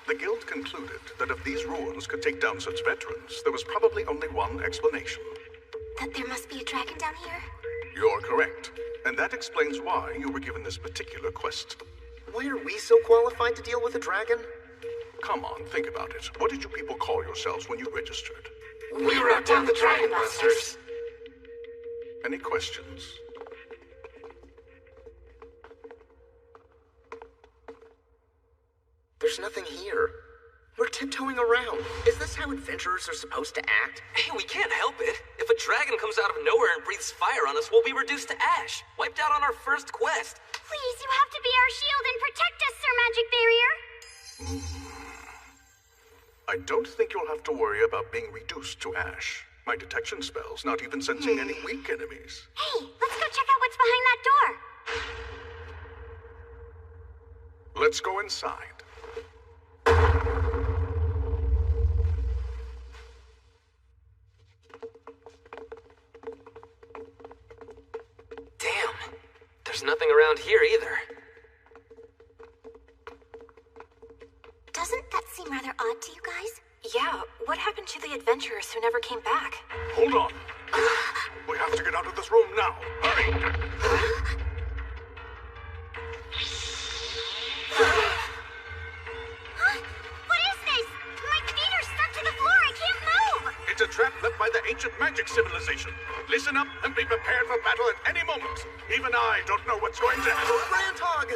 The Guild concluded that if these ruins could take down such veterans, there was probably only one explanation. That there must be a dragon down here? You're correct. And that explains why you were given this particular quest. Why are we so qualified to deal with a dragon? Come on, think about it. What did you people call yourselves when you registered? We wrote down the Dragon Busters. Any questions? There's nothing here. We're tiptoeing around. Is this how adventurers are supposed to act? Hey, we can't help it. If a dragon comes out of nowhere and breathes fire on us, we'll be reduced to ash. Wiped out on our first quest. Please, you have to be our shield and protect us, Sir Magic Barrier. I don't think you'll have to worry about being reduced to ash. My detection spells not even sensing any weak enemies. Hey, let's go check out what's behind that door. Let's go inside. Damn. There's nothing around here either. Doesn't that seem rather odd to you guys? Yeah, what happened to the adventurers who never came back? Hold on. We have to get out of this room now. Hurry! What is this? My feet are stuck to the floor. I can't move. It's a trap left by the ancient magic civilization. Listen up and be prepared for battle at any moment. Even I don't know what's going to happen. Brandhog!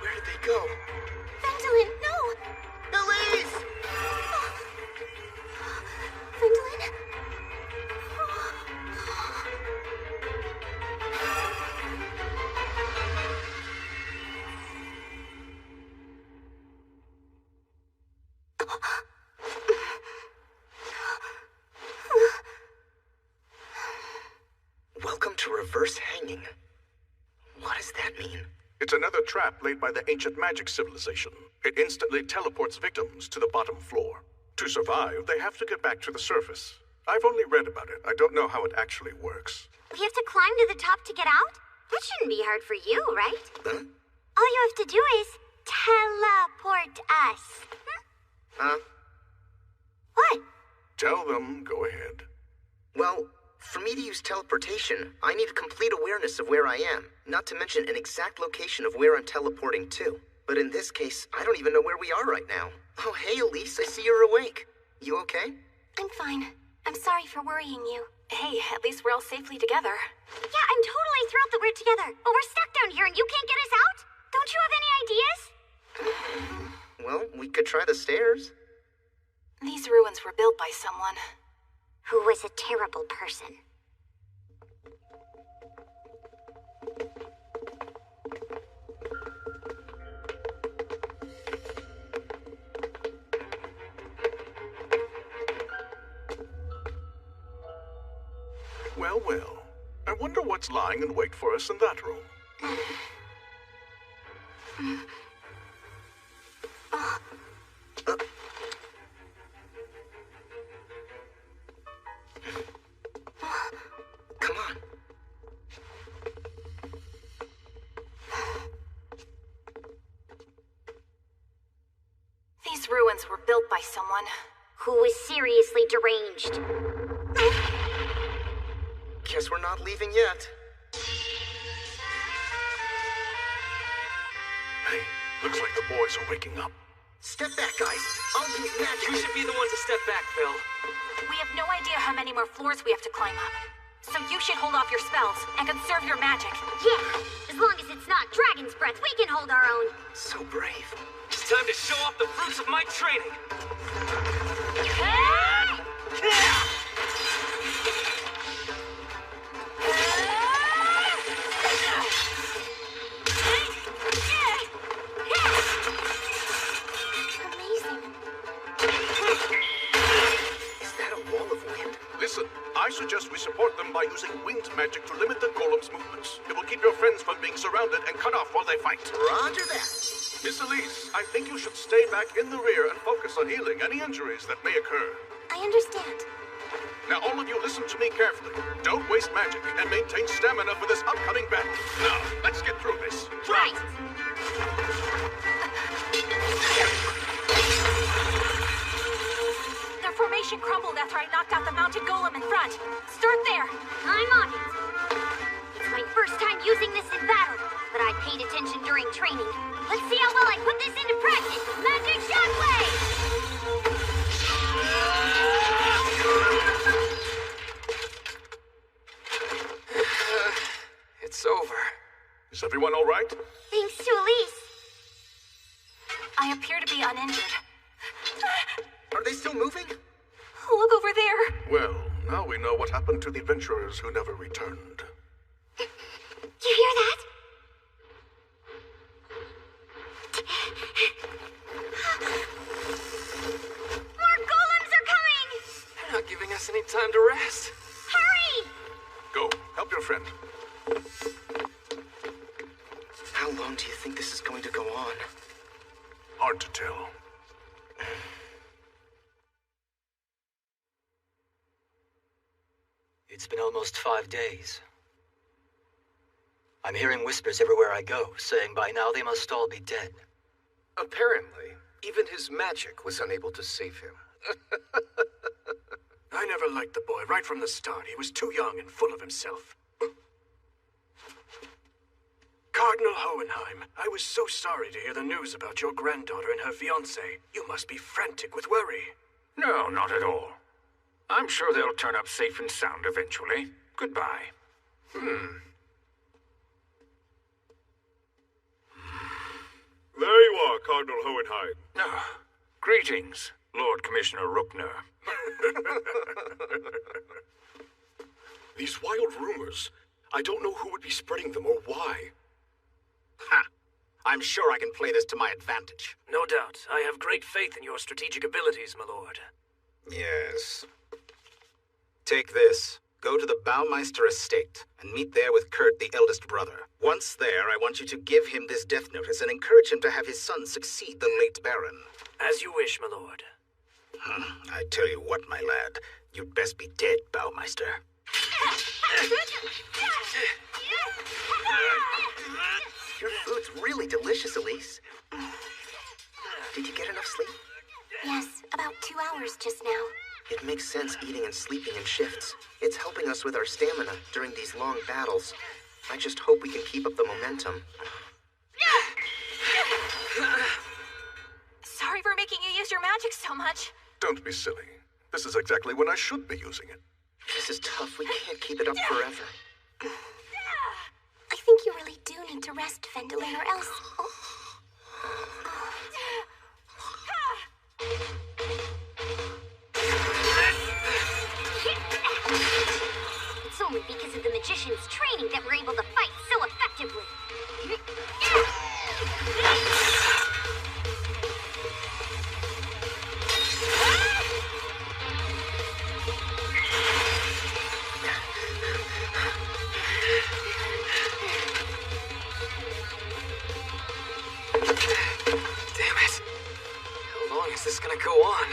Where did they go? Vendolin, no! Elise! Vendolin? Welcome to reverse hanging. What does that mean? It's another trap laid by the ancient magic civilization. It instantly teleports victims to the bottom floor. To survive, they have to get back to the surface. I've only read about it. I don't know how it actually works. We have to climb to the top to get out? That shouldn't be hard for you, right? Huh? All you have to do is teleport us. Huh? What? Tell them, go ahead. Well, for me to use teleportation, I need complete awareness of where I am, not to mention an exact location of where I'm teleporting to. But in this case, I don't even know where we are right now. Oh, hey, Elise, I see you're awake. You okay? I'm fine. I'm sorry for worrying you. Hey, at least we're all safely together. Yeah, I'm totally thrilled that we're together. But we're stuck down here and you can't get us out? Don't you have any ideas? Well, we could try the stairs. These ruins were built by someone. Who was a terrible person. Well, well. I wonder what's lying in wait for us in that room. Come on. These ruins were built by someone. Who was seriously deranged. Guess we're not leaving yet. Hey, looks like the boys are waking up. Step back, guys. I'll use magic. You should be the one to step back, Phil. We have no idea how many more floors we have to climb up. So you should hold off your spells and conserve your magic. Yeah, as long as it's not dragon's breath, we can hold our own. So brave. It's time to show off the fruits of my training. Listen, I suggest we support them by using winged magic to limit the golem's movements. It will keep your friends from being surrounded and cut off while they fight. Roger that. Miss Elise, I think you should stay back in the rear and focus on healing any injuries that may occur. I understand. Now, all of you listen to me carefully. Don't waste magic and maintain stamina for this upcoming battle. Now, let's get through this. Right! Their formation crumbled after I knocked out the mounted golem in front. Start there. I'm on it. It's my first time using this in battle, but I paid attention during training. Let's see how well I put this into practice. Magic Shockwave! It's over. Is everyone all right? Thanks to Elise. I appear to be uninjured. Are they still moving? Look over there. Well, now we know what happened to the adventurers who never returned. You hear that? It's been almost 5 days. I'm hearing whispers everywhere I go, saying by now they must all be dead. Apparently, even his magic was unable to save him. I never liked the boy right from the start. He was too young and full of himself. Cardinal Hohenheim, I was so sorry to hear the news about your granddaughter and her fiancé. You must be frantic with worry. No, not at all. I'm sure they'll turn up safe and sound eventually. Goodbye. There you are, Cardinal Hohenheim. Greetings, Lord Commissioner Rookner. These wild rumors. I don't know who would be spreading them or why. Ha! I'm sure I can play this to my advantage. No doubt. I have great faith in your strategic abilities, my lord. Yes. Take this. Go to the Baumeister estate and meet there with Kurt, the eldest brother. Once there, I want you to give him this death notice and encourage him to have his son succeed the late Baron. As you wish, my lord. I tell you what, my lad. You'd best be dead, Baumeister. Your food's really delicious, Elise. Did you get enough sleep? Yes, about 2 hours just now. It makes sense eating and sleeping in shifts. It's helping us with our stamina during these long battles. I just hope we can keep up the momentum. Sorry for making you use your magic so much. Don't be silly. This is exactly when I should be using it. This is tough. We can't keep it up forever. I think you really do need to rest, Vendelin, or else... It's only because of the magician's training that we're able to fight so effectively. Damn it. How long is this gonna go on?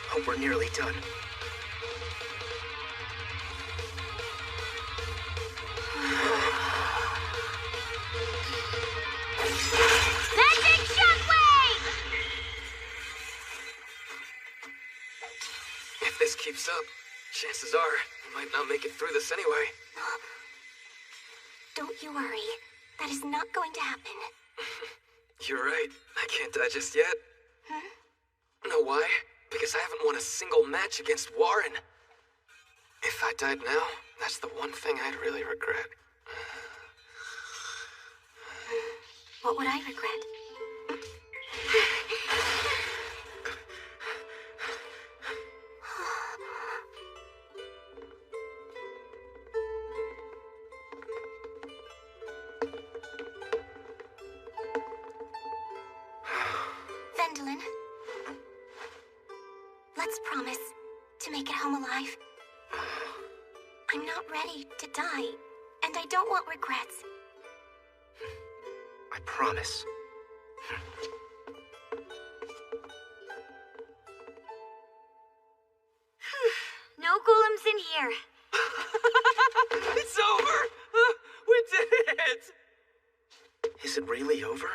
Hope we're nearly done. Magic shockwave! If this keeps up, chances are we might not make it through this anyway. Don't you worry. That is not going to happen. You're right. I can't die just yet. Know why? Because I haven't won a single match against Warren. If I died now, that's the one thing I'd really regret. What would I regret? Vendelin, let's promise to make it home alive. I'm not ready to die, and I don't want regrets. I promise. No golems in here. It's over! We did it! Is it really over?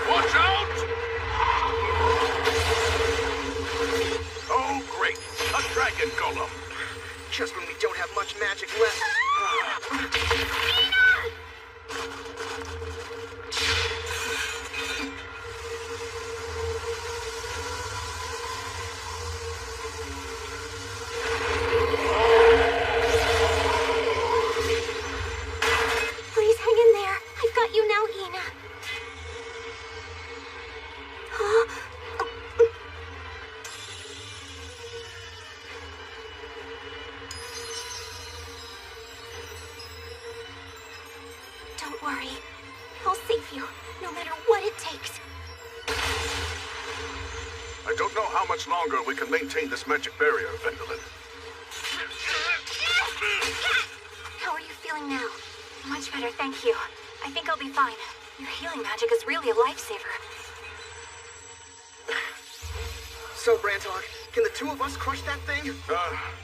Watch out! Oh, great. A dragon golem. Just when we don't have much magic left. how much longer we can maintain this magic barrier, Vendelin. How are you feeling now? Much better, thank you. I think I'll be fine. Your healing magic is really a lifesaver. So, Brandhog, can the two of us crush that thing?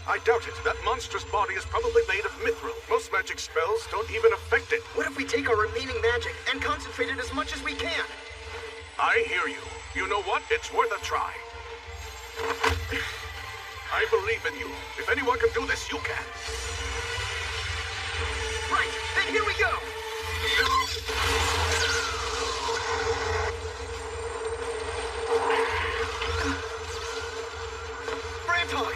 I doubt it. That monster's body is probably made of mithril. Most magic spells don't even affect it. What if we take our remaining magic and concentrate it as much as we can? I hear you. You know what? It's worth a try. I believe in you. If anyone can do this, you can. Right, then here we go! Brandhog!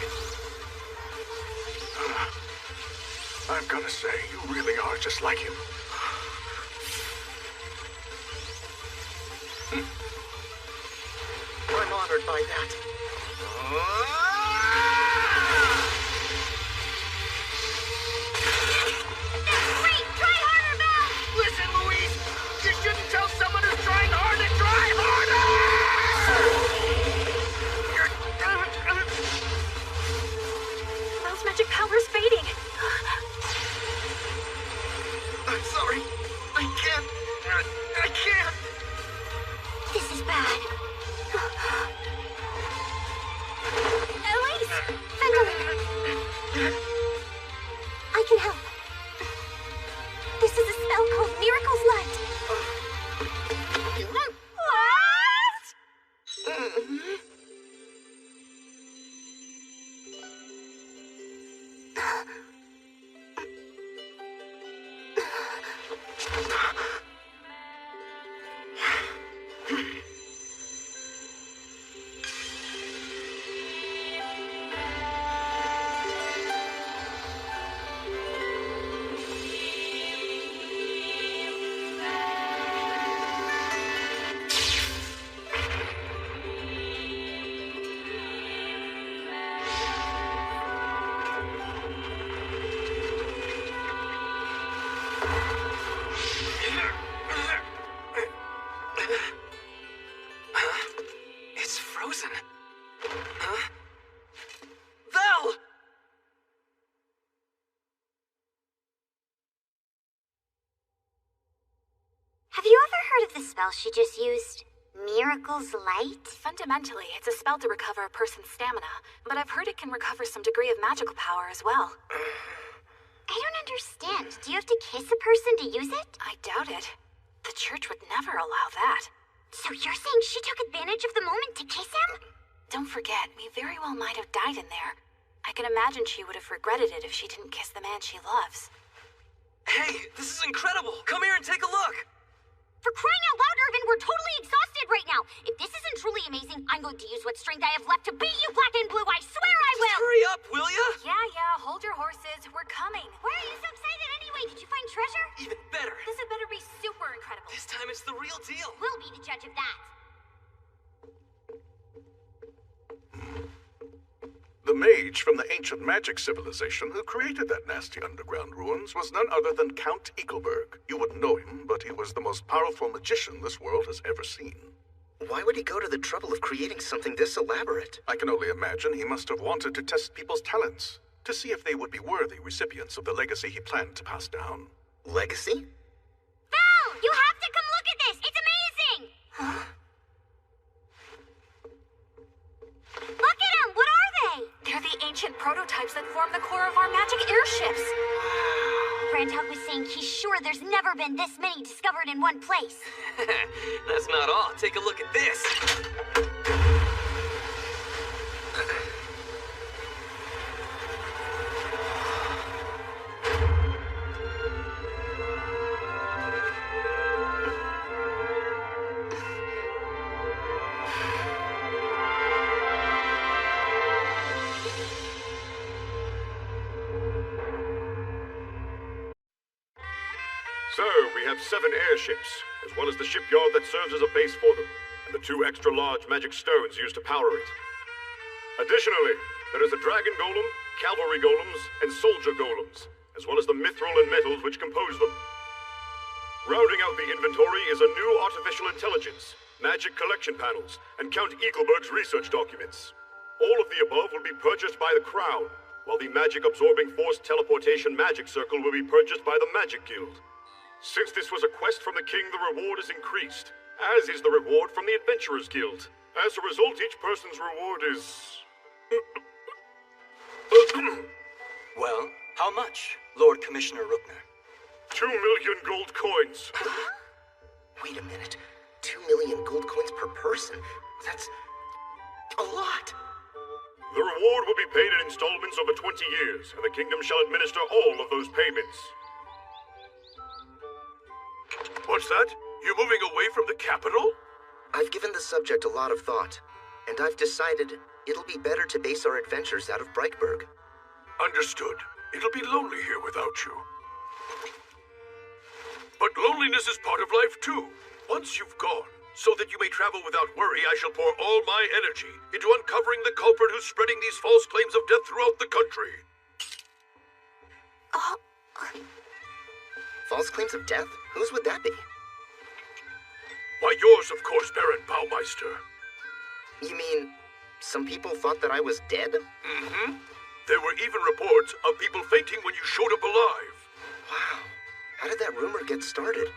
I've got to say, you really are just like him. I'm honored by that. Wait! Try harder, Val! Listen, Louise! You shouldn't tell someone who's trying hard to try harder! Val's magic power's fading. I'm sorry. I can't. I can't. This is bad. Elise! Vendelin! I can help. This is a spell called Miracle's Light. It's frozen. Huh? Val! Have you ever heard of the spell she just used? Miracle's Light? Fundamentally, it's a spell to recover a person's stamina, but I've heard it can recover some degree of magical power as well. I don't understand. Do you have to kiss a person to use it? I doubt it. The church would never allow that. So you're saying she took advantage of the moment to kiss him? Don't forget, we very well might have died in there. I can imagine she would have regretted it if she didn't kiss the man she loves. Hey, this is incredible! Come here and take a look! For crying out loud, Irvin, we're totally exhausted right now. If this isn't truly amazing, I'm going to use what strength I have left to beat you, Black and Blue. I swear I will! Hurry up, will ya? Yeah, hold your horses. We're coming. Why are you so excited anyway? Did you find treasure? Even better. This had better be super incredible. This time it's the real deal. We'll be the judge of that. The mage from the ancient magic civilization who created that nasty underground ruins was none other than Count Ekelberg. You wouldn't know him, but he was the most powerful magician this world has ever seen. Why would he go to the trouble of creating something this elaborate? I can only imagine he must have wanted to test people's talents, to see if they would be worthy recipients of the legacy he planned to pass down. Legacy? Val! You have to come look at this! It's amazing! Look at them! What are they? They're the ancient prototypes that form the core of our magic airships. Brandhog was saying he's sure there's never been this many discovered in one place. That's not all. Take a look at this. So, we have 7 airships, as well as the shipyard that serves as a base for them, and the 2 extra-large magic stones used to power it. Additionally, there is a dragon golem, cavalry golems, and soldier golems, as well as the mithril and metals which compose them. Rounding out the inventory is a new artificial intelligence, magic collection panels, and Count Eagleburg's research documents. All of the above will be purchased by the Crown, while the magic-absorbing force teleportation magic circle will be purchased by the Magic Guild. Since this was a quest from the king, the reward is increased, as is the reward from the Adventurers Guild. As a result, each person's reward is... Well, how much, Lord Commissioner Rookner? 2 million gold coins. Wait a minute. 2 million gold coins per person? That's a lot. The reward will be paid in installments over 20 years, and the kingdom shall administer all of those payments. What's that? You moving away from the capital? I've given the subject a lot of thought, and I've decided it'll be better to base our adventures out of Brightburg. Understood. It'll be lonely here without you. But loneliness is part of life too. Once you've gone, so that you may travel without worry, I shall pour all my energy into uncovering the culprit who's spreading these false claims of death throughout the country. False claims of death? Whose would that be? Why, yours, of course, Baron Baumeister. You mean, some people thought that I was dead? Mm-hmm. There were even reports of people fainting when you showed up alive. Wow. How did that rumor get started?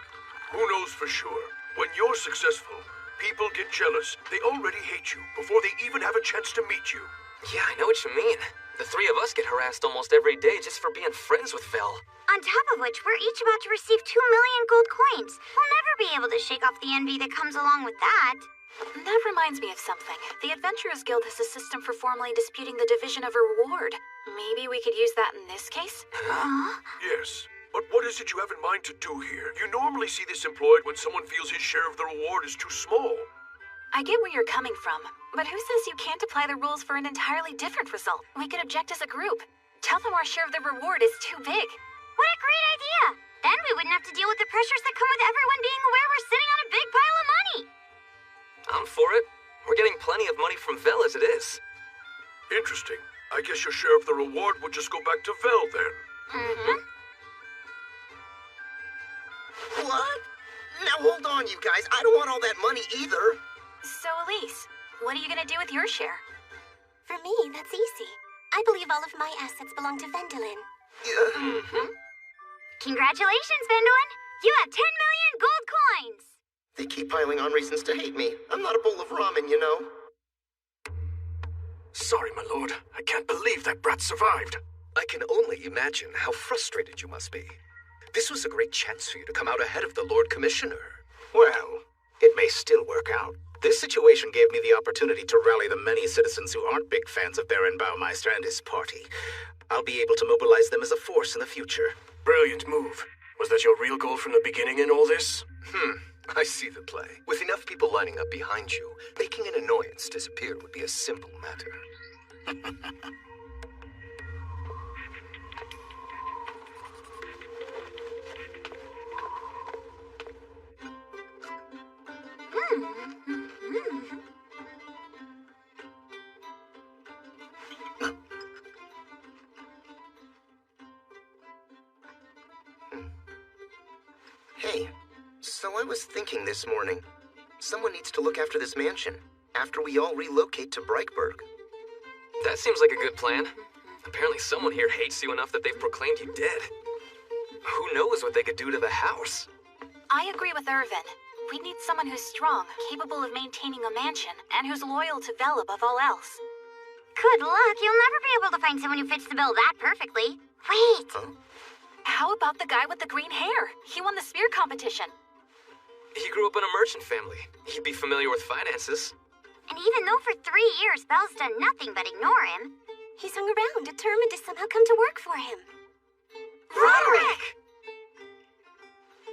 Who knows for sure? When you're successful, people get jealous. They already hate you before they even have a chance to meet you. Yeah, I know what you mean. The three of us get harassed almost every day just for being friends with Vel. On top of which, we're each about to receive 2 million gold coins. We'll never be able to shake off the envy that comes along with that. That reminds me of something. The Adventurers Guild has a system for formally disputing the division of a reward. Maybe we could use that in this case? Yes, but what is it you have in mind to do here? You normally see this employed when someone feels his share of the reward is too small. I get where you're coming from, but who says you can't apply the rules for an entirely different result? We could object as a group. Tell them our share of the reward is too big. What a great idea! Then we wouldn't have to deal with the pressures that come with everyone being aware we're sitting on a big pile of money. I'm for it. We're getting plenty of money from Vel as it is. Interesting. I guess your share of the reward would just go back to Vel then. Mm-hmm. What? Now hold on, you guys. I don't want all that money either. So, Elise, what are you gonna do with your share? For me, that's easy. I believe all of my assets belong to Vendelin. Congratulations, Vendelin! You have 10 million gold coins! They keep piling on reasons to hate me. I'm not a bowl of ramen, you know. Sorry, my lord. I can't believe that brat survived. I can only imagine how frustrated you must be. This was a great chance for you to come out ahead of the Lord Commissioner. Well, it may still work out. This situation gave me the opportunity to rally the many citizens who aren't big fans of Baron Baumeister and his party. I'll be able to mobilize them as a force in the future. Brilliant move. Was that your real goal from the beginning in all this? I see the play. With enough people lining up behind you, making an annoyance disappear would be a simple matter. Hey, so I was thinking this morning, someone needs to look after this mansion after we all relocate to Brightburg. That seems like a good plan. Apparently someone here hates you enough that they've proclaimed you dead. Who knows what they could do to the house? I agree with Irvin. We need someone who's strong, capable of maintaining a mansion, and who's loyal to Vel above all else. Good luck. You'll never be able to find someone who fits the bill that perfectly. Wait! How about the guy with the green hair? He won the spear competition. He grew up in a merchant family. He'd be familiar with finances. And even though for 3 years Bel's done nothing but ignore him, he's hung around, determined to somehow come to work for him. Roderick!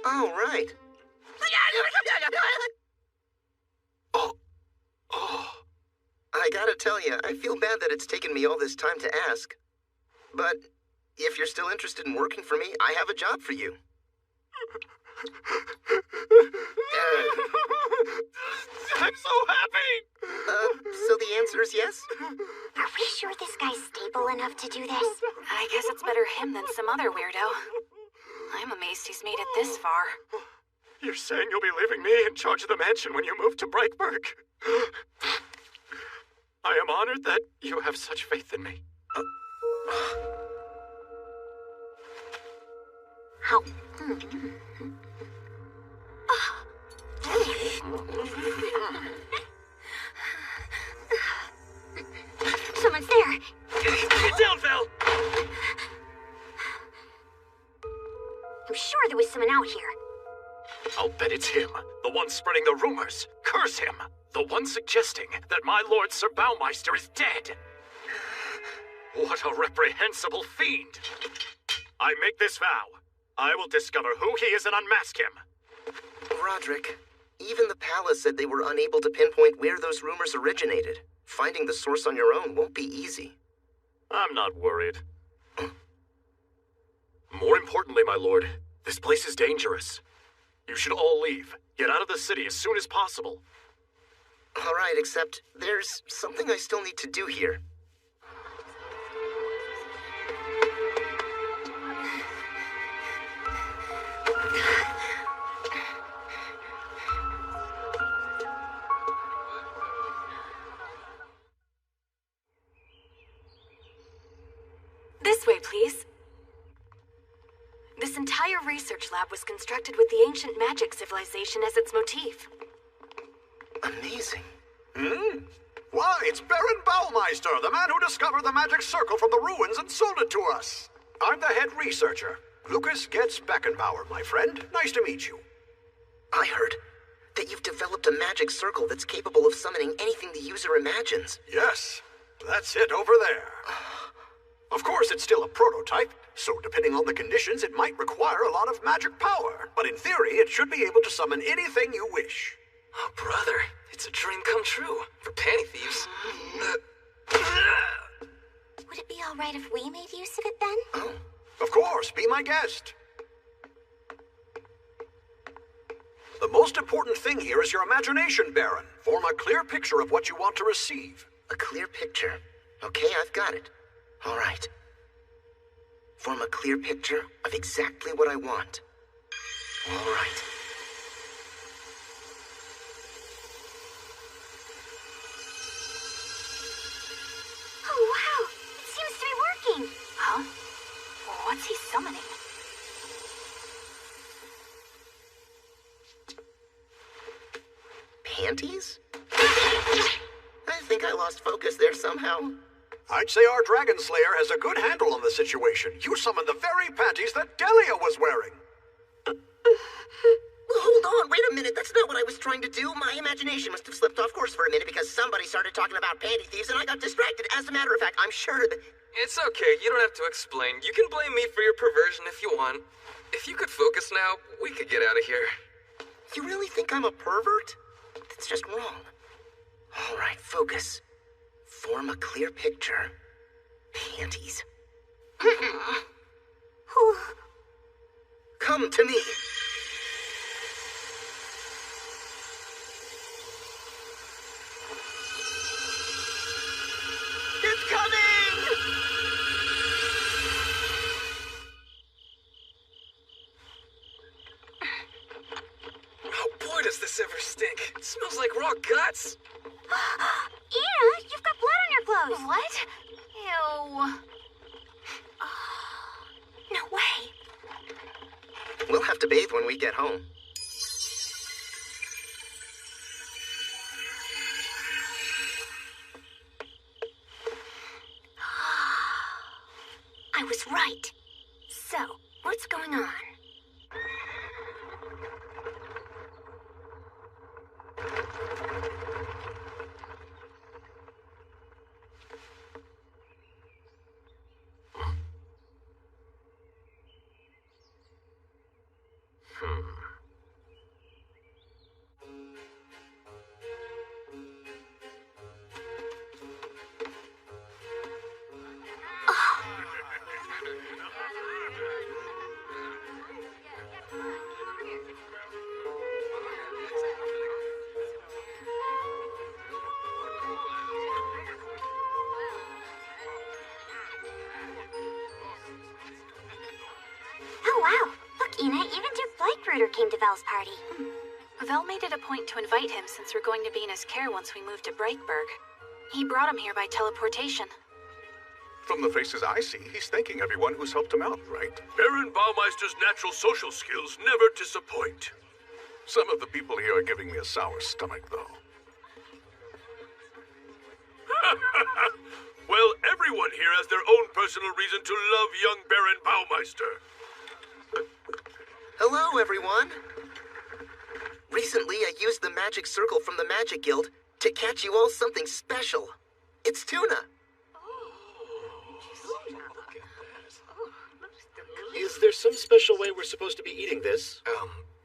Oh, right. I gotta tell you, I feel bad that it's taken me all this time to ask. But if you're still interested in working for me, I have a job for you. I'm so happy! So the answer is yes? Are we sure this guy's stable enough to do this? I guess it's better him than some other weirdo. I'm amazed he's made it this far. You're saying you'll be leaving me in charge of the mansion when you move to Brightburg? I am honored that you have such faith in me. How? Someone's there. Get down, Val! I'm sure there was someone out here. I'll bet it's him, the one spreading the rumors. Curse him! The one suggesting that my lord Sir Baumeister is dead. What a reprehensible fiend! I make this vow. I will discover who he is and unmask him. Roderick, even the palace said they were unable to pinpoint where those rumors originated. Finding the source on your own won't be easy. I'm not worried. More importantly, my lord, this place is dangerous. You should all leave. Get out of the city as soon as possible. All right, except there's something I still need to do here. This way, please. This entire research lab was constructed with the ancient magic civilization as its motif. Amazing. Why, it's Baron Baumeister, the man who discovered the magic circle from the ruins and sold it to us. I'm the head researcher. Lucas Getz Beckenbauer, my friend. Nice to meet you. I heard that you've developed a magic circle that's capable of summoning anything the user imagines. Yes, that's it over there. Of course, it's still a prototype, so depending on the conditions, it might require a lot of magic power. But in theory, it should be able to summon anything you wish. Oh, brother, it's a dream come true for panty thieves. Would it be all right if we made use of it then? Of course, be my guest. The most important thing here is your imagination, Baron. Form a clear picture of what you want to receive. A clear picture. Okay, I've got it. All right. Form a clear picture of exactly what I want. All right. Oh, wow! It seems to be working! Huh? What's he summoning? Panties? I think I lost focus there somehow. I'd say our Dragon Slayer has a good handle on the situation. You summoned the very panties that Delia was wearing. Hold on, wait a minute. That's not what I was trying to do. My imagination must have slipped off course for a minute because somebody started talking about panty thieves and I got distracted. As a matter of fact, I'm sure that... It's okay, you don't have to explain. You can blame me for your perversion if you want. If you could focus now, we could get out of here. You really think I'm a pervert? That's just wrong. All right, focus. Form a clear picture. Panties. Come to me. It's coming! Oh boy, does this ever stink. It smells like raw guts. Anna, you've got blood on your clothes! What? Ew. No way! We'll have to bathe when we get home. I was right. So, what's going on? Oh wow! Look, Ina, even took Blake Flykroder came to Val's party. Val made it a point to invite him since we're going to be in his care once we move to Breakburg. He brought him here by teleportation. From the faces I see, he's thanking everyone who's helped him out, right? Baron Baumeister's natural social skills never disappoint. Some of the people here are giving me a sour stomach, though. Well, everyone here has their own personal reason to love young Baron Baumeister. Hello, everyone. Recently, I used the magic circle from the Magic Guild to catch you all something special. It's tuna. Is there some special way we're supposed to be eating this?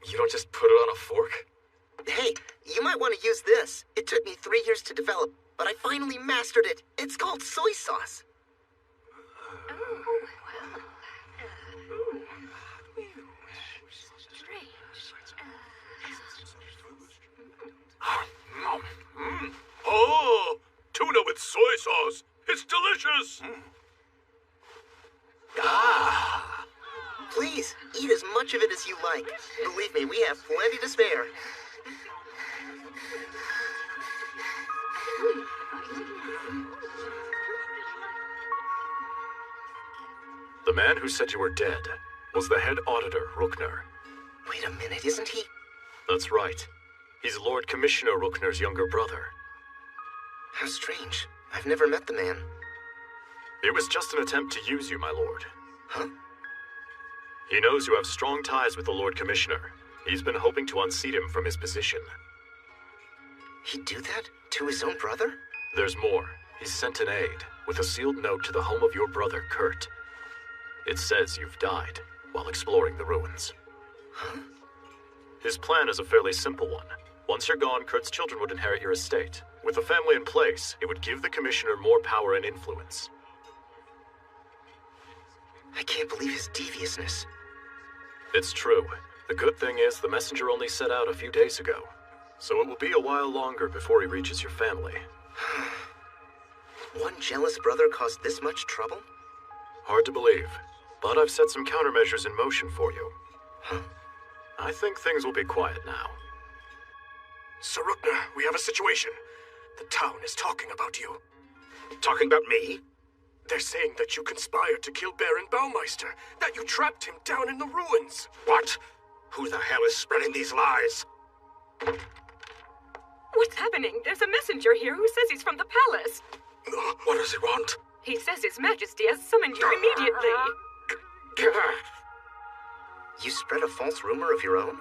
You don't just put it on a fork? Hey, you might want to use this. It took me 3 years to develop, but I finally mastered it. It's called soy sauce. Oh, tuna with soy sauce. It's delicious. Please, eat as much of it as you like. Believe me, we have plenty to spare. The man who said you were dead was the head auditor, Rookner. Wait a minute, isn't he? That's right. He's Lord Commissioner Rookner's younger brother. How strange. I've never met the man. It was just an attempt to use you, my lord. Huh? He knows you have strong ties with the Lord Commissioner. He's been hoping to unseat him from his position. He'd do that? To his own brother? There's more. He's sent an aide with a sealed note to the home of your brother, Kurt. It says you've died while exploring the ruins. Huh? His plan is a fairly simple one. Once you're gone, Kurt's children would inherit your estate. With the family in place, it would give the Commissioner more power and influence. I can't believe his deviousness. It's true. The good thing is the messenger only set out a few days ago, so it will be a while longer before he reaches your family. One jealous brother caused this much trouble? Hard to believe, but I've set some countermeasures in motion for you. Huh? I think things will be quiet now. Sir Rookner, we have a situation. The town is talking about you. Talking about me? They're saying that you conspired to kill Baron Baumeister, that you trapped him down in the ruins. What? Who the hell is spreading these lies? What's happening? There's a messenger here who says he's from the palace. What does he want? He says His Majesty has summoned you immediately. You spread a false rumor of your own?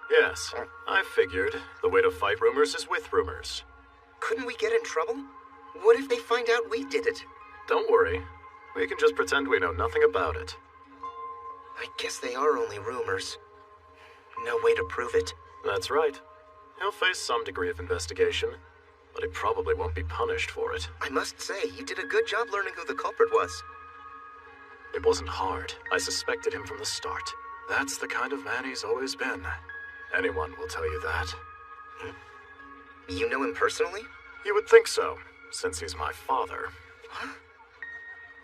Yes, I figured. The way to fight rumors is with rumors. Couldn't we get in trouble? What if they find out we did it? Don't worry. We can just pretend we know nothing about it. I guess they are only rumors. No way to prove it. That's right. He'll face some degree of investigation, but he probably won't be punished for it. I must say, you did a good job learning who the culprit was. It wasn't hard. I suspected him from the start. That's the kind of man he's always been. Anyone will tell you that. You know him personally? You would think so, since he's my father. Huh?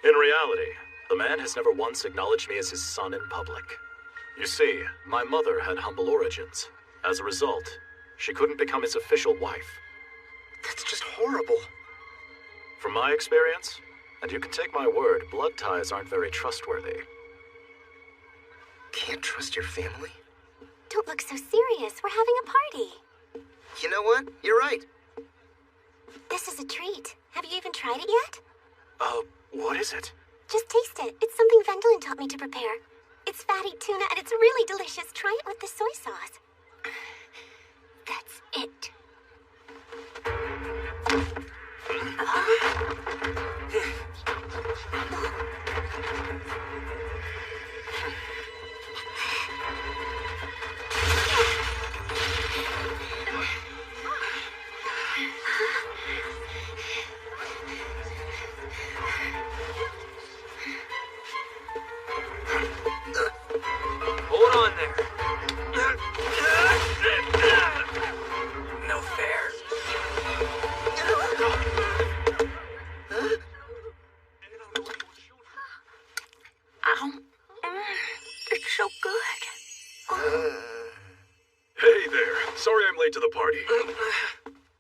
In reality, the man has never once acknowledged me as his son in public. You see, my mother had humble origins. As a result, she couldn't become his official wife. That's just horrible. From my experience, and you can take my word, blood ties aren't very trustworthy. Can't trust your family? Don't look so serious. We're having a party. You know what? You're right. This is a treat. Have you even tried it yet? What is it? Just taste it. It's something Vendolin taught me to prepare. It's fatty tuna and it's really delicious. Try it with the soy sauce. That's it. Hold on there. No fair. late to the party.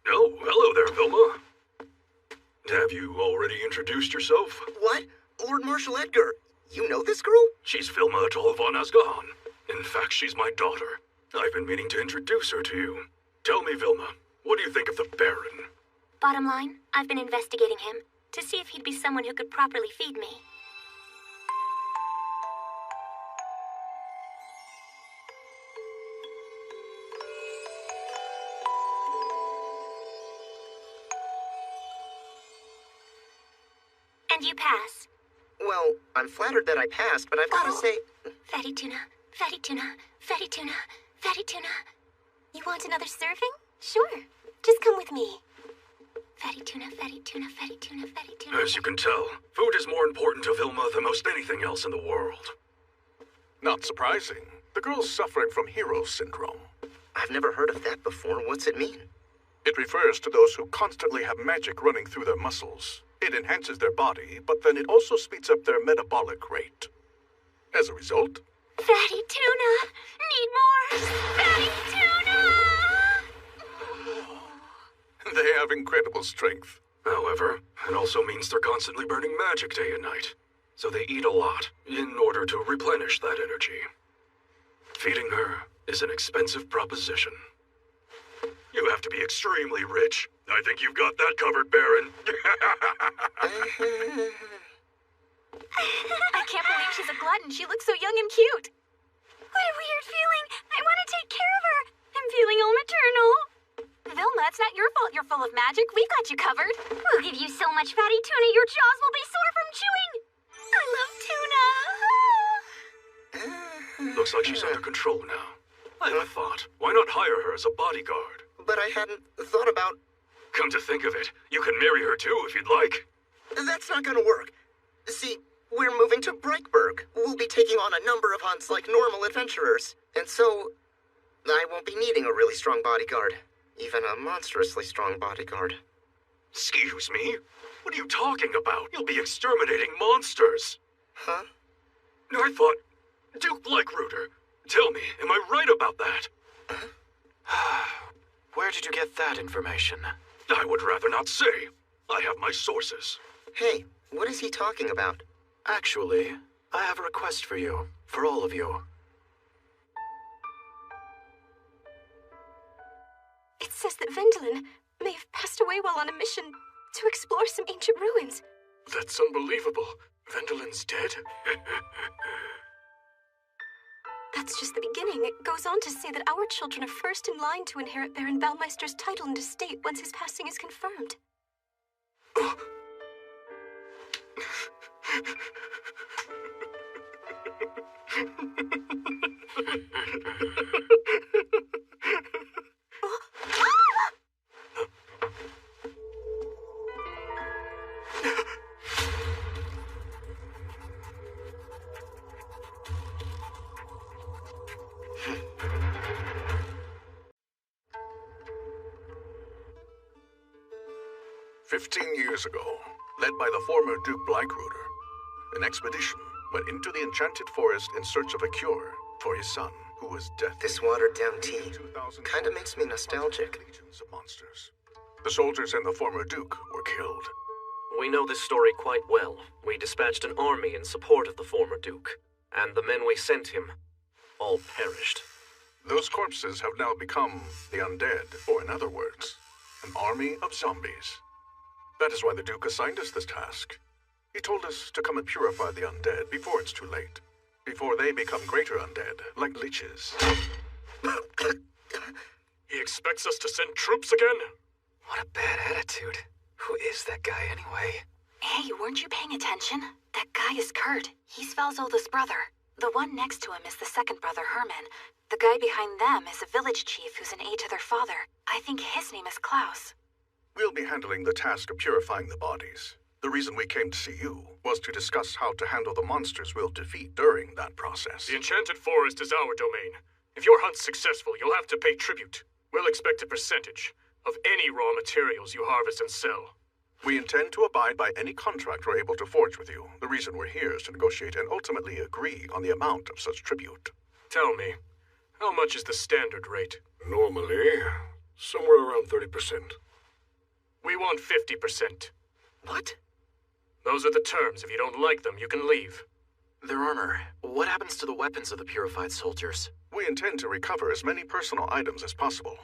Oh, hello there, Vilma. Have you already introduced yourself? What? Lord Marshal Edgar, you know this girl? She's Vilma Atoll von Asgahan. In fact, she's my daughter. I've been meaning to introduce her to you. Tell me, Vilma, what do you think of the Baron? Bottom line, I've been investigating him to see if he'd be someone who could properly feed me. And you pass. Well, I'm flattered that I passed, but I've got to say... Fatty tuna, fatty tuna, fatty tuna, fatty tuna. You want another serving? Sure. Just come with me. Fatty tuna, fatty tuna, fatty tuna, fatty tuna. As you can tell, food is more important to Vilma than most anything else in the world. Not surprising. The girl's suffering from hero syndrome. I've never heard of that before. What's it mean? It refers to those who constantly have magic running through their muscles. It enhances their body, but then it also speeds up their metabolic rate. As a result... Fatty tuna! Need more! Fatty tuna! They have incredible strength. However, it also means they're constantly burning magic day and night. So they eat a lot in order to replenish that energy. Feeding her is an expensive proposition. You have to be extremely rich. I think you've got that covered, Baron. I can't believe she's a glutton. She looks so young and cute. What a weird feeling. I want to take care of her. I'm feeling all maternal. Vilma, it's not your fault you're full of magic. We've got you covered. We'll give you so much fatty tuna, your jaws will be sore from chewing. I love tuna. Looks like she's under control now. I have a thought. Why not hire her as a bodyguard? But I hadn't thought about... Come to think of it, you can marry her too if you'd like. That's not gonna work. See, we're moving to Brightburg. We'll be taking on a number of hunts like normal adventurers. And so, I won't be needing a really strong bodyguard. Even a monstrously strong bodyguard. Excuse me? What are you talking about? You'll be exterminating monsters. Huh? I thought... Duke Bleichruder. Tell me, am I right about that? Where did you get that information? I would rather not say. I have my sources. Hey, what is he talking about? Actually, I have a request for you. For all of you. It says that Vendelin may have passed away while on a mission to explore some ancient ruins. That's unbelievable. Vendelin's dead? That's just the beginning. It goes on to say that our children are first in line to inherit Baron Baumeister's title and estate once his passing is confirmed. Years ago, led by the former Duke Bleichruder, an expedition went into the enchanted forest in search of a cure for his son, who was death. This watered-down tea kinda makes me nostalgic. Of monsters. The soldiers and the former Duke were killed. We know this story quite well. We dispatched an army in support of the former Duke, and the men we sent him all perished. Those corpses have now become the undead, or in other words, an army of zombies. That is why the Duke assigned us this task. He told us to come and purify the undead before it's too late. Before they become greater undead, like leeches. He expects us to send troops again? What a bad attitude. Who is that guy anyway? Hey, weren't you paying attention? That guy is Kurt. He's Vel's oldest brother. The one next to him is the second brother, Herman. The guy behind them is a village chief who's an aide to their father. I think his name is Klaus. We'll be handling the task of purifying the bodies. The reason we came to see you was to discuss how to handle the monsters we'll defeat during that process. The Enchanted Forest is our domain. If your hunt's successful, you'll have to pay tribute. We'll expect a percentage of any raw materials you harvest and sell. We intend to abide by any contract we're able to forge with you. The reason we're here is to negotiate and ultimately agree on the amount of such tribute. Tell me, how much is the standard rate? Normally, Somewhere around 30%. We want 50%. What? Those are the terms. If you don't like them, you can leave. Their armor. What happens to the weapons of the purified soldiers? We intend to recover as many personal items as possible.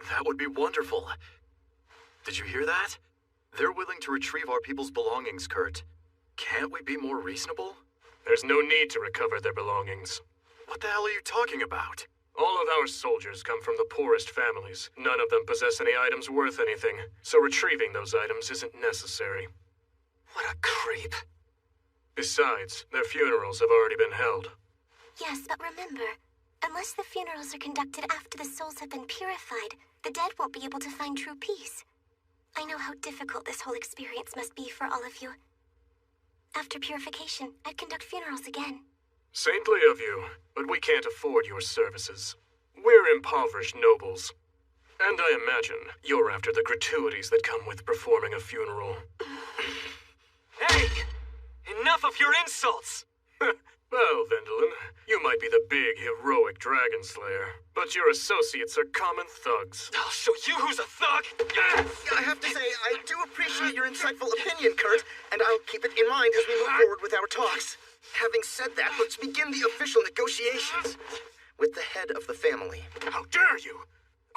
That would be wonderful. Did you hear that? They're willing to retrieve our people's belongings, Kurt. Can't we be more reasonable? There's no need to recover their belongings. What the hell are you talking about? All of our soldiers come from the poorest families. None of them possess any items worth anything, so retrieving those items isn't necessary. What a creep. Besides, their funerals have already been held. Yes, but remember, unless the funerals are conducted after the souls have been purified, the dead won't be able to find true peace. I know how difficult this whole experience must be for all of you. After purification, I'd conduct funerals again. Saintly of you, but we can't afford your services. We're impoverished nobles. And I imagine you're after the gratuities that come with performing a funeral. Hey! Enough of your insults! Well, Vendelin, you might be the big, heroic dragon slayer, but your associates are common thugs. I'll show you who's a thug! I have to say, I do appreciate your insightful opinion, Kurt, and I'll keep it in mind as we move forward with our talks. Having said that, let's begin the official negotiations with the head of the family. How dare you!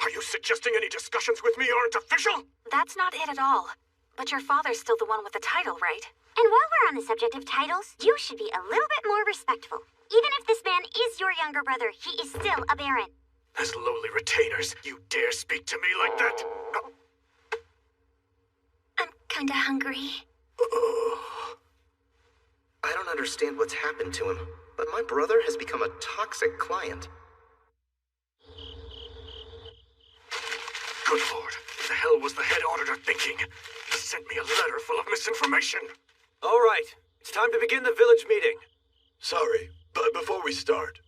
Are you suggesting any discussions with me aren't official? That's not it at all. But your father's still the one with the title, right? And while we're on the subject of titles, you should be a little bit more respectful. Even if this man is your younger brother, he is still a baron. As lowly retainers, you dare speak to me like that? I'm kinda hungry. I don't understand what's happened to him, but my brother has become a toxic client. Good lord, what the hell was the head auditor thinking? He sent me a letter full of misinformation. All right, it's time to begin the village meeting. Sorry, but before we start,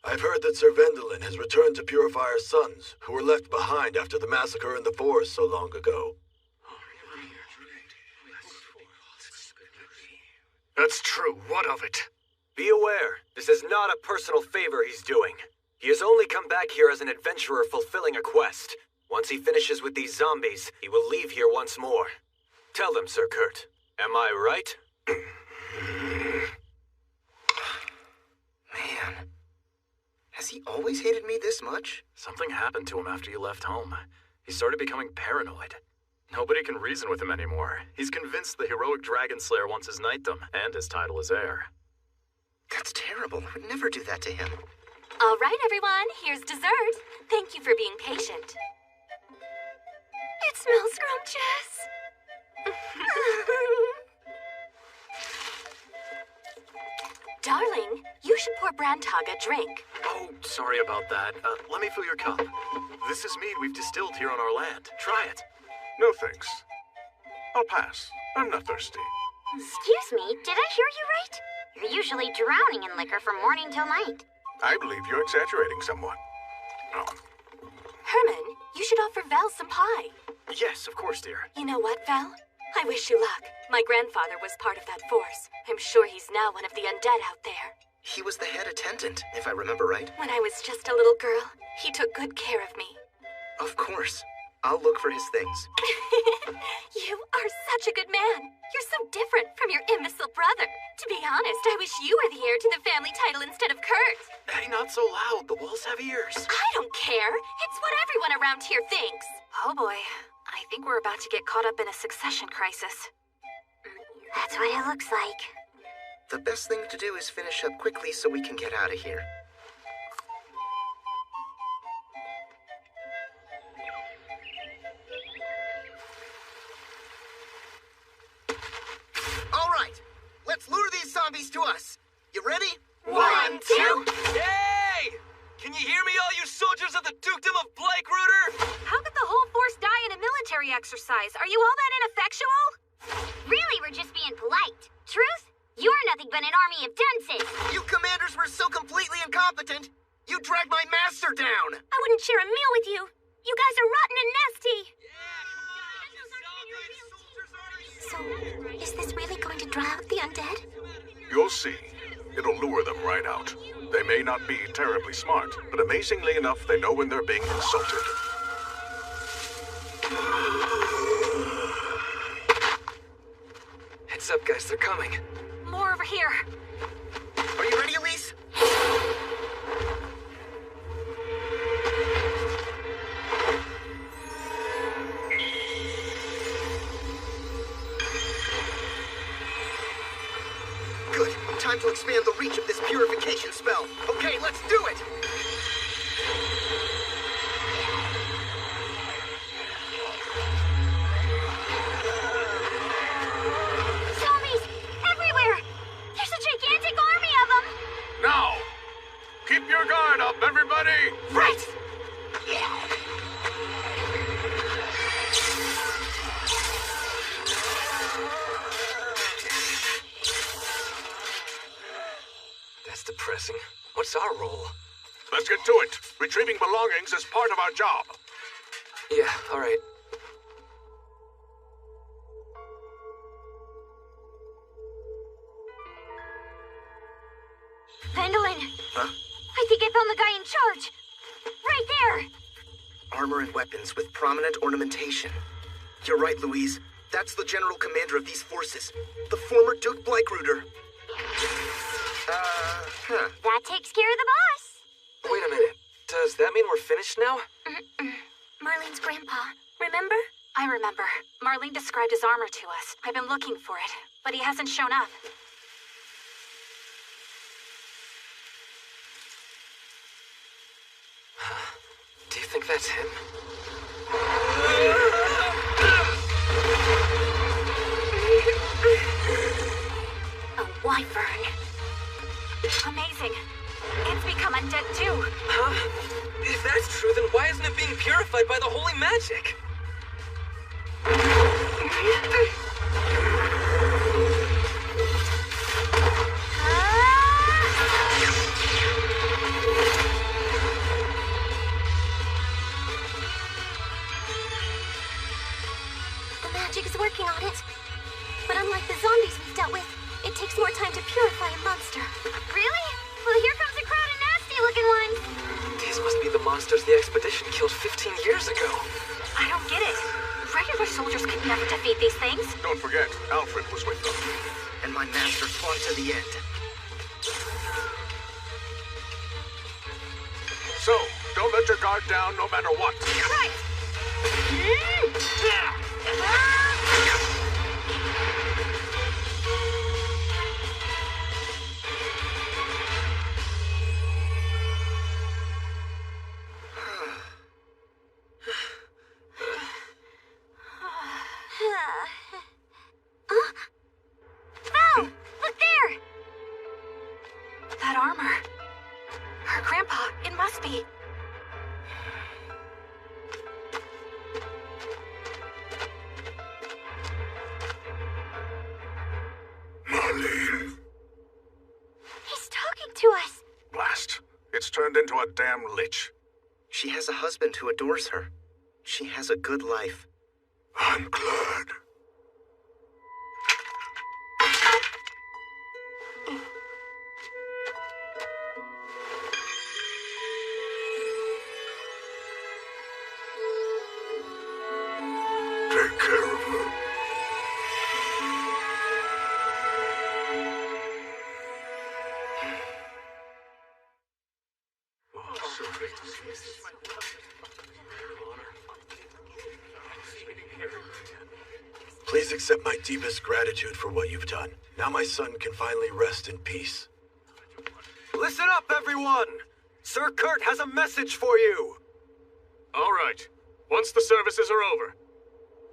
I've heard that Sir Vendelin has returned to purify our sons, who were left behind after the massacre in the forest so long ago. That's true. What of it? Be aware, this is not a personal favor he's doing. He has only come back here as an adventurer fulfilling a quest. Once he finishes with these zombies, he will leave here once more. Tell them, Sir Kurt. Am I right? Man, has he always hated me this much? Something happened to him after you left home. He started becoming paranoid. Nobody can reason with him anymore. He's convinced the heroic dragon slayer wants his knightdom and his title as heir. That's terrible. I would never do that to him. All right, everyone, here's dessert. Thank you for being patient. It smells scrumptious. Darling, you should pour Brandhog a drink. Oh, sorry about that. Let me fill your cup. This is mead we've distilled here on our land. Try it. No thanks. I'll pass. I'm not thirsty. Excuse me, did I hear you right? You're usually drowning in liquor from morning till night. I believe you're exaggerating somewhat. Oh. Herman, you should offer Val some pie. Yes, of course, dear. You know what, Val? I wish you luck. My grandfather was part of that force. I'm sure he's now one of the undead out there. He was the head attendant, if I remember right. When I was just a little girl, he took good care of me. Of course. I'll look for his things. You are such a good man. You're so different from your imbecile brother. To be honest, I wish you were the heir to the family title instead of Kurt. Hey, not so loud. The walls have ears. I don't care. It's what everyone around here thinks. Oh boy. I think we're about to get caught up in a succession crisis. That's what it looks like. The best thing to do is finish up quickly so we can get out of here. All right, let's lure these zombies to us. You ready? 1, 2... Hey! Can you hear me, all you soldiers of the Dukedom of Blakeruder? How could the whole force die in a military exercise? Are you all that ineffectual? Really, we're just being polite. Truth? You're nothing but an army of dunces. You commanders were so completely incompetent. You dragged my master down. I wouldn't share a meal with you. You guys are rotten and nasty. So, is this really going to draw out the undead? You'll see. It'll lure them right out. They may not be terribly smart, but amazingly enough, they know when they're being insulted. Heads up, guys, they're coming. More over here. Are you ready, Elise? Good. Time to expand the reach of this purification spell. Okay, let's do it! Zombies! Everywhere! There's a gigantic army of them! Now! Keep your guard up, everybody! Right! That's depressing. What's our role? Let's get to it. Retrieving belongings is part of our job. Yeah, all right. Vendolin! Huh? I think I found the guy in charge! Right there! Armor and weapons with prominent ornamentation. You're right, Louise. That's the general commander of these forces, the former Duke Bleichruder. That takes care of the boss! Wait a minute. Does that mean we're finished now? Marlene's grandpa. Remember? I remember. Marlene described his armor to us. I've been looking for it, but he hasn't shown up. Do you think that's him? A wyvern. Amazing. It's become undead too. Huh? If that's true, then why isn't it being purified by the holy magic? The magic is working on it. But unlike the zombies we've dealt with, it takes more time to purify a monster. Really? Well, here comes a crowd of nasty-looking ones. These must be the monsters the expedition killed 15 years ago. I don't get it. Regular soldiers could never defeat these things. Don't forget, Alfred was with them. And my master fought to the end. So, don't let your guard down no matter what. Right! Val! Look there! That armor. Her grandpa, it must be. Marlene. He's talking to us. Blast. It's turned into a damn lich. She has a husband who adores her. She has a good life. I'm glad. Take care of her. Please accept my deepest gratitude for what you've done. Now my son can finally rest in peace. Listen up, everyone! Sir Kurt has a message for you! All right. Once the services are over,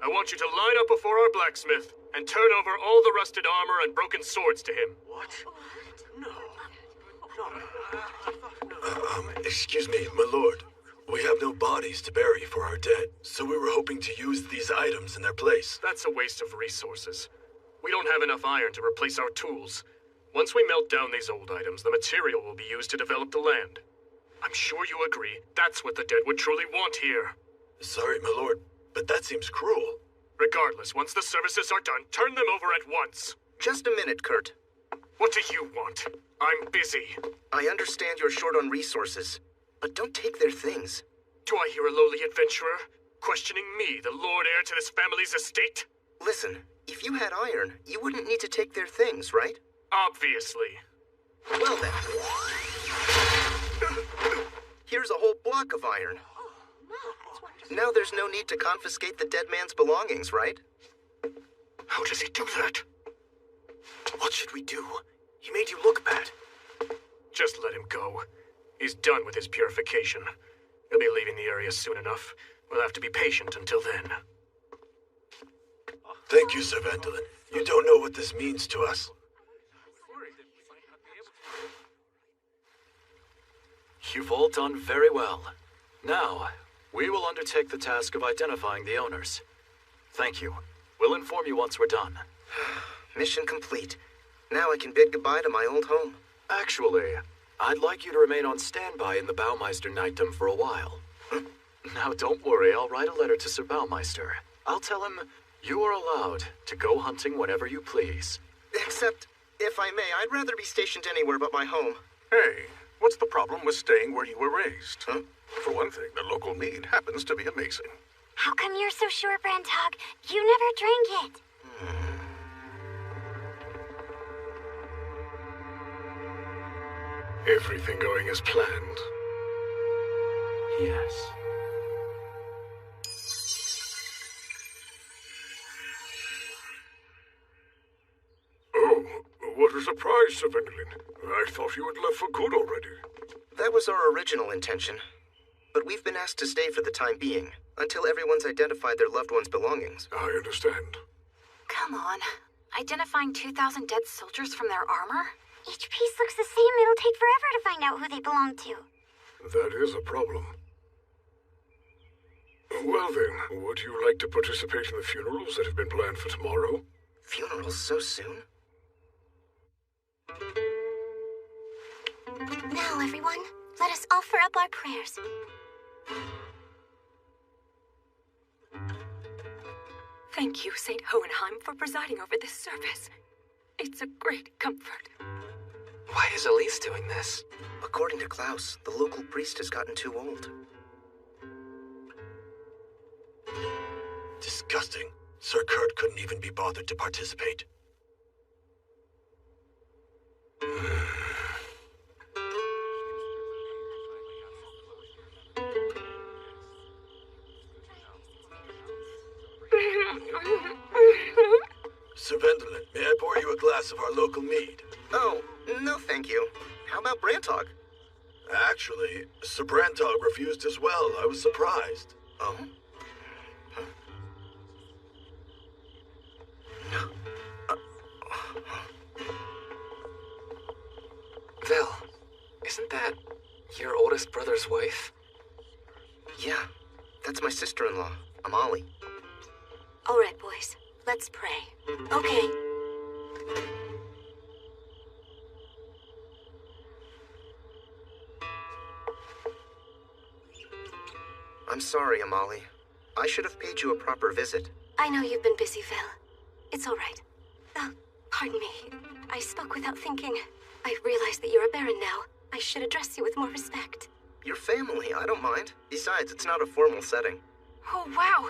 I want you to line up before our blacksmith and turn over all the rusted armor and broken swords to him. What? Excuse me, my lord. We have no bodies to bury for our dead, so we were hoping to use these items in their place. That's a waste of resources. We don't have enough iron to replace our tools. Once we melt down these old items, the material will be used to develop the land. I'm sure you agree that's what the dead would truly want here. Sorry, my lord, but that seems cruel. Regardless, once the services are done, turn them over at once. Just a minute, Kurt. What do you want? I'm busy. I understand you're short on resources, but don't take their things. Do I hear a lowly adventurer questioning me, the lord heir to this family's estate? Listen, If you had iron, you wouldn't need to take their things, right? Obviously. Well then. Here's a whole block of iron. Now there's no need to confiscate the dead man's belongings, right? How does he do that? What should we do? He made you look bad. Just let him go. He's done with his purification. He'll be leaving the area soon enough. We'll have to be patient until then. Thank you, Sir Vandalin. You don't know what this means to us. You've all done very well. Now, we will undertake the task of identifying the owners. Thank you. We'll inform you once we're done. Mission complete. Now I can bid goodbye to my old home. Actually, I'd like you to remain on standby in the Baumeister Knightdom for a while. Now, don't worry, I'll write a letter to Sir Baumeister. I'll tell him you are allowed to go hunting whenever you please. Except, if I may, I'd rather be stationed anywhere but my home. Hey, what's the problem with staying where you were raised? Huh? For one thing, the local mead happens to be amazing. How come you're so sure, Brandhog? You never drank it. Everything going as planned? Yes. Oh, what a surprise, Sir Vandalin. I thought you had left for good already. That was our original intention. But we've been asked to stay for the time being, until everyone's identified their loved ones' belongings. I understand. Come on. Identifying 2,000 dead soldiers from their armor? Each piece looks the same. It'll take forever to find out who they belong to. That is a problem. Well then, would you like to participate in the funerals that have been planned for tomorrow? Funerals so soon? Now, everyone, let us offer up our prayers. Thank you, St. Hohenheim, for presiding over this service. It's a great comfort. Why is Elise doing this? According to Klaus, the local priest has gotten too old. Disgusting. Sir Kurt couldn't even be bothered to participate. Sir Vandalin, may I pour you a glass of our local mead? Oh, no thank you. How about Brantog? Actually, Sir Brantog refused as well. I was surprised. Oh? Vel, isn't that your oldest brother's wife? Yeah, that's my sister-in-law, Amali. All right, boys, let's pray. Okay. I'm sorry, Amali. I should have paid you a proper visit. I know you've been busy, Vel. It's all right. Oh, pardon me. I spoke without thinking. I realize that you're a Baron now. I should address you with more respect. Your family, I don't mind. Besides, it's not a formal setting. Oh, wow.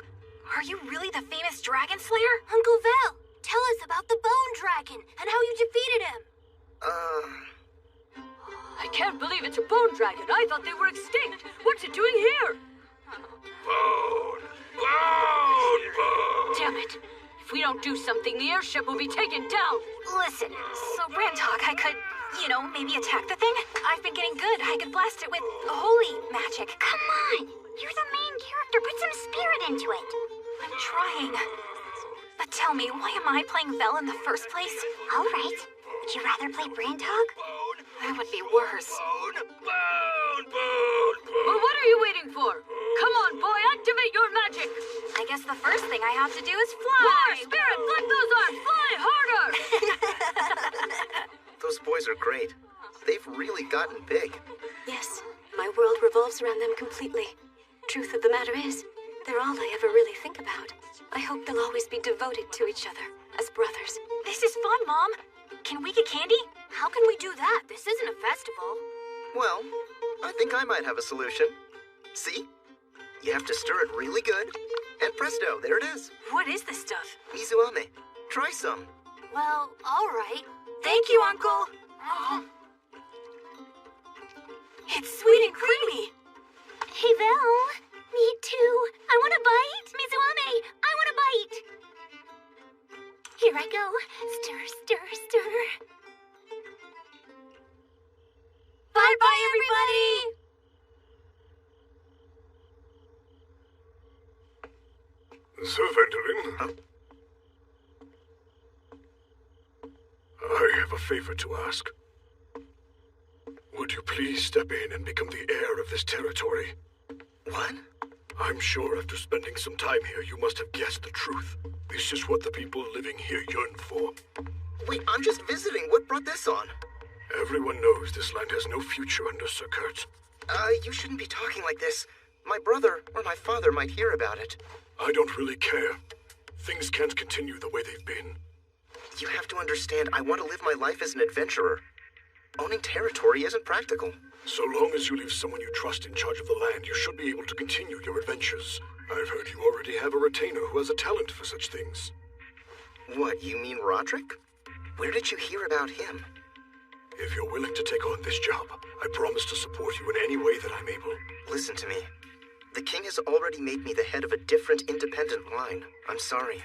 Are you really the famous Dragon Slayer? Uncle Vel, tell us about the Bone Dragon and how you defeated him. I can't believe it's a bone dragon. I thought they were extinct. What's it doing here? Bone! Damn it. If we don't do something, the airship will be taken down. Listen, so Brandhog, I could, maybe attack the thing? I've been getting good. I could blast it with holy magic. Come on! You're the main character. Put some spirit into it. I'm trying. But tell me, why am I playing Vel in the first place? All right. Would you rather play Brandhog? That would be worse. Well, what are you waiting for? Come on, boy, activate your magic. I guess the first thing I have to do is fly. War, spirit, flip those arms. Fly harder. Those boys are great. They've really gotten big. Yes, my world revolves around them completely. Truth of the matter is, they're all I ever really think about. I hope they'll always be devoted to each other as brothers. This is fun, Mom. Can we get candy? How can we do that? This isn't a festival. Well, I think I might have a solution. See? You have to stir it really good, and presto, there it is. What is this stuff? Mizuame. Try some. Well, all right. Thank you, Uncle. It's sweet and creamy. Hey, Vel. Me too. I want a bite. Mizuame, I want a bite. Here I go. Stir, stir, stir. Bye-bye, everybody! Sir Vendelin? I have a favor to ask. Would you please step in and become the heir of this territory? What? I'm sure after spending some time here, you must have guessed the truth. This is what the people living here yearn for. Wait, I'm just visiting. What brought this on? Everyone knows this land has no future under Sir Kurt. You shouldn't be talking like this. My brother or my father might hear about it. I don't really care. Things can't continue the way they've been. You have to understand, I want to live my life as an adventurer. Owning territory isn't practical. So long as you leave someone you trust in charge of the land, you should be able to continue your adventures. I've heard you already have a retainer who has a talent for such things. What, you mean Roderick? Where did you hear about him? If you're willing to take on this job, I promise to support you in any way that I'm able. Listen to me. The king has already made me the head of a different independent line. I'm sorry.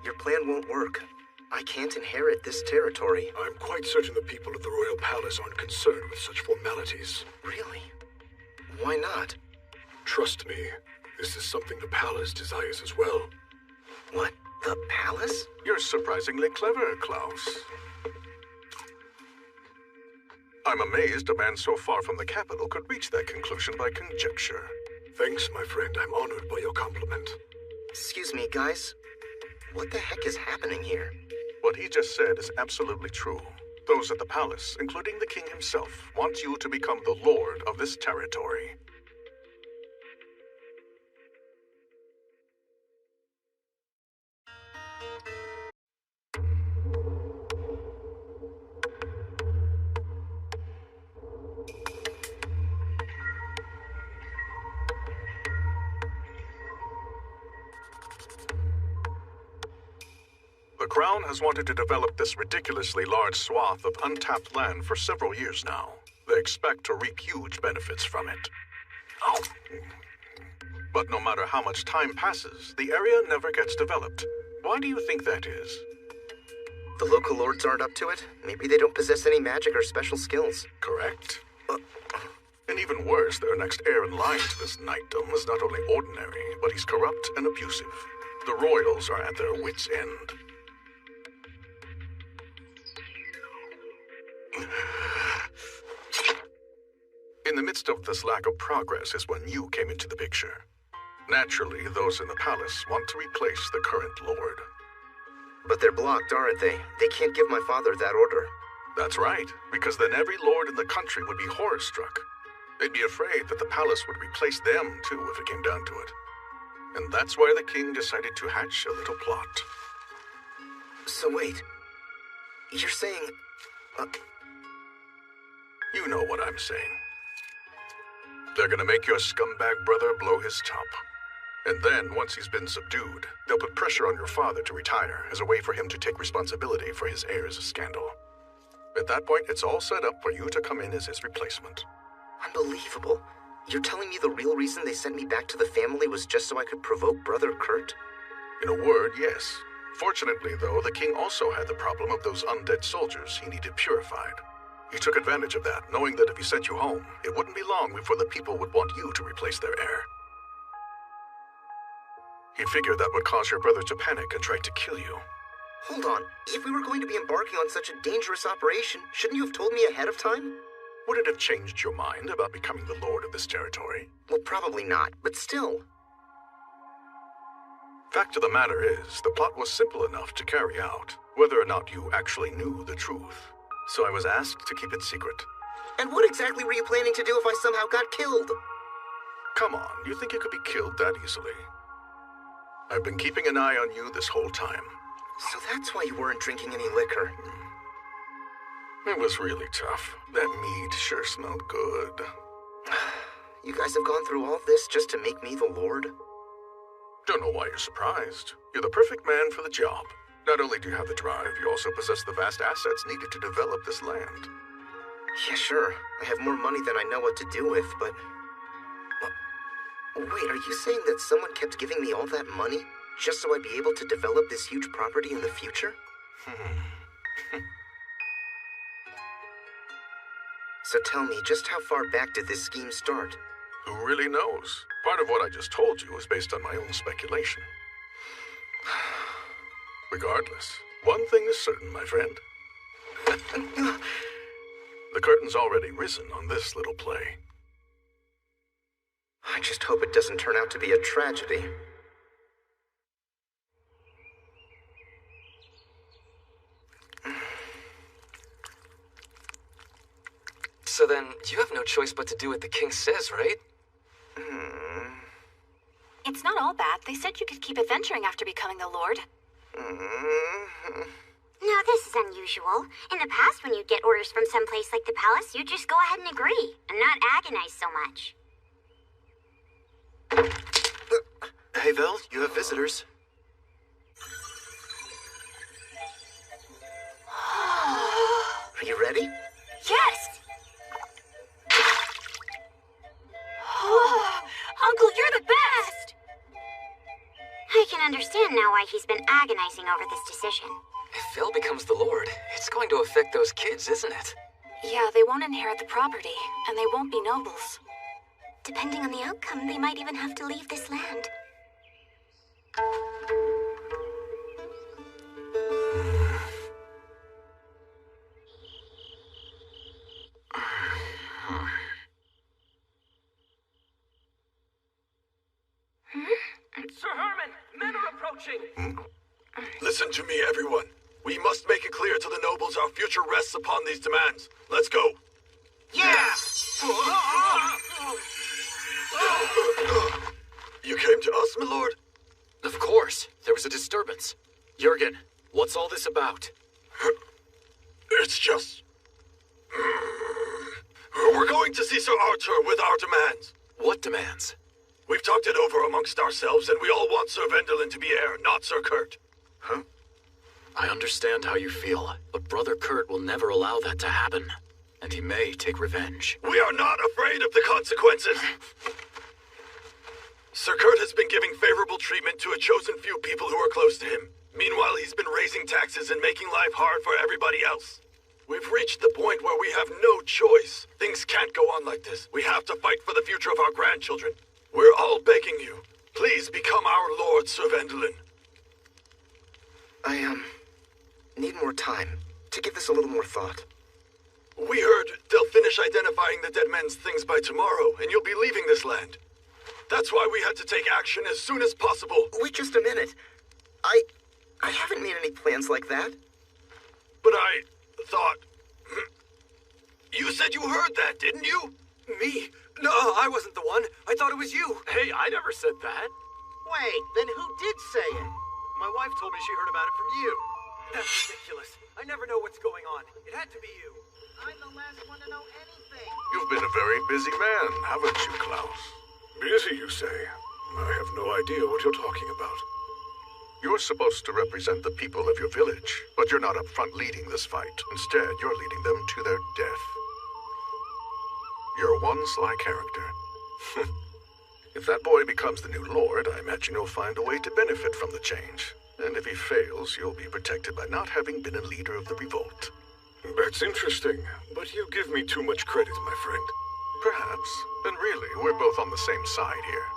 Your plan won't work. I can't inherit this territory. I'm quite certain the people of the royal palace aren't concerned with such formalities. Really? Why not? Trust me, this is something the palace desires as well. What? The palace? You're surprisingly clever, Klaus. I'm amazed a man so far from the capital could reach that conclusion by conjecture. Thanks, my friend. I'm honored by your compliment. Excuse me, guys. What the heck is happening here? What he just said is absolutely true. Those at the palace, including the king himself, want you to become the lord of this territory. The Crown has wanted to develop this ridiculously large swath of untapped land for several years now. They expect to reap huge benefits from it. Oh. But no matter how much time passes, the area never gets developed. Why do you think that is? The local lords aren't up to it? Maybe they don't possess any magic or special skills. Correct. And even worse, their next heir in line to this knightdom is not only ordinary, but he's corrupt and abusive. The royals are at their wits' end. In the midst of this lack of progress is when you came into the picture. Naturally, those in the palace want to replace the current lord. But they're blocked, aren't they? They can't give my father that order. That's right, because then every lord in the country would be horror-struck. They'd be afraid that the palace would replace them, too, if it came down to it. And that's why the king decided to hatch a little plot. So wait, you're saying... You know what I'm saying. They're gonna make your scumbag brother blow his top. And then, once he's been subdued, they'll put pressure on your father to retire as a way for him to take responsibility for his heir's scandal. At that point, it's all set up for you to come in as his replacement. Unbelievable. You're telling me the real reason they sent me back to the family was just so I could provoke Brother Kurt? In a word, yes. Fortunately, though, the king also had the problem of those undead soldiers he needed purified. He took advantage of that, knowing that if he sent you home, it wouldn't be long before the people would want you to replace their heir. He figured that would cause your brother to panic and try to kill you. Hold on. If we were going to be embarking on such a dangerous operation, shouldn't you have told me ahead of time? Would it have changed your mind about becoming the lord of this territory? Well, probably not, but still. Fact of the matter is, the plot was simple enough to carry out, whether or not you actually knew the truth. So I was asked to keep it secret. And what exactly were you planning to do if I somehow got killed? Come on, you think you could be killed that easily? I've been keeping an eye on you this whole time. So that's why you weren't drinking any liquor. It was really tough. That mead sure smelled good. You guys have gone through all this just to make me the lord? Don't know why you're surprised. You're the perfect man for the job. Not only do you have the drive, you also possess the vast assets needed to develop this land. Yeah, sure. I have more money than I know what to do with, but... Wait, are you saying that someone kept giving me all that money just so I'd be able to develop this huge property in the future? So tell me, just how far back did this scheme start? Who really knows? Part of what I just told you was based on my own speculation. Regardless, one thing is certain, my friend. The curtain's already risen on this little play. I just hope it doesn't turn out to be a tragedy. So then, you have no choice but to do what the king says, right? It's not all bad. They said you could keep adventuring after becoming the Lord. Now, this is unusual. In the past, when you'd get orders from someplace like the palace, you'd just go ahead and agree, and not agonize so much. Hey, Vel, you have visitors. Are you ready? Yes! Uncle, you're the best! I can understand now why he's been agonizing over this decision. If Vel becomes the Lord, it's going to affect those kids, isn't it? Yeah, they won't inherit the property, and they won't be nobles. Depending on the outcome, they might even have to leave this land. Sir Herman, men are approaching! Listen to me, everyone. We must make it clear to the nobles our future rests upon these demands. Let's go. Yeah! You came to us, my lord? Of course. There was a disturbance. Jurgen, what's all this about? It's just... We're going to see Sir Arthur with our demands. What demands? We've talked it over amongst ourselves, and we all want Sir Vendelin to be heir, not Sir Kurt. Huh? I understand how you feel, but Brother Kurt will never allow that to happen. And he may take revenge. We are not afraid of the consequences! Sir Kurt has been giving favorable treatment to a chosen few people who are close to him. Meanwhile, he's been raising taxes and making life hard for everybody else. We've reached the point where we have no choice. Things can't go on like this. We have to fight for the future of our grandchildren. We're all begging you. Please become our Lord, Sir Vendelin. I, need more time to give this a little more thought. We heard they'll finish identifying the dead men's things by tomorrow, and you'll be leaving this land. That's why we had to take action as soon as possible. Wait just a minute. I haven't made any plans like that. But I thought... You said you heard that, didn't you? Me? No, I wasn't the one. I thought it was you. Hey, I never said that. Wait, then who did say it? My wife told me she heard about it from you. That's ridiculous. I never know what's going on. It had to be you. I'm the last one to know anything. You've been a very busy man, haven't you, Klaus? Busy, you say? I have no idea what you're talking about. You're supposed to represent the people of your village, but you're not up front leading this fight. Instead, you're leading them to their death. You're one sly character. If that boy becomes the new lord, I imagine you'll find a way to benefit from the change. And if he fails, you'll be protected by not having been a leader of the revolt. That's interesting, but you give me too much credit, my friend. Perhaps. Then really, we're both on the same side here.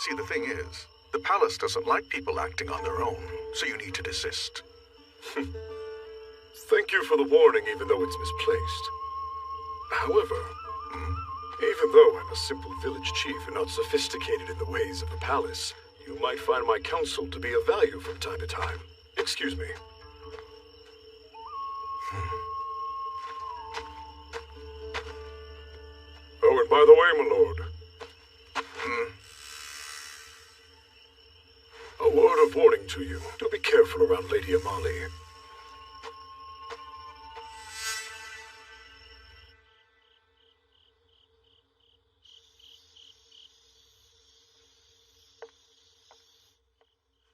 See, the thing is, the palace doesn't like people acting on their own, so you need to desist. Thank you for the warning, even though it's misplaced. However, even though I'm a simple village chief and not sophisticated in the ways of the palace, you might find my counsel to be of value from time to time. Excuse me. Oh, and by the way, my lord. A word of warning to you. Do be careful around Lady Amali.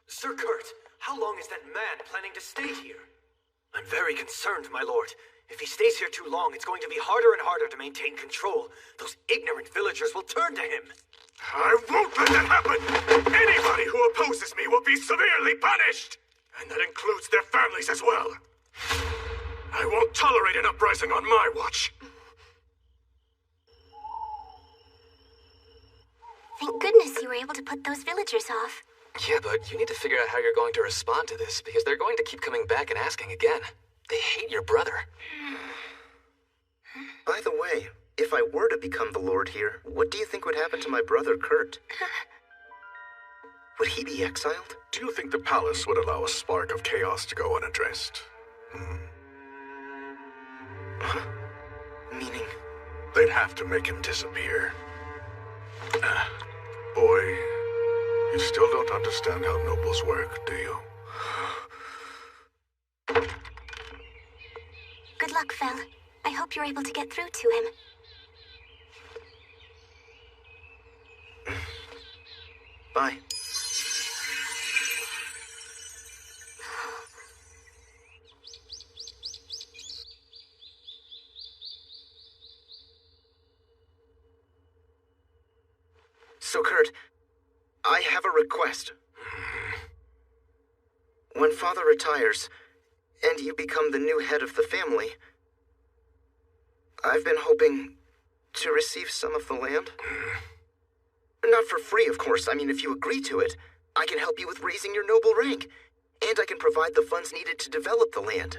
Sir Kurt, How long is that man planning to stay here? I'm very concerned, my lord. If he stays here too long, it's going to be harder and harder to maintain control. Those ignorant villagers will turn to him. I won't let that happen! Anybody who opposes me will be severely punished! And that includes their families as well. I won't tolerate an uprising on my watch. Thank goodness you were able to put those villagers off. Yeah, but you need to figure out how you're going to respond to this, because they're going to keep coming back and asking again. They hate your brother. By the way, if I were to become the Lord here, what do you think would happen to my brother, Kurt? Would he be exiled? Do you think the palace would allow a spark of chaos to go unaddressed? Huh? Meaning? They'd have to make him disappear. Boy, you still don't understand how nobles work, do you? Good luck, Vel. I hope you're able to get through to him. Bye. So, Kurt, I have a request. When Father retires, and you become the new head of the family, I've been hoping to receive some of the land. Not for free, of course. I mean, if you agree to it, I can help you with raising your noble rank, and I can provide the funds needed to develop the land.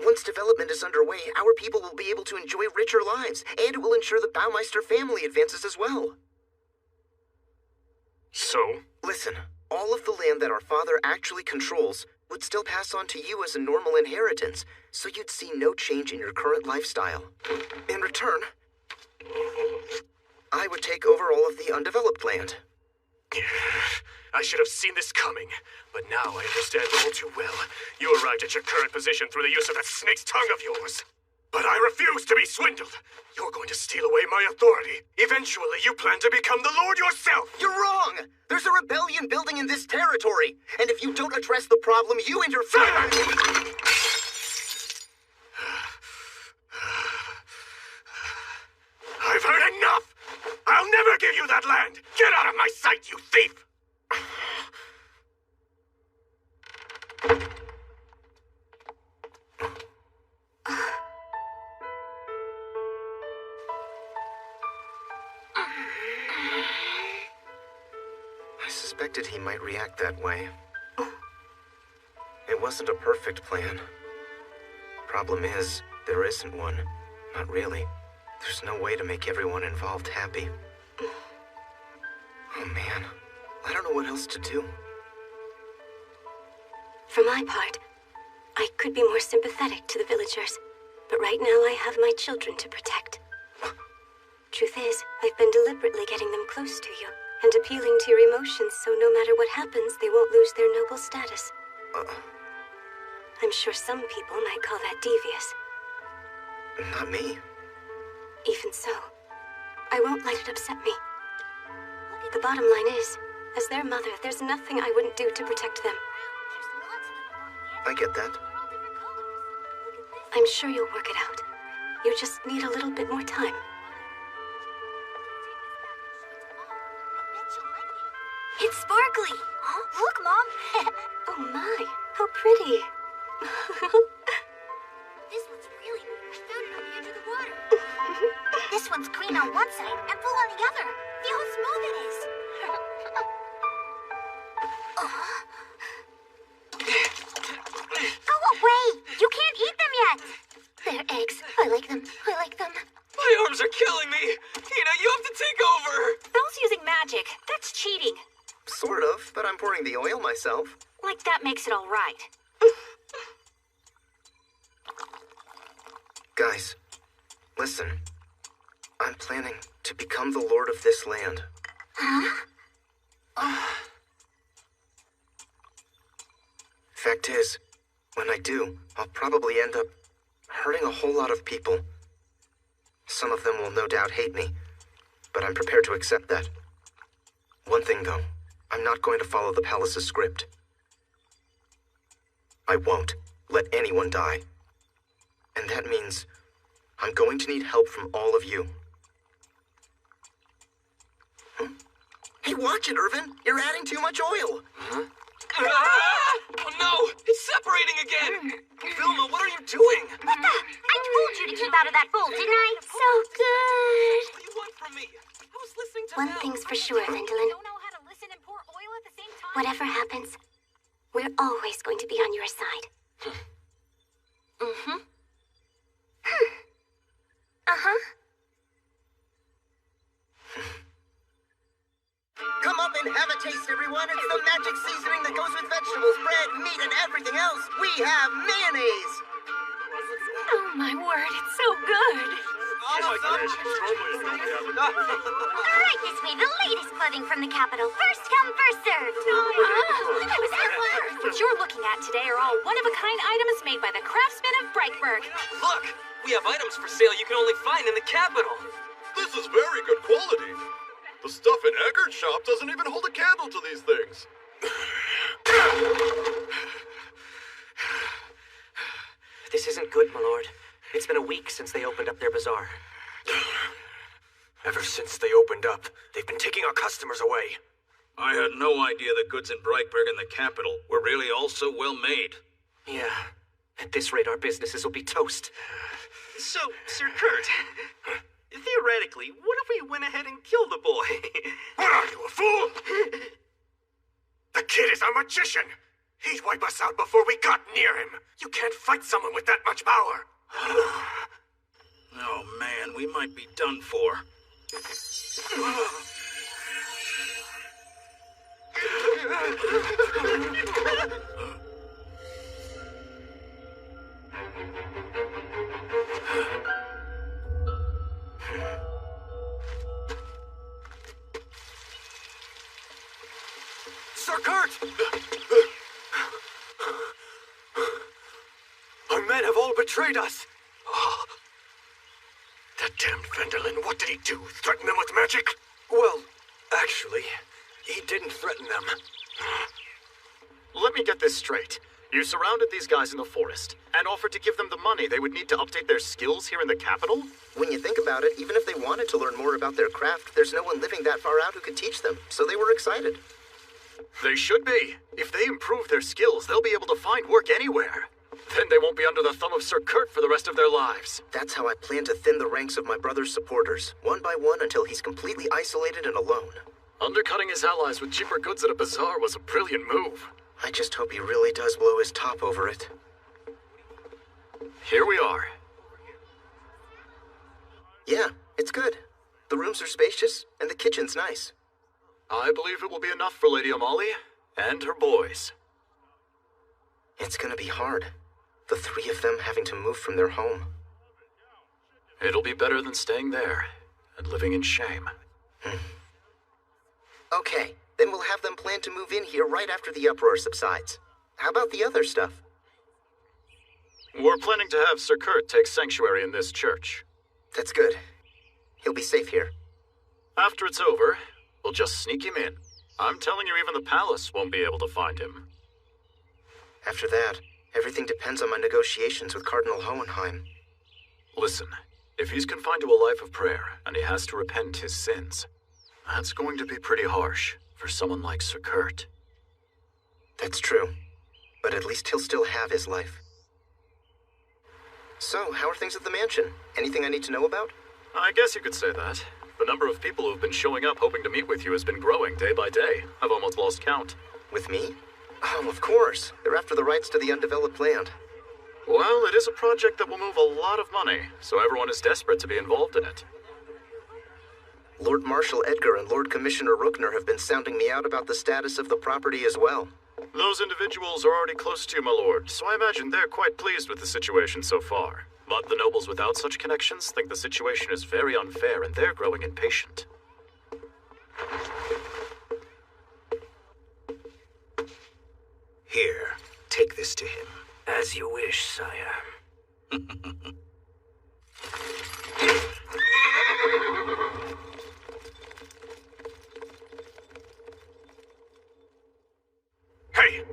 Once development is underway, our people will be able to enjoy richer lives, and it will ensure the Baumeister family advances as well. So? Listen, all of the land that our father actually controls would still pass on to you as a normal inheritance, so you'd see no change in your current lifestyle. In return, I would take over all of the undeveloped land. I should have seen this coming, but now I understand all too well. You arrived at your current position through the use of that snake's tongue of yours. But I refuse to be swindled. You're going to steal away my authority. Eventually, you plan to become the Lord yourself. You're wrong! There's a rebellion building in this territory, and if you don't address the problem, you and your family... I've heard enough! I'll never give you that land! Get out of my sight, you thief! I suspected he might react that way. It wasn't a perfect plan. Problem is, there isn't one. Not really. There's no way to make everyone involved happy. Oh man, I don't know what else to do. For my part, I could be more sympathetic to the villagers, but right now I have my children to protect. Truth is, I've been deliberately getting them close to you, and appealing to your emotions so no matter what happens, they won't lose their noble status. I'm sure some people might call that devious. Not me. Even so, I won't let it upset me. The bottom line is, as their mother, there's nothing I wouldn't do to protect them. I get that. I'm sure you'll work it out. You just need a little bit more time. It's sparkly! Huh? Look, Mom! Oh my, how pretty. This one's really neat. I found it on the edge of the water. This one's green on one side and blue on the other. Feel how smooth it is. Go away! You can't eat them yet! They're eggs. I like them. I like them. My arms are killing me! Hina, you have to take over! Belle's using magic. That's cheating. Sort of, but I'm pouring the oil myself. Like that makes it all right. Guys, listen. I'm planning to become the lord of this land. Huh? Fact is, when I do, I'll probably end up hurting a whole lot of people. Some of them will no doubt hate me, but I'm prepared to accept that. One thing, though, I'm not going to follow the palace's script. I won't let anyone die. And that means I'm going to need help from all of you. Hey, watch it, Irvin! You're adding too much oil! Huh? Oh no! It's separating again! Vilma, what are you doing? What the? I told you to keep out of that bowl, didn't I? So good! What do you want from me? I was listening to One thing's for sure, Vendolin. Whatever happens, we're always going to be on your side. Mm-hmm. Uh-huh. Come up and have a taste, everyone. It's the magic seasoning that goes with vegetables, bread, meat, and everything else. We have mayonnaise. Oh my word, it's so good. Right this way, the latest clothing from the capital. First come, first served. What you're looking at today are all one-of-a-kind items made by the craftsmen of Brightburg. Look! We have items for sale you can only find in the capital. This is very good quality. The stuff in Eggers' shop doesn't even hold a candle to these things. This isn't good, my lord. It's been a week since they opened up their bazaar. Ever since they opened up, they've been taking our customers away. I had no idea the goods in Brightburg and the capital were really all so well made. Yeah. At this rate, our businesses will be toast. So, Sir Kurt, theoretically, what if we went ahead and killed the boy? What are you, a fool? The kid is a magician. He'd wipe us out before we got near him. You can't fight someone with that much power. Oh man, we might be done for. Sir Kurt! Our men have all betrayed us. Oh. That damned Vendolin, what did he do? Threaten them with magic? Well, actually, he didn't threaten them. Let me get this straight. You surrounded these guys in the forest and offered to give them the money they would need to update their skills here in the capital? When you think about it, even if they wanted to learn more about their craft, there's no one living that far out who could teach them, so they were excited. They should be. If they improve their skills, they'll be able to find work anywhere. Then they won't be under the thumb of Sir Kurt for the rest of their lives. That's how I plan to thin the ranks of my brother's supporters, one by one until he's completely isolated and alone. Undercutting his allies with cheaper goods at a bazaar was a brilliant move. I just hope he really does blow his top over it. Here we are. Yeah, it's good. The rooms are spacious, and the kitchen's nice. I believe it will be enough for Lady Amalie and her boys. It's gonna be hard. The three of them having to move from their home. It'll be better than staying there and living in shame. Okay, then we'll have them plan to move in here right after the uproar subsides. How about the other stuff? We're planning to have Sir Kurt take sanctuary in this church. That's good. He'll be safe here. After it's over, we'll just sneak him in. I'm telling you, even the palace won't be able to find him. After that, everything depends on my negotiations with Cardinal Hohenheim. Listen, if he's confined to a life of prayer and he has to repent his sins, that's going to be pretty harsh for someone like Sir Kurt. That's true, but at least he'll still have his life. So, how are things at the mansion? Anything I need to know about? I guess you could say that. The number of people who've been showing up hoping to meet with you has been growing day by day. I've almost lost count. With me? Oh, of course. They're after the rights to the undeveloped land. Well, it is a project that will move a lot of money, so everyone is desperate to be involved in it. Lord Marshal Edgar and Lord Commissioner Rookner have been sounding me out about the status of the property as well. Those individuals are already close to you, my lord, so I imagine they're quite pleased with the situation so far. But the nobles without such connections think the situation is very unfair and they're growing impatient. Here, take this to him. As you wish, sire. Hey!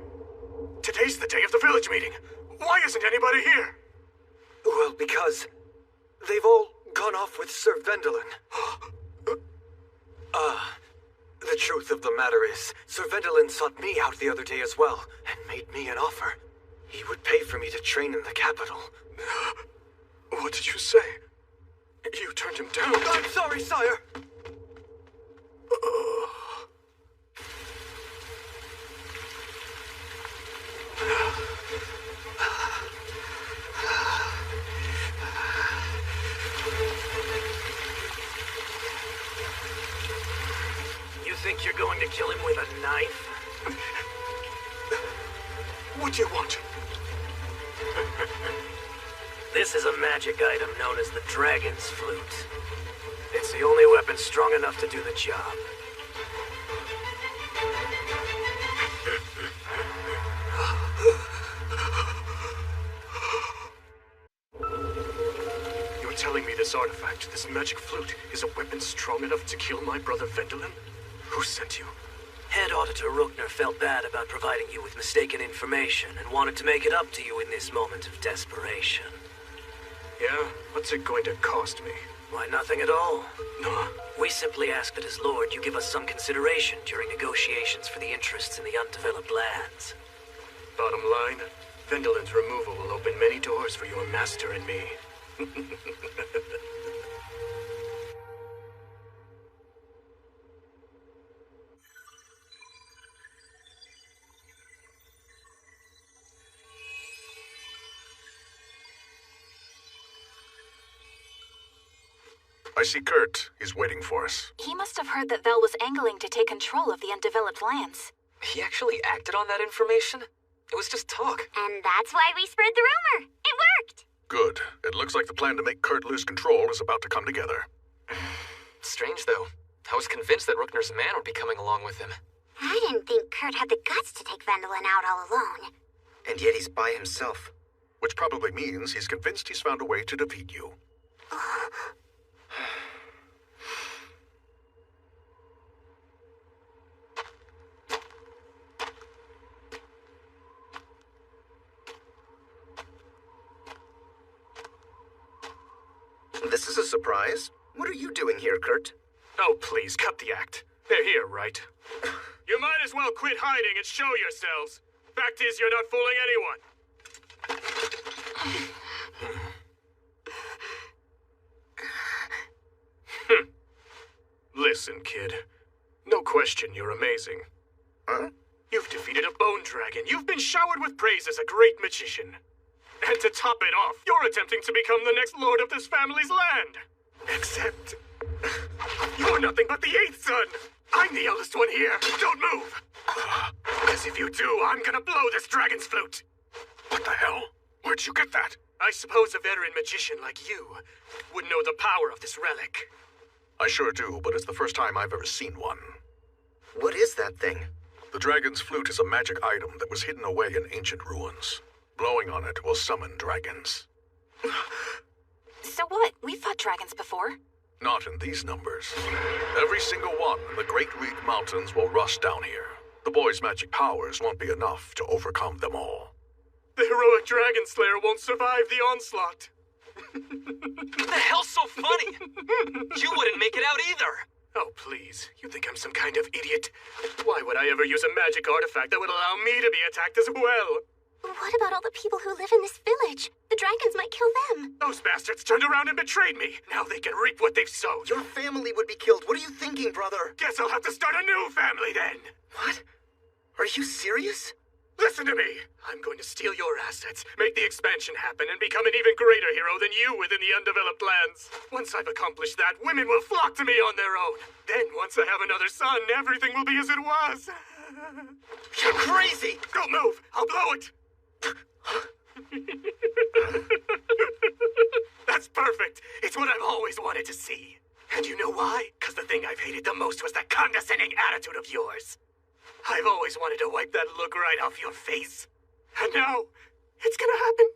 Today's the day of the village meeting. everybody here? Well, because they've all gone off with Sir Vendelin. The truth of the matter is, Sir Vendelin sought me out the other day as well, and made me an offer. He would pay for me to train in the capital. What did you say? You turned him down. I'm sorry, sire! You think you're going to kill him with a knife? What do you want? This is a magic item known as the Dragon's Flute. It's the only weapon strong enough to do the job. You're telling me this artifact, this magic flute, is a weapon strong enough to kill my brother Vendelin? Who sent you? Head Auditor Rookner felt bad about providing you with mistaken information and wanted to make it up to you in this moment of desperation. Yeah? What's it going to cost me? Why, nothing at all. No. We simply ask that as Lord you give us some consideration during negotiations for the interests in the undeveloped lands. Bottom line, Vendelin's removal will open many doors for your master and me. I see Kurt. He's waiting for us. He must have heard that Vel was angling to take control of the undeveloped lands. He actually acted on that information? It was just talk. And that's why we spread the rumor. It worked! Good. It looks like the plan to make Kurt lose control is about to come together. Strange, though. I was convinced that Rookner's man would be coming along with him. I didn't think Kurt had the guts to take Vendelin out all alone. And yet he's by himself. Which probably means he's convinced he's found a way to defeat you. This is a surprise. What are you doing here, Kurt? Oh, please, cut the act. They're here, right? You might as well quit hiding and show yourselves. Fact is, you're not fooling anyone. Listen, kid. No question, you're amazing. Huh? You've defeated a bone dragon. You've been showered with praise as a great magician. And to top it off, you're attempting to become the next lord of this family's land. Except, you're nothing but the 8th son. I'm the eldest one here. Don't move. Because if you do, I'm gonna blow this dragon's flute. What the hell? Where'd you get that? I suppose a veteran magician like you would know the power of this relic. I sure do, but it's the first time I've ever seen one. What is that thing? The Dragon's Flute is a magic item that was hidden away in ancient ruins. Blowing on it will summon dragons. So what? We've fought dragons before. Not in these numbers. Every single one in the Great Reed Mountains will rush down here. The boy's magic powers won't be enough to overcome them all. The heroic dragon slayer won't survive the onslaught. What the hell's so funny? You wouldn't make it out either. Oh, please. You think I'm some kind of idiot? Why would I ever use a magic artifact that would allow me to be attacked as well? What about all the people who live in this village? The dragons might kill them. Those bastards turned around and betrayed me. Now they can reap what they've sowed. Your family would be killed. What are you thinking, brother? Guess I'll have to start a new family then. What? Are you serious? Listen to me. I'm going to steal your assets, make the expansion happen, and become an even greater hero than you within the undeveloped lands. Once I've accomplished that, women will flock to me on their own. Then, once I have another son, everything will be as it was. You're crazy! Don't move. I'll blow it. That's perfect. It's what I've always wanted to see. And you know why? Because the thing I've hated the most was that condescending attitude of yours. I've always wanted to wipe that look right off your face. And now, it's gonna happen.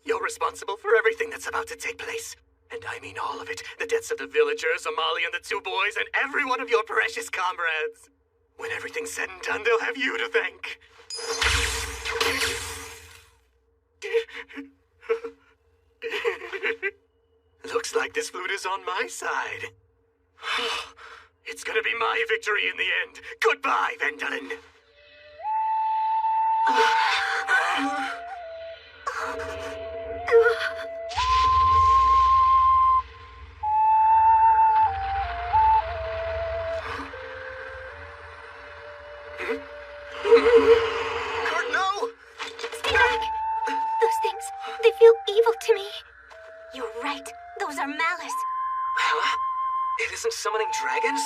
You're responsible for everything that's about to take place. And I mean all of it. The deaths of the villagers, Amali and the 2 boys, and every one of your precious comrades. When everything's said and done, they'll have you to thank. Looks like this flute is on my side. It's gonna be my victory in the end. Goodbye, Vendolin. Kurt, no! Stay back! Those things, they feel evil to me. You're right. Those are malice. Huh? It isn't summoning dragons?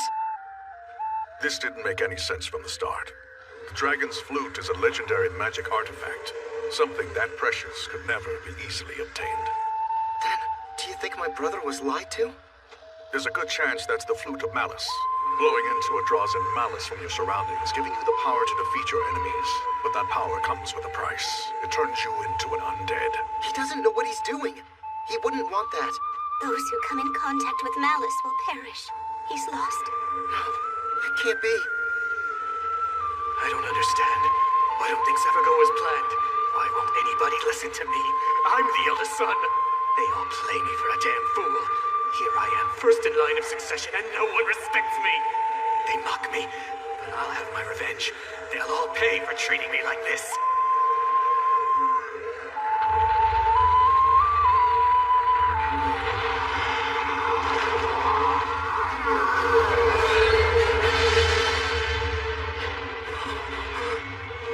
This didn't make any sense from the start. The dragon's flute is a legendary magic artifact. Something that precious could never be easily obtained. Then, do you think my brother was lied to? There's a good chance that's the Flute of Malice. Blowing into it draws in malice from your surroundings, giving you the power to defeat your enemies. But that power comes with a price. It turns you into an undead. He doesn't know what he's doing. He wouldn't want that. Those who come in contact with malice will perish. He's lost. It can't be. I don't understand. Why don't things ever go as planned? Why won't anybody listen to me? I'm the eldest son. They all play me for a damn fool. Here I am, first in line of succession, and no one respects me. They mock me, but I'll have my revenge. They'll all pay for treating me like this.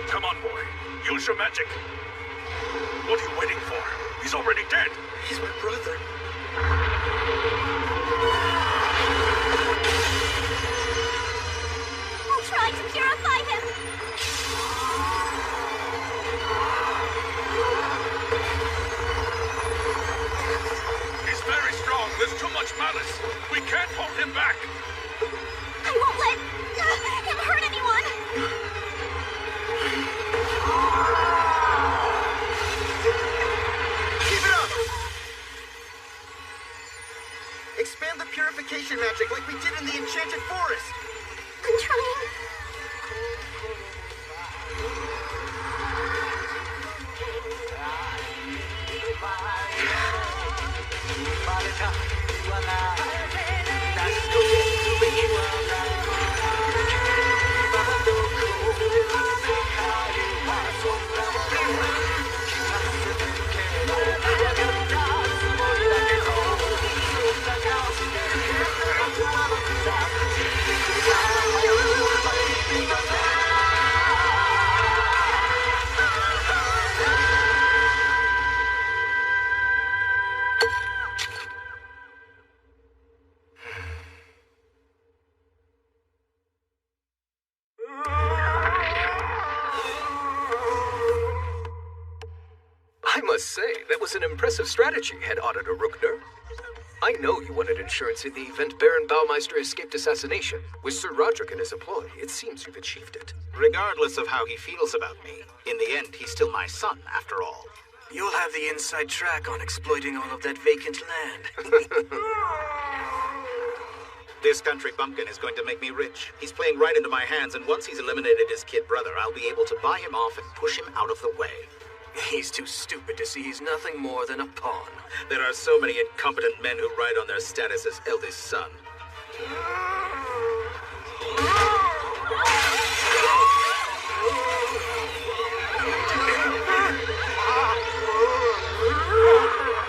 Come on, boy. Use your magic. What are you waiting for? He's already dead. He's my brother. We'll try to purify him. He's very strong. There's too much malice. We can't hold him back. I won't let him hurt anyone. Keep it up! Expand the purification magic like we did in the Enchanted Forest. I'm trying. I must say, that was an impressive strategy, Head Auditor Rookner. I know you wanted insurance in the event Baron Baumeister escaped assassination. With Sir Roderick in his employ, it seems you've achieved it. Regardless of how he feels about me, in the end, he's still my son, after all. You'll have the inside track on exploiting all of that vacant land. This country bumpkin is going to make me rich. He's playing right into my hands, and once he's eliminated his kid brother, I'll be able to buy him off and push him out of the way. He's too stupid to see he's nothing more than a pawn. There are so many incompetent men who ride on their status as eldest son.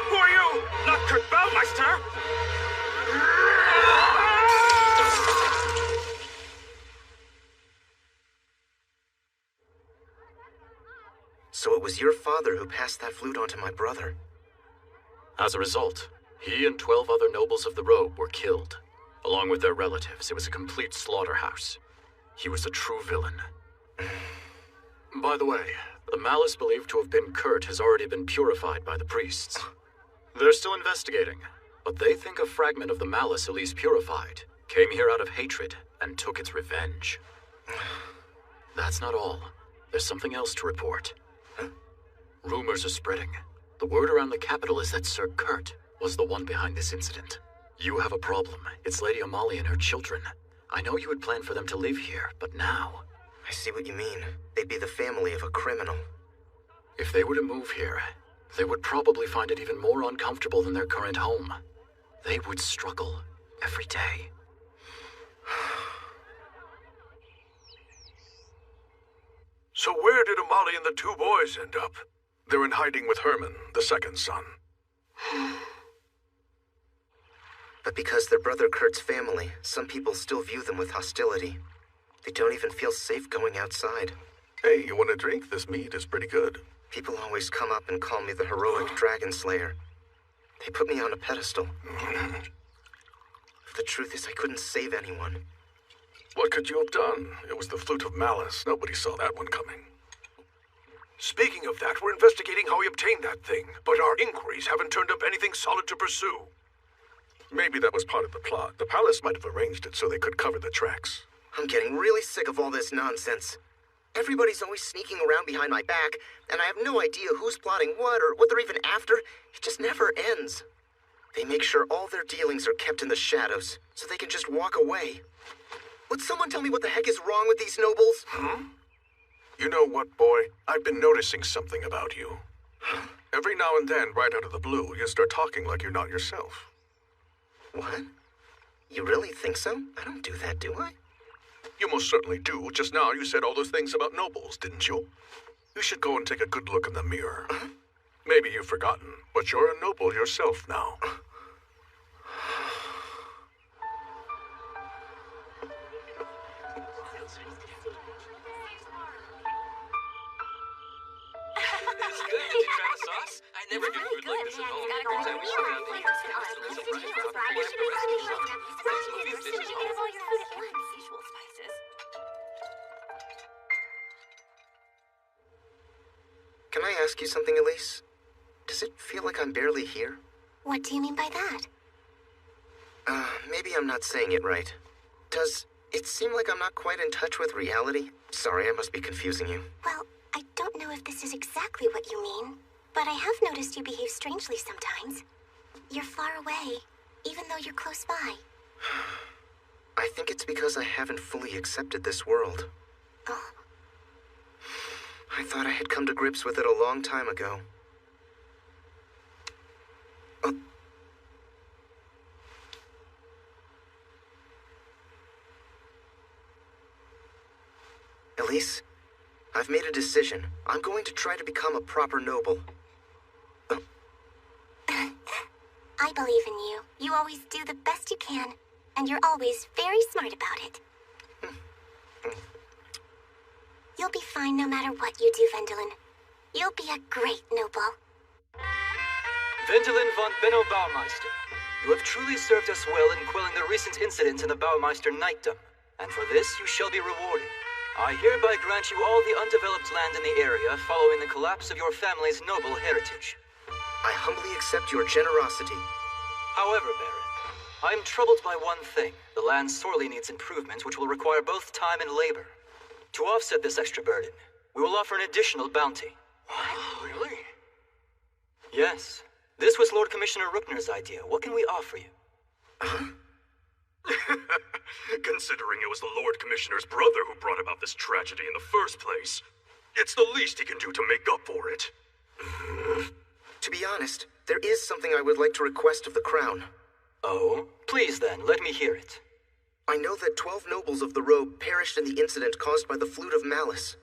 Who are you? Not Kurt Baumeister! So it was your father who passed that flute on to my brother. As a result, he and 12 other nobles of the robe were killed. Along with their relatives, it was a complete slaughterhouse. He was a true villain. By the way, the malice believed to have been Kurt has already been purified by the priests. They're still investigating, but they think a fragment of the malice Elise purified came here out of hatred and took its revenge. That's not all. There's something else to report. Rumors are spreading. The word around the capital is that Sir Kurt was the one behind this incident. You have a problem. It's Lady Amalia and her children. I know you had planned for them to live here, but now... I see what you mean. They'd be the family of a criminal. If they were to move here, they would probably find it even more uncomfortable than their current home. They would struggle every day. So where did Amali and the two boys end up? They're in hiding with Herman, the second son. But because they're Brother Kurt's family, some people still view them with hostility. They don't even feel safe going outside. Hey, you want a drink? This mead is pretty good. People always come up and call me the heroic dragon slayer. They put me on a pedestal. The truth is, I couldn't save anyone. What could you have done? It was the Flute of Malice. Nobody saw that one coming. Speaking of that, we're investigating how he obtained that thing, but our inquiries haven't turned up anything solid to pursue. Maybe that was part of the plot. The palace might have arranged it so they could cover the tracks. I'm getting really sick of all this nonsense. Everybody's always sneaking around behind my back, and I have no idea who's plotting what or what they're even after. It just never ends. They make sure all their dealings are kept in the shadows, so they can just walk away. Would someone tell me what the heck is wrong with these nobles? You know what, boy? I've been noticing something about you. Every now and then, right out of the blue, you start talking like you're not yourself. What? You really think so? I don't do that, do I? You most certainly do. Just now you said all those things about nobles, didn't you? You should go and take a good look in the mirror. Maybe you've forgotten, but you're a noble yourself now. It's good. Did you try the sauce? I never do food like this at home. Can I ask you something, Elise? Does it feel like I'm barely here? What do you mean by that? Maybe I'm not saying it right. Does it seem like I'm not quite in touch with reality? Sorry, I must be confusing you. Well, I don't know if this is exactly what you mean, but I have noticed you behave strangely sometimes. You're far away, even though you're close by. I think it's because I haven't fully accepted this world. Oh. I thought I had come to grips with it a long time ago. Elise, I've made a decision. I'm going to try to become a proper noble. I believe in you. You always do the best you can, and you're always very smart about it. You'll be fine no matter what you do, Vendelin. You'll be a great noble. Vendelin von Benno Baumeister, you have truly served us well in quelling the recent incident in the Baumeister Knightdom, and for this you shall be rewarded. I hereby grant you all the undeveloped land in the area following the collapse of your family's noble heritage. I humbly accept your generosity. However, Baron, I am troubled by one thing. The land sorely needs improvement, which will require both time and labor. To offset this extra burden, we will offer an additional bounty. What? Really? Yes. This was Lord Commissioner Rookner's idea. What can we offer you? Considering it was the Lord Commissioner's brother who brought about this tragedy in the first place, it's the least he can do to make up for it. To be honest, there is something I would like to request of the crown. Oh? Please then, let me hear it. I know that 12 nobles of the Robe perished in the incident caused by the Flute of Malice,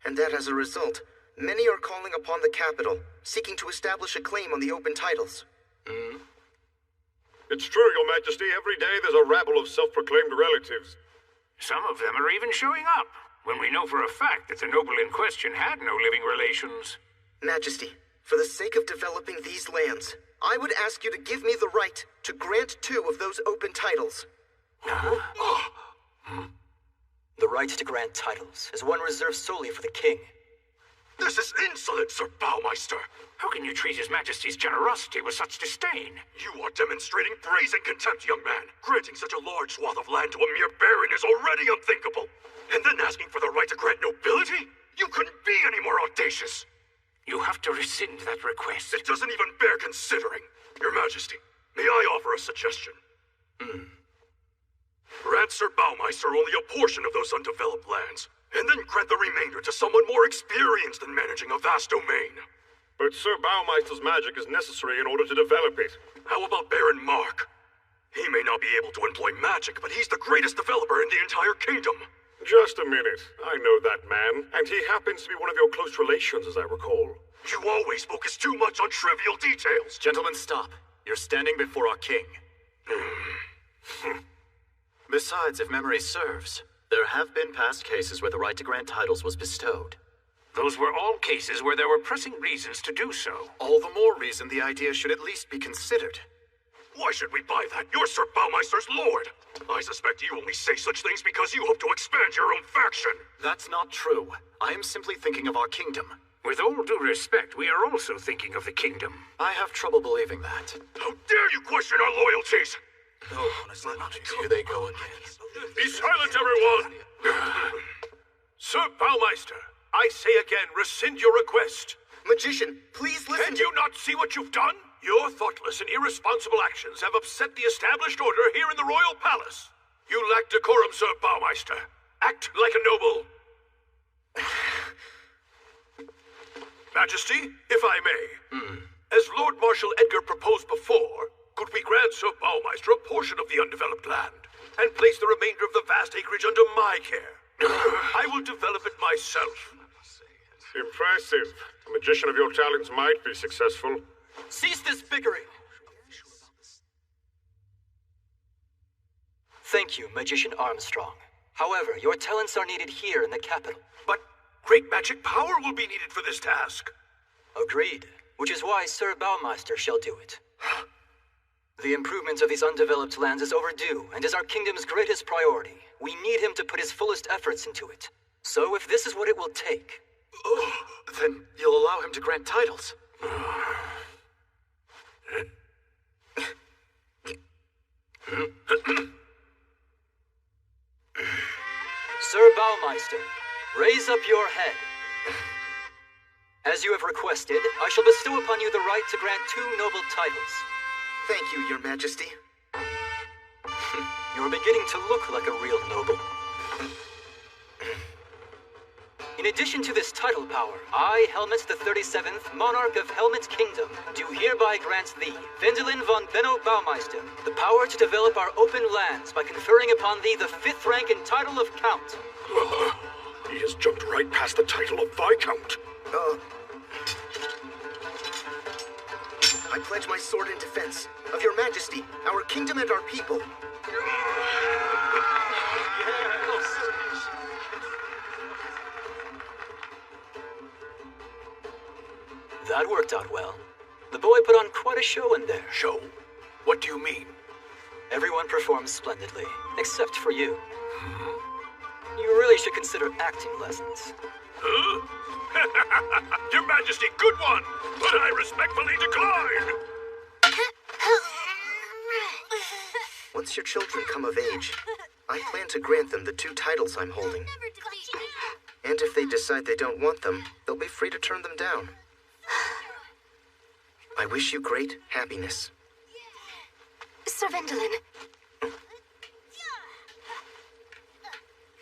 and that as a result, many are calling upon the capital, seeking to establish a claim on the open titles. It's true, Your Majesty. Every day there's a rabble of self-proclaimed relatives. Some of them are even showing up, when we know for a fact that the noble in question had no living relations. Majesty, for the sake of developing these lands, I would ask you to give me the right to grant 2 of those open titles. The right to grant titles is one reserved solely for the king. This is insolent, Sir Baumeister! How can you treat His Majesty's generosity with such disdain? You are demonstrating brazen contempt, young man. Granting such a large swath of land to a mere baron is already unthinkable. And then asking for the right to grant nobility? You couldn't be any more audacious. You have to rescind that request. It doesn't even bear considering. Your Majesty, may I offer a suggestion? Grant Sir Baumeister only a portion of those undeveloped lands, and then grant the remainder to someone more experienced in managing a vast domain. But Sir Baumeister's magic is necessary in order to develop it. How about Baron Mark? He may not be able to employ magic, but he's the greatest developer in the entire kingdom. Just a minute. I know that man, and he happens to be one of your close relations, as I recall. You always focus too much on trivial details. Gentlemen, stop. You're standing before our king. Besides, if memory serves, there have been past cases where the right to grant titles was bestowed. Those were all cases where there were pressing reasons to do so. All the more reason the idea should at least be considered. Why should we buy that? You're Sir Baumeister's lord. I suspect you only say such things because you hope to expand your own faction. That's not true. I am simply thinking of our kingdom. With all due respect, we are also thinking of the kingdom. I have trouble believing that. How dare you question our loyalties? Oh, honestly, here they go again. Be silent, everyone! Sir Baumeister, I say again, rescind your request. Magician, please listen. Can you not see what you've done? Your thoughtless and irresponsible actions have upset the established order here in the royal palace. You lack decorum, Sir Baumeister. Act like a noble. Majesty, if I may. As Lord Marshal Edgar proposed before, could we grant Sir Baumeister a portion of the undeveloped land and place the remainder of the vast acreage under my care? I will develop it myself. Impressive. A magician of your talents might be successful. Cease this bickering! Thank you, Magician Armstrong. However, your talents are needed here in the capital. But great magic power will be needed for this task. Agreed, which is why Sir Baumeister shall do it. The improvement of these undeveloped lands is overdue and is our kingdom's greatest priority. We need him to put his fullest efforts into it. So if this is what it will take... then you'll allow him to grant titles. Sir Baumeister, raise up your head. As you have requested, I shall bestow upon you the right to grant 2 noble titles. Thank you, Your Majesty. You're beginning to look like a real noble. In addition to this title power, I, Helmet the 37th, Monarch of Helmet Kingdom, do hereby grant thee, Wendelin von Benno Baumeister, the power to develop our open lands by conferring upon thee the 5th rank and title of Count. He has jumped right past the title of Viscount. I pledge my sword in defense of Your Majesty, our kingdom and our people. That worked out well. The boy put on quite a show in there. Show? What do you mean? Everyone performed splendidly, except for you. You really should consider acting lessons. Huh? Your Majesty, good one! But I respectfully decline! Once your children come of age, I plan to grant them the 2 titles I'm holding. And if they decide they don't want them, they'll be free to turn them down. I wish you great happiness. Sir Wendelin.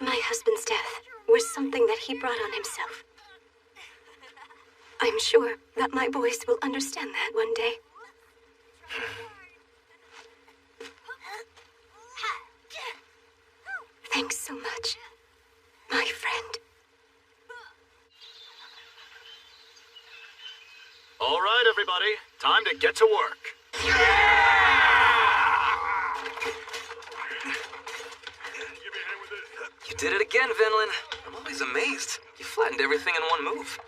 My husband's death was something that he brought on himself. I'm sure that my boys will understand that one day. Thanks so much, my friend. All right, everybody. Time to get to work. You did it again, Venlin. I'm always amazed. You flattened everything in one move.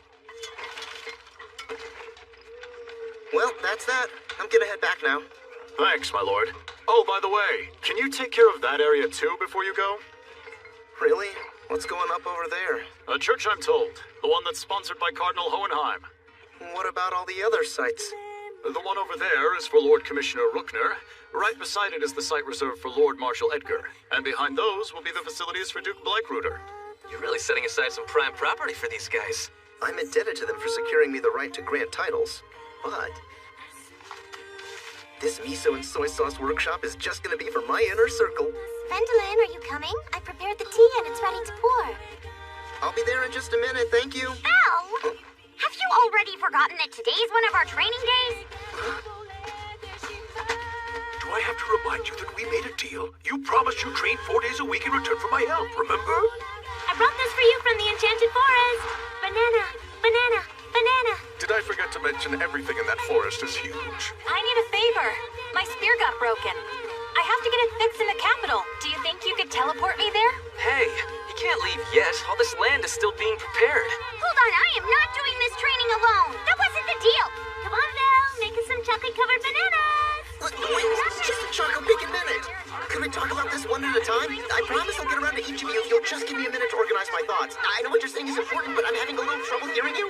Well, that's that. I'm gonna head back now. Thanks, my lord. Oh, by the way, can you take care of that area too before you go? Really? What's going up over there? A church, I'm told. The one that's sponsored by Cardinal Hohenheim. What about all the other sites? The one over there is for Lord Commissioner Rookner. Right beside it is the site reserved for Lord Marshal Edgar. And behind those will be the facilities for Duke Bleichruder. You're really setting aside some prime property for these guys. I'm indebted to them for securing me the right to grant titles. But this miso and soy sauce workshop is just gonna be for my inner circle. Vendolin, are you coming? I prepared the tea and it's ready to pour. I'll be there in just a minute, thank you. Val! Have you already forgotten that today's one of our training days? Do I have to remind you that we made a deal? You promised you'd train 4 days a week in return for my help, remember? I brought this for you from the Enchanted Forest. Banana, banana, banana. Did I forget to mention everything in that forest is huge? I need a favor. My spear got broken. I have to get it fixed in the capital. Do you think you could teleport me there? Hey, you can't leave yet. All this land is still being prepared. Hold on, I am not doing this training alone. That wasn't the deal. Come on, Val, make us some chocolate-covered bananas. Wait, just a chocolate-bacon minute. Can we talk about this one at a time? I promise I'll get around to each of you if you'll just give me a minute to organize my thoughts. I know what you're saying is important, but I'm having a little trouble hearing you.